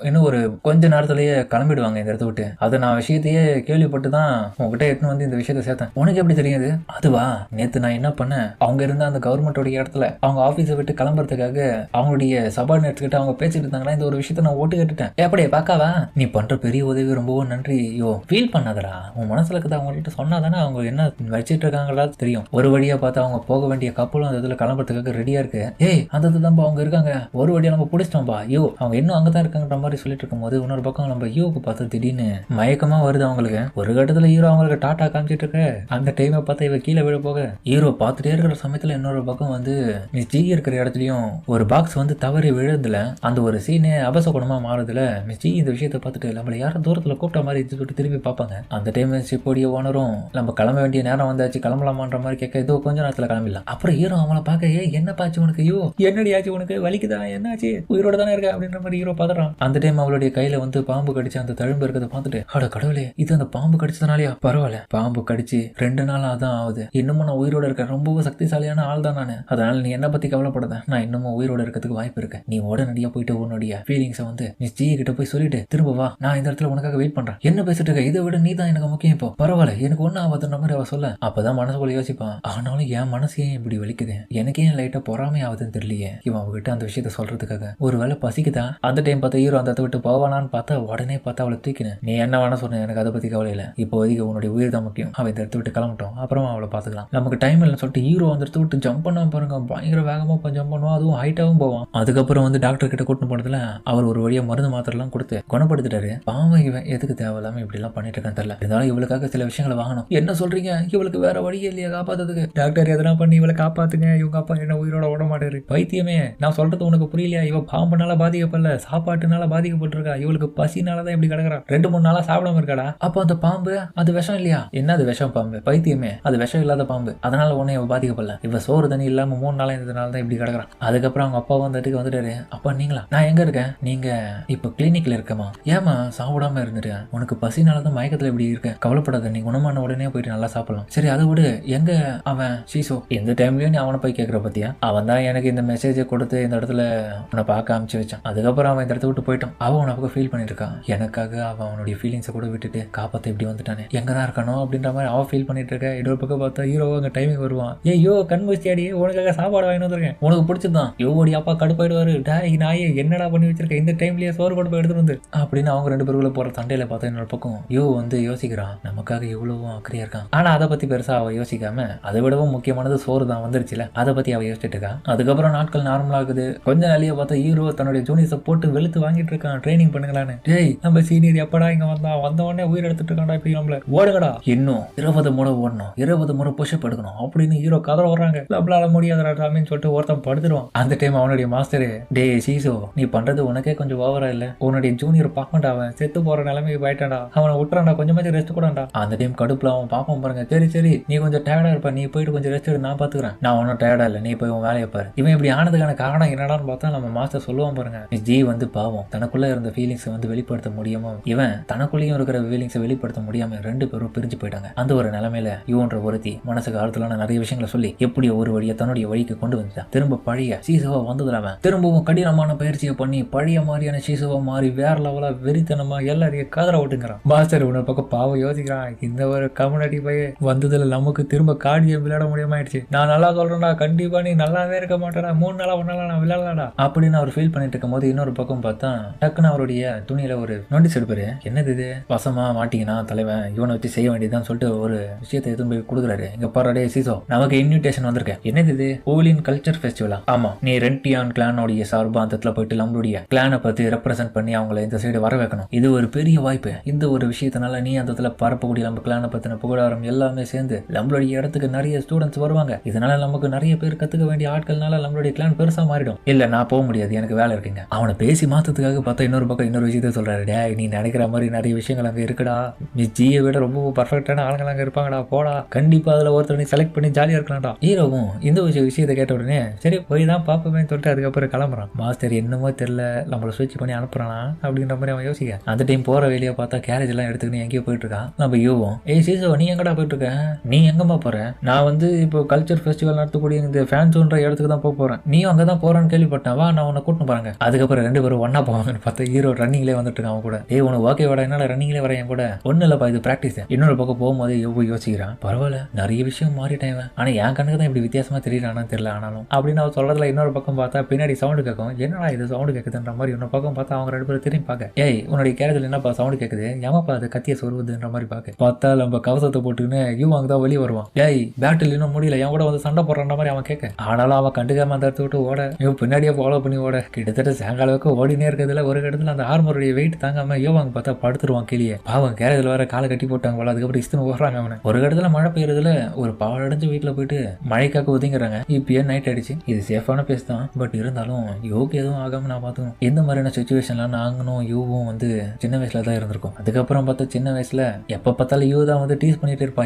இன்னும் ஒரு கொஞ்ச நேரத்திலேயே கிளம்பிடுவாங்க இந்த இடத்த விட்டு. அது நான் விஷயத்தையே கேள்விப்பட்டு தான் உங்ககிட்ட எடுத்துன்னு வந்து இந்த விஷயத்த சேர்த்தேன். உனக்கு எப்படி தெரியாது? அதுவா, நேத்து நான் என்ன பண்ணேன், அவங்க இருந்த அந்த கவர்மெண்டோட இடத்துல அவங்க ஆபீஸை விட்டு கிளம்புறதுக்காக அவங்களுடைய சபார்டினேட்ஸ் கிட்ட அவங்க பேசிட்டு இருந்தாங்கன்னா இந்த ஒரு விஷயத்த நான் ஓட்டு கேட்டுட்டேன். எப்படியே பாக்காவா, நீ பண்ற பெரிய உதவி ரொம்பவும் நன்றி. யோ ஃபீல் பண்ணாதடா, உன் மனசுல இருக்கிறத அவங்க கிட்ட சொன்னாதானே அவங்க என்ன வச்சிட்டு இருக்காங்களா தெரியும். ஒரு வழியா பார்த்தா அவங்க போக வேண்டிய கப்பலும் அந்த இதுல கிளம்புறதுக்காக ரெடியா இருக்கு. ஏய் அந்த தான் அவங்க இருக்காங்க, ஒரு வழியா நம்ம பிடிச்சிட்டோம்பா. யோ அவங்க இன்னும் அங்கதான் இருக்காங்கன்ற மாதிரி சொல்லிட்டு இருக்கும் போது இன்னொரு பக்கம் நம்ம யூக்கு பார்த்து திடீர்னு மயக்கமா வருது அவங்களுக்கு. ஒரு கட்டத்துல ஹீரோ அவங்களுக்கு டாட்டா காமிச்சிட்டு இருக்க அந்த டைமை பார்த்தா இவ கீழே விழ போக ஹீரோ பார்த்துட்டே இருக்கிற சமயத்துல இன்னொரு பக்கம் வந்து மிஸ் ஜி இருக்கிற இடத்துலயும் ஒரு பாக்ஸ் வந்து தவறி விழுதுல அந்த ஒரு சீனே அபசகுணமா மாறுதுல. மிஸ் ஜி இந்த விஷயத்தை பார்த்துட்டு நம்மள யாரும் தூரத்துல கூப்பிட்ட மாதிரி சொல்லிட்டு திரும்பி பார்ப்பாங்க. அந்த டைம் ஷிப்போடைய ஓனரும் நம்ம கிளம்ப வேண்டிய நேரம் வந்தாச்சு கிளம்பலாமான்ற மாதிரி கேட்க ஏதோ கொஞ்ச நேரத்துல கிளம்பிடலாம். அப்புறம் ஹீரோ அவங்கள பார்க்க என்ன பாச்சு உனக்கு, ஐயோ என்னடி ஆச்சு உனக்கு, வலிக்குதா, என்னாச்சு, உயிரோட தானே இருக்க அப்படின்ற மாதிரி ஹீரோ பாத்துறான். அந்த டைம் அவளுடைய கையில வந்து பாம்பு கடிச்சு அந்த தழும்பு இருக்கிறத பார்த்துட்டு அட கடவுளே இது அந்த பாம்பு கடிச்சதுனாலயா, பரவாயில்ல பாம்பு கடிச்சு 2 நாள் அதான் ஆகுது, இன்னமும் நான் உயிரோட இருக்கேன், ரொம்ப சக்திசாலியான ஆள் தான் நானு, அதனால நீ என்ன பத்தி கவலைப்படாத, நான் இன்னமும் உயிரோட இருக்கிறதுக்கு வாய்ப்பு இருக்கு, நீ உடனடியா போயிட்டு உன்னுடைய ஃபீலிங்ஸை வந்து மிஸ் ஜி கிட்ட போய் சொல்லிட்டு திரும்ப வா, நான் இந்த இடத்துல உனக்காக வெயிட் பண்றேன், என்ன பேசிட்டு இருக்க, இதை விட நீ தான் எனக்கு முக்கியம், இப்போ பரவாயில்ல எனக்கு ஒன்னும் ஆகுதுன்ற மாதிரி அவ சொல்ல. அப்பதான் மனசுக்குள்ள யோசிப்பான், ஆனாலும் என் மனசு ஏன் இப்படி வலிக்குது, எனக்கே ஏன் லைட்டா பொறாமை ஆகுதுன்னு தெரியலையே, இவன் அவகிட்ட அந்த விஷயத்த சொல்றதுக்காக ஒருவேளை பசிக்குதா. அந்த டைம் பார்த்தா ஹீரோ அந்த விட்டு போவானான்னு பார்த்தா உடனே பார்த்தா அவளை தூக்கினேன், நீ என்ன வேணா சொன்ன எனக்கு அதை பத்தி கவலை இல்லை, இப்போதைக்கு உன்னுடைய உயிர் தான் முக்கியம், அவன் இந்த இடத்த விட்டு கிளம்பட்டும் அப்புறமா அவளை பார்த்துக்கலாம், நமக்கு டைம் இல்லைன்னு சொல்லிட்டு ஹீரோ அந்த இடத்த விட்டு ஜம்ப் பண்ணாம பாருங்க, பயங்கர வேகமா ஜம்ப் பண்ணுவான், அதுவும் ஹைட்டாவும் போவான். அதுக்கப்புறம் வந்து டாக்டர் கிட்ட கூட்டிட்டு போனதுல அவர் ஒரு வழியா மருந்து மாத்திரலாம் கொடுத்து குணப்படுத்திட்டாரு. பாவம் இவன் எதுக்கு தேவையில்லாம இப்படி எல்லாம் பண்ணிட்டு இருக்கான்னு தெரியல, இருந்தாலும் இவளுக்காக சில விஷயங்களை வாங்கணும். என்ன சொல்றீங்க, இவளுக்கு வேற வழியே இல்லையா காப்பாத்துறதுக்கு, டாக்டர் எதனா பண்ணி இவளை காப்பாத்துங்க, இவங்க அப்பா என்ன உயிரோட விட மாட்டாரு, பைத்தியமே நான் சொல்றது உனக்கு புரியலையா, இவ பாம்புனால பாதிக்கப்படல சாப்பாட்டுனால பாதிக்கப்பட்டிருக்கா, இவளுக்கு பசினாலதான் இப்படி கிடக்குறா, 2-3 நாளா சாப்பிடாம இருக்காடா, அப்போ அந்த பாம்பு அது விஷம் இல்லையா, என்ன அது விஷம் பாம்பு, பைத்தியமே அது விஷம் இல்லாத பாம்பு, அதனால உன்னை இவ பாதிக்கப்படல, இவ சோறு தண்ணி இல்லாம 3 நாளா இருந்ததுனால தான் இப்படி கிடக்குறான். அதுக்கப்புறம் அவங்க அப்பா வந்துட்டு வந்துட்டாரு, அப்பா நீங்களா, நான் எங்க இருக்கேன், நீங்க இப்ப கிளினிக்ல இருக்கமா, ஏமா சாப்பிடாம இருந்துட்டேன், உனக்கு பசினாலதான் மயக்கத்துல இப்படி இருக்க, கவலைப்படாத, நீ குணமான உடனே போயிட்டு நல்லா சாப்பிடலாம், சரி அதை விடு, எங்க அவன் சீசோ, எந்த டைம்லயும் நீ அவனை போய் கேட்கற பத்தியா, அவன் தான் எனக்கு இந்த மெசேஜை கொடுத்து இந்த இடத்துல உன்னை பார்க்க அனுப்பிச்சு வச்சான், அதுக்கப்புறம் அவன் இந்த இடத்த விட்டு போயிட்டான், அவன் உனக்கு ஃபீல் பண்ணிட்டு இருக்கான், எனக்காக அவன் அவனுடைய ஃபீலிங்ஸை கூட விட்டுட்டு காப்பாத்த இப்படி வந்துட்டானே, எங்கதான் இருக்கணும் அப்படின்ற மாதிரி அவன் ஃபீல் பண்ணிட்டு இருக்க. இன்னொரு பக்கம் பார்த்தா ஹீரோ அங்க டைமிங் வருவான், ஐயோ கண்முச்சியாடி உனக்காக சாப்பாடு வாங்கி வந்திருக்கேன், உனக்கு பிடிச்சதுதான், யோடி அப்பா கடுப்பாயிடுவாரு, டாய் நாயே என்னடா பண்ணி வச்சிருக்கேன், இந்த டைம்லயே சோறு கொண்டு போய் எடுத்துட்டு வந்து அப்படின்னு அவங்க 2 பேருக்குள்ள போற சண்டையில பார்த்தா இன்னொரு பக்கம் யோ வந்து யோசிக்கிறான், நமக்காக எவ்வளவும் அக்கறையா இருக்கான், ஆனா அதை பத்தி பெருசா அவ யோசிக்காம அதை விடவும் முக்கியமானது சோறு தான் வந்துருச்சுல, அதை பத்தி அவ யோசிச்சுட்டு இருக்கா. அதுக்கப்புறம் நாட்கள் நார்மல் ஆகுது. கொஞ்ச நாளையே பார்த்தா ஹீரோ தன்னுடைய ஜூனியர்ஸை போட்டு வெளுத்து வாங்கிட்டு இருக்கான், ட்ரைனிங் பண்ணுங்களான்னு. டேய் நம்ம சீனியர் எப்படா இங்க வந்த உடனே உயிர் எடுத்துட்டு இருக்காண்டா, இப்படி நம்மள ஓடுங்கடா, இன்னும் 20 முறை ஓடணும், 20 முறை புஷ்அப் எடுக்கணும் அப்படின்னு ஹீரோ கதை வர்றாங்க. நம்மளால முடியாதடா அப்படின்னு சொல்லிட்டு ஒருத்தன் படுத்துருவான். அந்த டைம் அவனுடைய மாஸ்டரு, டே சீசோ நீ பண்றது உனக்கே கொஞ்சம் ஓவரா இல்ல, உன்னுடைய ஜூனியர் பாக்கண்டா, அவன் செத்து போற நிலைமைக்கு போயிட்டான்டா, அவனை விட்டுறான்டா, கொஞ்சமாச்சும் ரெஸ்ட் கூடாண்டா. அந்த டைம் கடுப்புல அவன் பாப்பான் பாருங்க, சரி சரி நீ கொஞ்சம் டயர்டா இருப்ப, நீ போயிட்டு கொஞ்சம் ரெஸ்ட் எடு, நான் பாத்துக்கிறேன், நான் ஒன்னும் டயர்டா இல்ல, நீ போய் உன் வேலையை பாரு. இவன் இப்படி ஆனதுக்கான காரணம் என்னடான்னு பார்த்தா நம்ம மாஸ்டர் சொல்லுவான் பாருங்க, ஜி வந்து பாவம் தனக்குள்ள இருந்த ஃபீலிங்ஸ் வந்து வெளிப்படுத்த முடியாம, இவன் தனக்குள்ளேயும் இருக்கிற ஃபீலிங்ஸை வெளிப்படுத்த முடியாம 2 பேரும் பிரிஞ்சு போயிட்டாங்க. அந்த ஒரு நிலைமையில இவன்ற ஒருத்தி மனசுக்கு ஆறுதலான நிறைய விஷயங்களை சொல்லி எப்படி ஒரு வழியை தன்னுடைய வழிக்கு கொண்டு வந்துட்டான். திரும்ப பழைய சீசோவா வந்ததுல திரும்பவும் கடினமான பயிற்சியை பண்ணி பழைய மாதிரியான சீசோவா மாறி வேற லெவலா வெறித்தனமா எல்லாரையும் கதற ஓட்டுங்கிறான். மாஸ்டர் உன்ன பக்கம் பாவம் யோசிக்கிறான், இந்த ஒரு கம்யூனிட்டி பைய வந்ததுல நமக்கு திரும்ப கார்டியம் விளையாட முடியாம ஆயிடுச்சு, நான் நல்லா சொல்றேன்டா, கண்டிப்பா நீ நல்லாவே இருக்க மாட்டேடா, 3 நாளா 1 நாளா நான் விளையாடலாடா அப்படின்னு அவர் ஃபீல் பண்ணிட்டு இருக்கும் போது இன்னொரு பக்கம் பார்த்தா டக்குன்னு அவருடைய துணியில ஒரு நோட்டீஸ் எடுப்பாரு, என்னது இது வசமா மாட்டீங்கன்னா தலைவன் இவனை வச்சு செய்ய வேண்டியதுதான் சொல்லிட்டு ஒரு விஷயத்தை எதுவும் போய் கொடுக்குறாரு. இங்க பாரு சீசோ நமக்கு இன்விடேஷன் வந்திருக்கேன், என்னது இது ஓலின் கல்ச்சர் ஃபெஸ்டிவலா, ஆமா நீ ரெண்டியான் கிளானோடைய சார்பா அந்த இடத்துல போயிட்டு நம்மளுடைய கிளானை பத்தி ரெப்ரசென்ட் பண்ணி அவங்களை இந்த சைடு வர வைக்கணும், இது ஒரு பெரிய வாய்ப்பு, இந்த ஒரு விஷயத்தினால நீ அந்த இடத்துல பரப்பக்கூடிய நம்ம கிளானை பத்தின புகழாரம் எல்லாமே சேர்ந்து நம்மளுடைய இடத்துக்கு இடத்துக்கு நிறைய ஸ்டூடெண்ட்ஸ் வருவாங்க, இதனால நமக்கு நிறைய பேர் கத்துக்க வேண்டிய ஆட்கள்னால நம்மளுடைய கிளான் பெருசா மாறிடும். இல்ல நான் போக முடியாது, எனக்கு வேலை இருக்குங்க. அவனை பேசி மாத்ததுக்காக பார்த்தா இன்னொரு பக்கம் இன்னொரு விஷயத்த சொல்றாரு. டேய் நீ நினைக்கிற மாதிரி நிறைய விஷயங்கள் அங்க இருக்குடா, மிஸ் ஜியை விட ரொம்ப பர்ஃபெக்டான ஆளுங்க அங்க இருப்பாங்கடா, போடா, கண்டிப்பா அதுல ஒருத்தர் நீ செலக்ட் பண்ணி ஜாலியா இருக்கலாம்டா. ஹீரோவும் இந்த விஷயத்தை கேட்ட உடனே சரி போய் தான் பாப்பேன்னு சொல்லிட்டு அதுக்கப்புறம் கிளம்புறான். மாஸ்டர் என்னமோ தெரியல நம்மள சுவிட்ச் பண்ணி அனுப்புறானா அப்படின்ற மாதிரி அவன் யோசிக்க. அந்த டைம் போற வெளியே பார்த்தா கேரேஜ் எல்லாம் எடுத்துக்கிட்டு எங்கேயோ போயிட்டு இருக்கான். நம்ம யூவும் ஏய் சீசோ நீ எங்கடா போயிட்டு இருக்க, நீ எங்கம்மா போற? நான் வந்து இப்போ கல்ச்சர் ஃபெஸ்டிவல் நடத்தக்கூடிய இந்த ஃபேன்ஸ்ன்ற இடத்துக்கு தான் போறேன், நீயும் அங்கதான் போறேன்னு கேள்விப்பட்டேன், வா நான் உன்னை கூட்டிட்டு போறாங்க. அதுக்கப்புறம் 2 பேரும் ஒன்னா போவாங்கன்னு பார்த்தா ஹீரோ ரன்னிங்லேயே வந்துட்டு இருக்கான். அவன் கூட ஏய் உனக்கு ஓகே வாடா, என்னால ரன்னிங்லேயே வரேன் என் கூட. ஒன்னும் இல்லப்பா இது பிராக்டிஸ். இன்னொரு பக்கம் போகும்போது எவ்வளவு யோசிக்கிறான், பரவாயில்ல நிறைய விஷயம் மாறிட்டேன், ஆனா என் கண்ணுக்கு தான் இப்படி வித்தியாசமா தெரியறானு தெரியல. ஆனாலும் அப்படின்னு அவன் சொல்றதுல இன்னொரு பக்கம் பார்த்தா பின்னாடி சவுண்டு கேட்கும். என்னடா இது சவுண்டு கேட்குதுன்ற மாதிரி இன்னொரு பக்கம் பார்த்தா அவங்க 2 பேரும் திரும்பி பார்க்க, ஏய் உன்னுடைய கேரக்டர் என்னப்பா சவுண்டு கேட்குது, ஏமாப்பா அது கத்திய சொருவுதுன்ற மாதிரி பார்க்க பார்த்தா நம்ம கவசத்தை போட்டுன்னு யூவாங்க தான் வெளியே வருவான். ஏய் பேட்டில் இன்னும் முடியல, என் கூட வந்து சண்டை போடுற மாதிரி அவன் கேட்க. ஆனாலும் அவன் கண்டுக்காம அந்த இடத்த விட்டு ஓட, இவன் பின்னாடியே ஃபாலோ பண்ணி ஓட. கிட்டத்தட்ட சாயங்காலவுக்கு ஓடினே இருக்கிறதுல ஒரு இடத்துல அந்த ஆர்மருடைய வெயிட் தாங்காம யோவாங்க பார்த்தா படுத்துருவான் கீழே. பாவம் கேரக்டர் வேற காலை கட்டி போட்டாங்க போல. அதுக்கப்புறம் இஸ்துன்னு ஓடுறாங்க அவனை. ஒரு இடத்துல மழை பெய்யறதுல ஒரு பாவடைஞ்சு வீட்டுல போயிட்டு மழைக்காக்க ஒதுங்கிறாங்க. இப்பயே நைட் ஆயிடுச்சு, இது சேஃபான பிளேஸ் தான், பட் இருந்தாலும் யோக்கு எதுவும் ஆகாம நான் பார்த்துக்கணும். இந்த மாதிரியான சுச்சுவேஷன்லாம் நாங்களும் யூவும் வந்து சின்ன வயசுல தான் இருந்திருக்கும். அதுக்கப்புறம் பார்த்தா சின்ன வயசுல எப்ப பார்த்தாலும் யூ தான் வந்து டீஸ் பண்ணிட்டு இருப்பா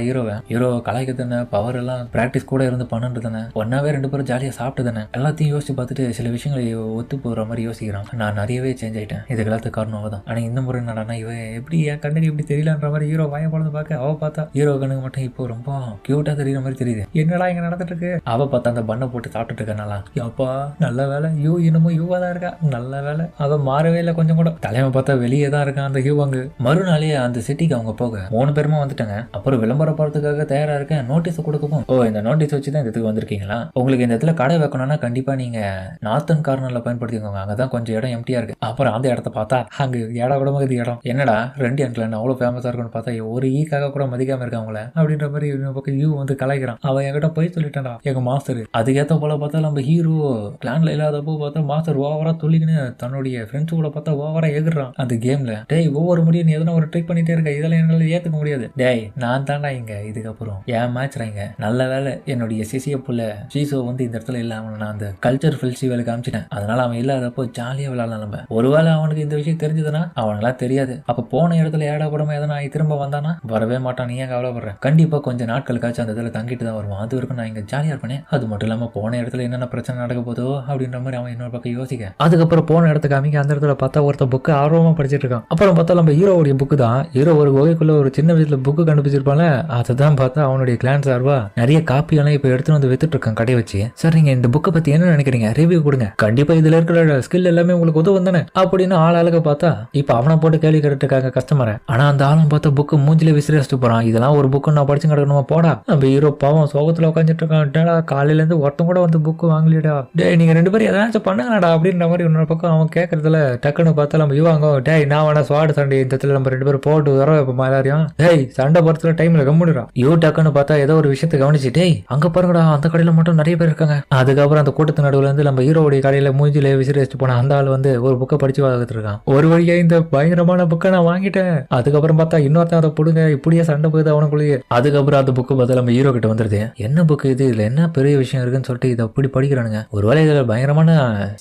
ஹீரோ கலாய்க்க தானே, பவர் எல்லாம் பிராக்டிஸ் கூட இருந்து பண்ணுறது தானே, ஒன்னாவே 2 பேரும் ஜாலியா சாப்பிட்டு தானே, எல்லாத்தையும் யோசிச்சு பார்த்துட்டு சில விஷயங்களை ஒத்து போற மாதிரி யோசிக்கிறான். நான் நிறையவே சேஞ்ச் ஆயிட்டேன், இதுக்கு எல்லாத்துக்கு காரணம் அவ தான். ஆனா இந்த முறை என்னடா இவன் எப்படி என் கண்ணுக்கு இப்படி தெரியலன்ற மாதிரி ஹீரோ வாய பொழுது பார்க்க, அவ பார்த்தா ஹீரோ கண்ணுக்கு மட்டும் இப்போ ரொம்ப கியூட்டா தெரியுற மாதிரி தெரியுது. என்னடா இங்க நடந்துட்டு இருக்கு? அவ பார்த்தா அந்த பண்ணை போட்டு சாப்பிட்டுட்டு இருக்கனால அப்பா நல்ல வேலை யூ இன்னமும் யூவா தான் இருக்கா, நல்ல வேலை அவ மாறவே இல்லை கொஞ்சம் கூட. தலைமை பார்த்தா வெளியே தான் இருக்கான் அந்த ஹியூ. அங்கு மறுநாளே அந்த சிட்டிக்கு அவங்க போக 3 பேருமா வந்துட்டாங்க. அப்புறம் விளம்பரம் போறதுக்காக தயாரா இருக்கேன், நோட்டீஸ் கொடுக்கவும் ஓ இந்த நோட்டீஸ் வச்சு தான் இதுக்கு வந்திருக்கீங்களா, உங்களுக்கு இந்த இடத்துல கடை வைக்கணும்னா கண்டிப்பா நீங்க நார்த்தன் கார்னர்ல பயன்படுத்திக்கோங்க, அங்கதான் கொஞ்சம் இடம் எம்டியா இருக்கு. அப்புறம் அந்த இடத்த பார்த்தா அங்க ஏடா கூட இது இடம் என்னடா 2 என்ட்ல அவ்வளவு ஃபேமஸா இருக்குன்னு பார்த்தா ஒரு ஈக்காக கூட மதிக்காம இருக்காங்கள அப்படின்ற மாதிரி பக்கம் யூ வந்து கலாய்க்கிறான். அவன் என்கிட்ட போய் சொல்லிட்டான்டா எங்க மாஸ்டர். அதுக்கேற்ற போல பார்த்தா நம்ம ஹீரோ பிளான்ல இல்லாதப்போ பார்த்தா மாஸ்டர் ஓவரா துள்ளிக்கின்னு தன்னுடைய ஃப்ரெண்ட்ஸ் கூட பார்த்தா ஓவரா எகுறான் அந்த கேம்ல. டேய் ஒவ்வொரு முடியும் நீ எதனா ஒரு ட்ரிக் பண்ணிட்டே இருக்க, இதெல்லாம் என்னால ஏத்துக்க முடியாது. டேய் நான் தாண்டா இங்க இதுக்கப்புறம் ஏன் மேட்ச்றாங்க, நல்ல வேலை என்னுடைய சிசிய புள்ள சீசோ வந்து இந்த இடத்துல இல்ல, அவனை நான் அந்த கல்ச்சர் ஃபெஸ்டிவல் காமிச்சிட்டேன், அதனால அவன் இல்லாதப்போ ஜாலியா விளையாடலாம். நம்ம ஒருவேளை அவனுக்கு இந்த விஷயம் தெரிஞ்சதுன்னா அவனெல்லாம் தெரியாது, அப்ப போன இடத்துல ஏடா படமா எதனா திரும்ப வந்தானா வரவே மாட்டான். நீ ஏன் கவலைப்படுற, கண்டிப்பா கொஞ்சம் நாட்களுக்காச்சும் அந்த இடத்துல தங்கிட்டு தான் வருவான், அது வரைக்கும் நான் இங்க ஜாலியா இருப்பேன். அது மட்டும் இல்லாம போன இடத்துல என்னென்ன பிரச்சனை நடக்க போதோ அப்படின்ற மாதிரி அவன் இன்னொரு பக்கம் யோசிக்க. அதுக்கப்புறம் போன இடத்துக்கு அமைக்க அந்த இடத்துல பார்த்தா ஒருத்த புக்கு ஆர்வமா படிச்சிட்டு இருக்கான். அப்புறம் பார்த்தா நம்ம ஹீரோவுடைய புக்கு தான். ஹீரோ ஒரு குகைக்குள்ள ஒரு சின்ன வயசுல புக்கு கண்டுபிடிச்சிருப்பாங்க, அதுதான் பார்த்தா அவனுடைய கிளான் சார்பா நிறைய காப்பி எல்லாம் இப்ப எடுத்துட்டு வந்து வித்துட்டு இருக்கான் கடை வச்சு. சார் நீங்க இந்த புக்கை பத்தி என்ன நினைக்கிறீங்க, ரிவ்யூ கொடுங்க, கண்டிப்பா இதுல இருக்கிற ஸ்கில் எல்லாமே உங்களுக்கு உதவும் தானே அப்படின்னு ஆளுக்கு பார்த்தா இப்ப அவனை போட்டு கேள்வி கேட்டுருக்காங்க கஸ்டமரை. ஆனா அந்த ஆளும் பார்த்தா புக்கு மூஞ்சில விசிறிட்டு போறான், இதெல்லாம் ஒரு புக்கு நான் படிச்சு கிடக்கணுமா போடா. நம்ம ஹீரோ பாவம் சோகத்துல உட்காந்துட்டு இருக்கான், காலையில இருந்து ஒருத்தம் கூட வந்து புக்கு வாங்கலிடா, டேய் நீங்க 2 பேரும் ஏதாச்சும் பண்ணுங்கடா அப்படின்ற மாதிரி இன்னொரு பக்கம் அவன் கேட்கறதுல டக்குன்னு பார்த்தா நம்ம யுவாங்க, டேய் நான் வேணா ஸ்வாட் சண்டை இந்த இடத்துல நம்ம 2 பேரும் போட்டு வர வைப்போம் எல்லாரையும், டேய் சண்டை போறதுல டைம்ல கம்முடுறான். யூ டக்குன்னு பார்த்தா ஏதோ ஒரு விஷயத்தை கவனிச்சு, டேய் அங்க பாருங்கடா அந்த கடையில மட்டும் நிறைய பேர் இருக்காங்க. அதுக்கப்புறம் அந்த கூட்டத்து நடுவுல இருந்து நம்ம ஹீரோடைய கடையில மூஞ்சில விசிறி வச்சுட்டு போன அந்த ஆள் வந்து ஒரு புக்கை படிச்சு பார்த்துட்டு இருக்கான். ஒரு வழியா இந்த பயங்கரமான புக்கை நான் வாங்கிட்டேன். அதுக்கப்புறம் பார்த்தா இன்னொருத்தன் அதை புடுங்க, இப்படியே சண்டை போகுது அவனுக்குள்ளேயே. அதுக்கப்புறம் அந்த புக்கு பார்த்தா நம்ம ஹீரோ கிட்ட வந்துருது, என்ன புக்கு இது, இதுல என்ன பெரிய விஷயம் இருக்குன்னு சொல்லிட்டு இதை அப்படி படிக்கிறானுங்க, ஒருவேளை இதுல பயங்கரமான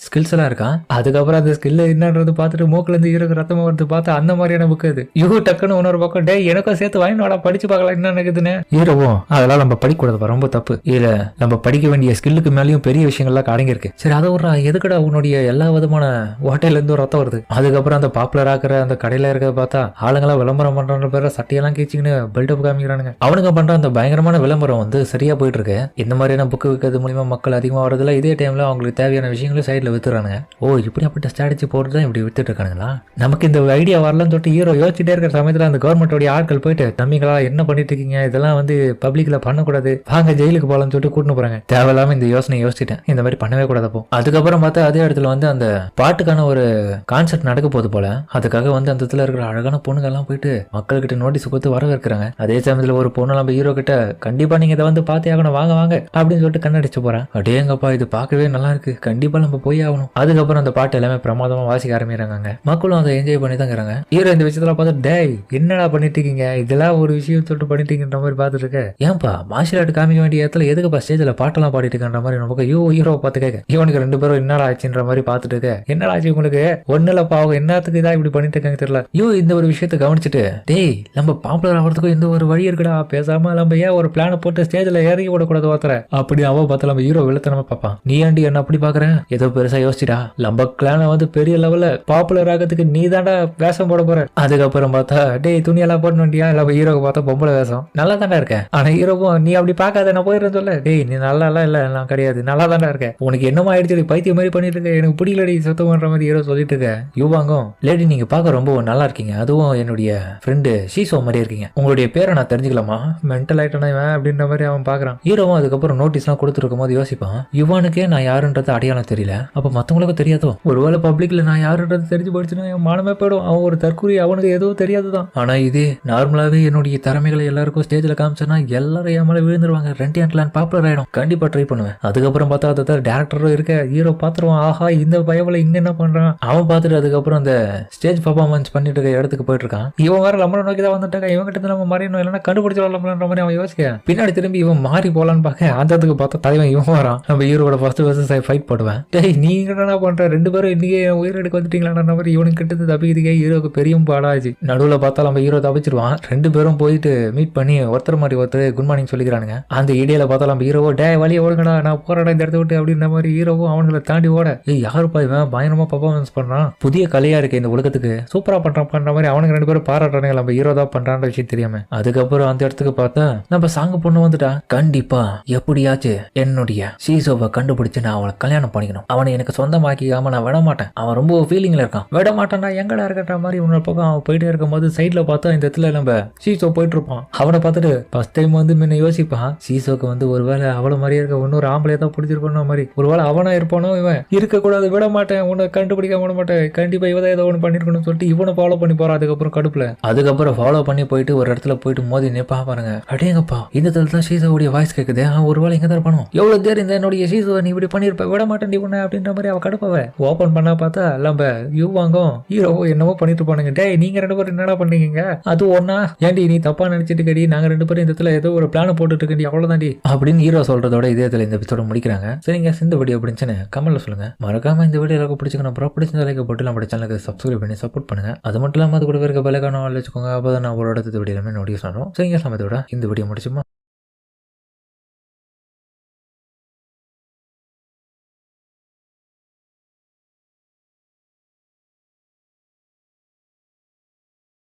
ஸ்கில்ஸ் எல்லாம் இருக்கான். அதுக்கப்புறம் அந்த ஸ்கில் என்னன்றது பார்த்துட்டு மூக்குல இருந்து ஹீரோக்கு ரத்தமா வருது பார்த்தா அந்த மாதிரியான புக்கு அது. யூ டக்குன்னு இன்னொரு பக்கம், டே எனக்கும் சேர்த்து வாங்கினோட படிச்சு பார்க்கலாம் என்ன நடக்குதுன்னு. ஹீரோவும் அதெல்லாம் நம்ம படிக்கூடாது, ரொம்ப தப்பு, இதுல நம்ம படிக்க வேண்டிய ஸ்கில்லுக்கு மேலேயும் பெரிய விஷயங்கள்லாம் அடங்கி இருக்கு. சரி அதை ஒரு எதுக்கடா உன்னுடைய எல்லா விதமான ஓட்டையில இருந்து ஒரு ரத்தம் வருது. அதுக்கப்புறம் அந்த பாப்புலர் ஆக்குற அந்த கடையில இருக்கிறத பார்த்தா ஆளுங்களாம் விளம்பரம் பண்ற பேர சட்டையெல்லாம் கீச்சிக்கின்னு பில்டப் காமிக்கிறானுங்க. அவனுங்க பண்ற அந்த பயங்கரமான விளம்பரம் வந்து சரியா போயிட்டு இருக்கு. இந்த மாதிரியான புக்கு விற்கிறது மூலியமா மக்கள் அதிகமா வரதுல இதே டைம்ல அவங்களுக்கு தேவையான விஷயங்களும் சைட்ல வித்துறானுங்க. ஓ இப்படியாப்பட்ட ஸ்ட்ராட்டஜி போட்டுதான் இப்படி வித்துட்டு இருக்கானுங்களா, நமக்கு இந்த ஐடியா வரலன்னு சொல்லிட்டு ஹீரோ யோசிச்சுட்டே இருக்கிற சமயத்துல அந்த கவர்மெண்டோட ஆட்கள் போயிட்டு, தம்பிங்களா என்ன பண்ணிட்டு இருக்கீங்க, இதெல்லாம் வந்து பப்ளிக்ல பண்ணக்கூடாது, வாங்க ஜெயிலுக்கு போலாம்னு சொல்லிட்டு கூட்டிட்டு போறாங்க. தேவையில்லாம இந்த யோசனை யோசிச்சுட்டேன், இந்த மாதிரி பண்ணவே கூடாதப்போ. அதுக்கப்புறம் பார்த்தா அதே இடத்துல வந்து அந்த பாட்டுக்கான ஒரு கான்செர்ட் நடக்க போகுது போல. அதுக்காக வந்து அந்த இடத்துல இருக்கிற அழகான பொண்ணுங்க எல்லாம் போயிட்டு மக்கள்கிட்ட நோட்டீஸ் கொடுத்து வரவேற்கிறாங்க. அதே சமயத்துல ஒரு பொண்ணு நம்ம ஹீரோ கிட்ட, கண்டிப்பா நீங்க இதை வந்து பார்த்தே ஆகணும், வாங்க வாங்க அப்படின்னு சொல்லிட்டு கண்ணடிச்சு போறேன். அடேங்கப்பா இது பார்க்கவே நல்லா இருக்கு, கண்டிப்பா நம்ம போய் ஆகணும். அதுக்கப்புறம் அந்த பாட்டு எல்லாமே பிரமாதமா வாசிக்க ஆரம்பிக்கிறாங்க. மக்களும் அதை என்ஜாய் பண்ணி தான் இருக்கிறாங்க. ஹீரோ இந்த விஷயத்துல பார்த்து, டேய் என்னடா பண்ணிட்டு இருக்கீங்க, இதெல்லாம் ஒரு விஷயம் சொல்லிட்டு பண்ணிட்டீங்கன்ற மாதிரி பார்த்துட்டு இருக்க, ஏன் என்னப்பா மார்ஷியல் ஆர்ட் காமிக்க வேண்டிய இடத்துல எதுக்குப்பா ஸ்டேஜ்ல பாட்டெல்லாம் பாடிட்டு இருக்கின்ற மாதிரி நமக்கு ஹீரோவை பார்த்து கேட்க இவனுக்கு 2 பேரும் என்னடா ஆச்சுன்ற மாதிரி பார்த்துட்டு இருக்க. என்னடா ஆச்சு உங்களுக்கு ஒண்ணுல பாவம் என்னத்துக்கு இதான் இப்படி பண்ணிட்டு இருக்காங்க தெரியல. இந்த ஒரு விஷயத்த கவனிச்சுட்டு டேய் நம்ம பாப்புலர் ஆகிறதுக்கும் இந்த ஒரு வழி இருக்குடா, பேசாம நம்ம ஏன் ஒரு பிளான போட்டு ஸ்டேஜ்ல இறங்கி விடக்கூடாது ஒருத்தர அப்படி அவ பார்த்து நம்ம ஹீரோ விழுத்தனமா பார்ப்பான். நீ ஆண்டி என்ன அப்படி பாக்குறேன், ஏதோ பெருசா யோசிச்சிடா, நம்ம கிளான வந்து பெரிய லெவல்ல பாப்புலர் ஆகிறதுக்கு நீ தாண்டா வேஷம் போட போற. அதுக்கப்புறம் பார்த்தா டேய் துணியெல்லாம் போட்டு வண்டியா நம்ம ஹீரோக்கு பார்த்தா பொம்பளை வேஷம் நல்லா தாண்டா இருக்கேன். ஆனா ஹீரோவும் நீ அப்படி பாக்காத நான் போயிடுறேன் சொல்ல. டேய் நீ நல்லா இல்ல நான் கிடையாது நல்லா தாண்டா இருக்கேன், உனக்கு என்னமா ஆயிடுச்சு பைத்திய மாதிரி பண்ணிட்டு இருக்க, எனக்கு பிடிக்கலடி சுத்தம் பண்ற மாதிரி ஹீரோ சொல்லிட்டு இருக்க. யுவாங்கும் லேடி நீங்க பார்க்க ரொம்ப நல்லா இருக்கீங்க, அதுவும் என்னுடைய ஃப்ரெண்டு ஷீசோ மாதிரி இருக்கீங்க, உங்களுடைய பேரை நான் தெரிஞ்சுக்கலாமா, மென்டல் ஆயிட்டானே அப்படின்ற மாதிரி அவன் பாக்குறான். ஹீரோவும் அதுக்கப்புறம் நோட்டீஸ் எல்லாம் கொடுத்துருக்கும் போது யோசிப்பான் யுவானுக்கே நான் யாருன்றது அடையாளம் தெரியல, அப்ப மத்தவங்களுக்கும் தெரியாதோ, ஒருவேளை பப்ளிக்ல நான் யாருன்றது தெரிஞ்சு போயிடுச்சுன்னா என் மானமே போயிடும், அவன் ஒரு தற்கூரி அவனுக்கு எதுவும் தெரியாதுதான். ஆனா இது நார்மலாவே என்னுடைய திறமைகளை எல்லாருக்கும் ஸ்டேஜ்ல காமிச்சேன்னா எல்லாரும் என் மேல விழுந்துருவாங்க, ரெண்டி அண்ட் பாப்புலர் ஆயிடும், கண்டிப்பா ட்ரை பண்ணுவேன். அதுக்கப்புறம் பார்த்தா அதை டேரக்டரும் இருக்க ஹீரோ பாத்துருவான், ஆஹா இந்த பயவுல இங்க என்ன பண்றான் அவன் பார்த்துட்டு அதுக்கப்புறம் அந்த ஸ்டேஜ் பர்ஃபார்மன்ஸ் பண்ணிட்டு இருக்க இடத்துக்கு போயிட்டு இருக்கான். இவன் வேற நம்மளை நோக்கி தான் வந்துட்டாங்க, இவன் கிட்ட நம்ம மறையணும் இல்லைன்னா கண்டுபிடிச்சு வரலாம்ன்ற மாதிரி அவன் யோசிக்க பின்னாடி திரும்பி இவன் மாறி போலான்னு பார்க்க அந்த இடத்துக்கு பார்த்தா தலைவன் இவன் வரான். நம்ம ஹீரோட ஃபர்ஸ்ட் வர்சஸ் ஃபைட் போடுவேன். டேய் நீங்க என்ன பண்ற, 2 பேரும் இன்னைக்கு உயிரெடுக்க வந்துட்டீங்களான்ற மாதிரி இவனுக்கு கிட்ட தப்பிக்கிறதுக்கே ஹீரோக்கு பெரிய பாடாச்சு. நடுவில் பார்த்தா நம்ம ஹீரோ தப்பிச்சிருவான். 2 பேரும் போயிட்டு மீட் பண்ணி ஒருத்தர் மாதிரி ஒருத்தர் குட் மார்னிங் சொல்லிக்கிறானுங்க. அந்த இடையில பார்த்தா நம்ம ஹீரோவோ டே வழியை ஓடுங்கடா நான் போராட இந்த இடத்த விட்டு அப்படின்ற மாதிரி ஹீரோவும் அவனுங்களை தாண்டி ஓட யாருப்பா இவன் பயங்கரமா பர்ஃபார்மன்ஸ் பண்றான், புதிய கலையா இருக்கு இந்த உலகத்துக்கு, சூப்பரா பண்ற மாதிரி அவனுக்கு 2 பேரும் பாராட்டுறானுங்க நம்ம ஹீரோ தான் பண்றான்ற விஷயம் தெரியாம. அதுக்கப்புறம் அந்த இடத்துக்கு பார்த்தா நம்ம சாங்க பொண்ணு வந்துட்டா. கண்டிப்பா எப்படியாச்சு என்னுடைய சீசோவை கண்டுபிடிச்சு நான் அவளை கல்யாணம் பண்ணிக்கணும், அவனை எனக்கு சொந்தமாக்கிக்காம நான் விட மாட்டேன், அவன் ரொம்ப ஃபீலிங்ல இருக்கான், விட மாட்டான்டா எங்கடா இருக்கட்ட மாதிரி உன்னோட பக்கம் அவன் போயிட்டே இருக்கும் போது சைட்ல பார்த்தா இந்த இடத்துல நம்ம சீசோ போயிட்டு இருப்பான். அவனை பார்த்துட்டு ஃபர்ஸ்ட் டைம் வந்து முன்ன யோசிப்பான் சீசோக்கு வந்து ஒருவேளை அவளை மாதிரியே இருக்க இன்னொரு ஆம்பளை தான் பிடிச்சிருப்பான மாதிரி, ஒருவேளை அவனா இருப்பானோ இவன் இருக்கக்கூடாது விட மாட்டேன் உன்னை கண்டுபிடிக்க விட மாட்டேன், கண்டிப்பா இவதான் ஏதோ ஒன்று பண்ணிருக்கணும்னு சொல்லிட்டு இவனை ஃபாலோ பண்ணி போறான். அதுக்கப்புறம் கடுப்புல அதுக்கப்புறம் ஃபாலோ பண்ணி போயிட்டு ஒரு இடத்துல போயிட்டு மோதி நிப்பா பாருங்க. அடேங்கப்பா இந்த இடத்துல தான் சீசோவுடைய வாய்ஸ் கேக்குது, ஒருவேளை இங்க தான் இருப்பானோ, எவ்வளவு தேர் இந்த என்னுடைய சீசோவை நீ இப்படி பண்ணிருப்ப விட மாட்டேன் உன்னை அப்படின்ற மாதிரி அவ கடுப்பாவ ஓபன் பண்ணா பார்த்தா நம்ம யுவாங்கும் ஹீரோ என்னவோ பண்ணிட்டு போனாங்க. டே நீங்க 2 பேரும் என்னடா பண்ணீங்க, அது ஒன்னா ஏன்டி நீ தப்பா நினைச்சிட்டு கடி, நாங்க 2 பேரும் இந்த இடத்துல ஏதோ ஒரு பிளான் போட்டுட்டு இருக்கேன் அவ்வளவுதாண்டி அப்படின்னு ஹீரோ சொல்றதோட இதே இடத்துல இந்த எபிசோட முடிக்கிறாங்க. சரிங்க இந்த வீடியோ பிடிச்சுன்னு கமெண்ட்ல சொல்லுங்க. மறக்காம இந்த வீடியோ எல்லாருக்கும் பிடிச்சிக்கணும், அப்புறம் பிடிச்ச லைக் போட்டு நம்ம சேனலுக்கு சப்ஸ்கிரைப் பண்ணி சப்போர்ட் பண்ணுங்க. அது மட்டும் இல்லாம அது கூட இருக்க பெல்லைக்கான வச்சுக்கோங்க, அப்பதான் நான் ஒரு இடத்து வீடியோ எல்லாமே நோட்டீஸ் பண்ணுறோம். சரிங்க இதோட இந்த வீடியோ முடிச்சுமா.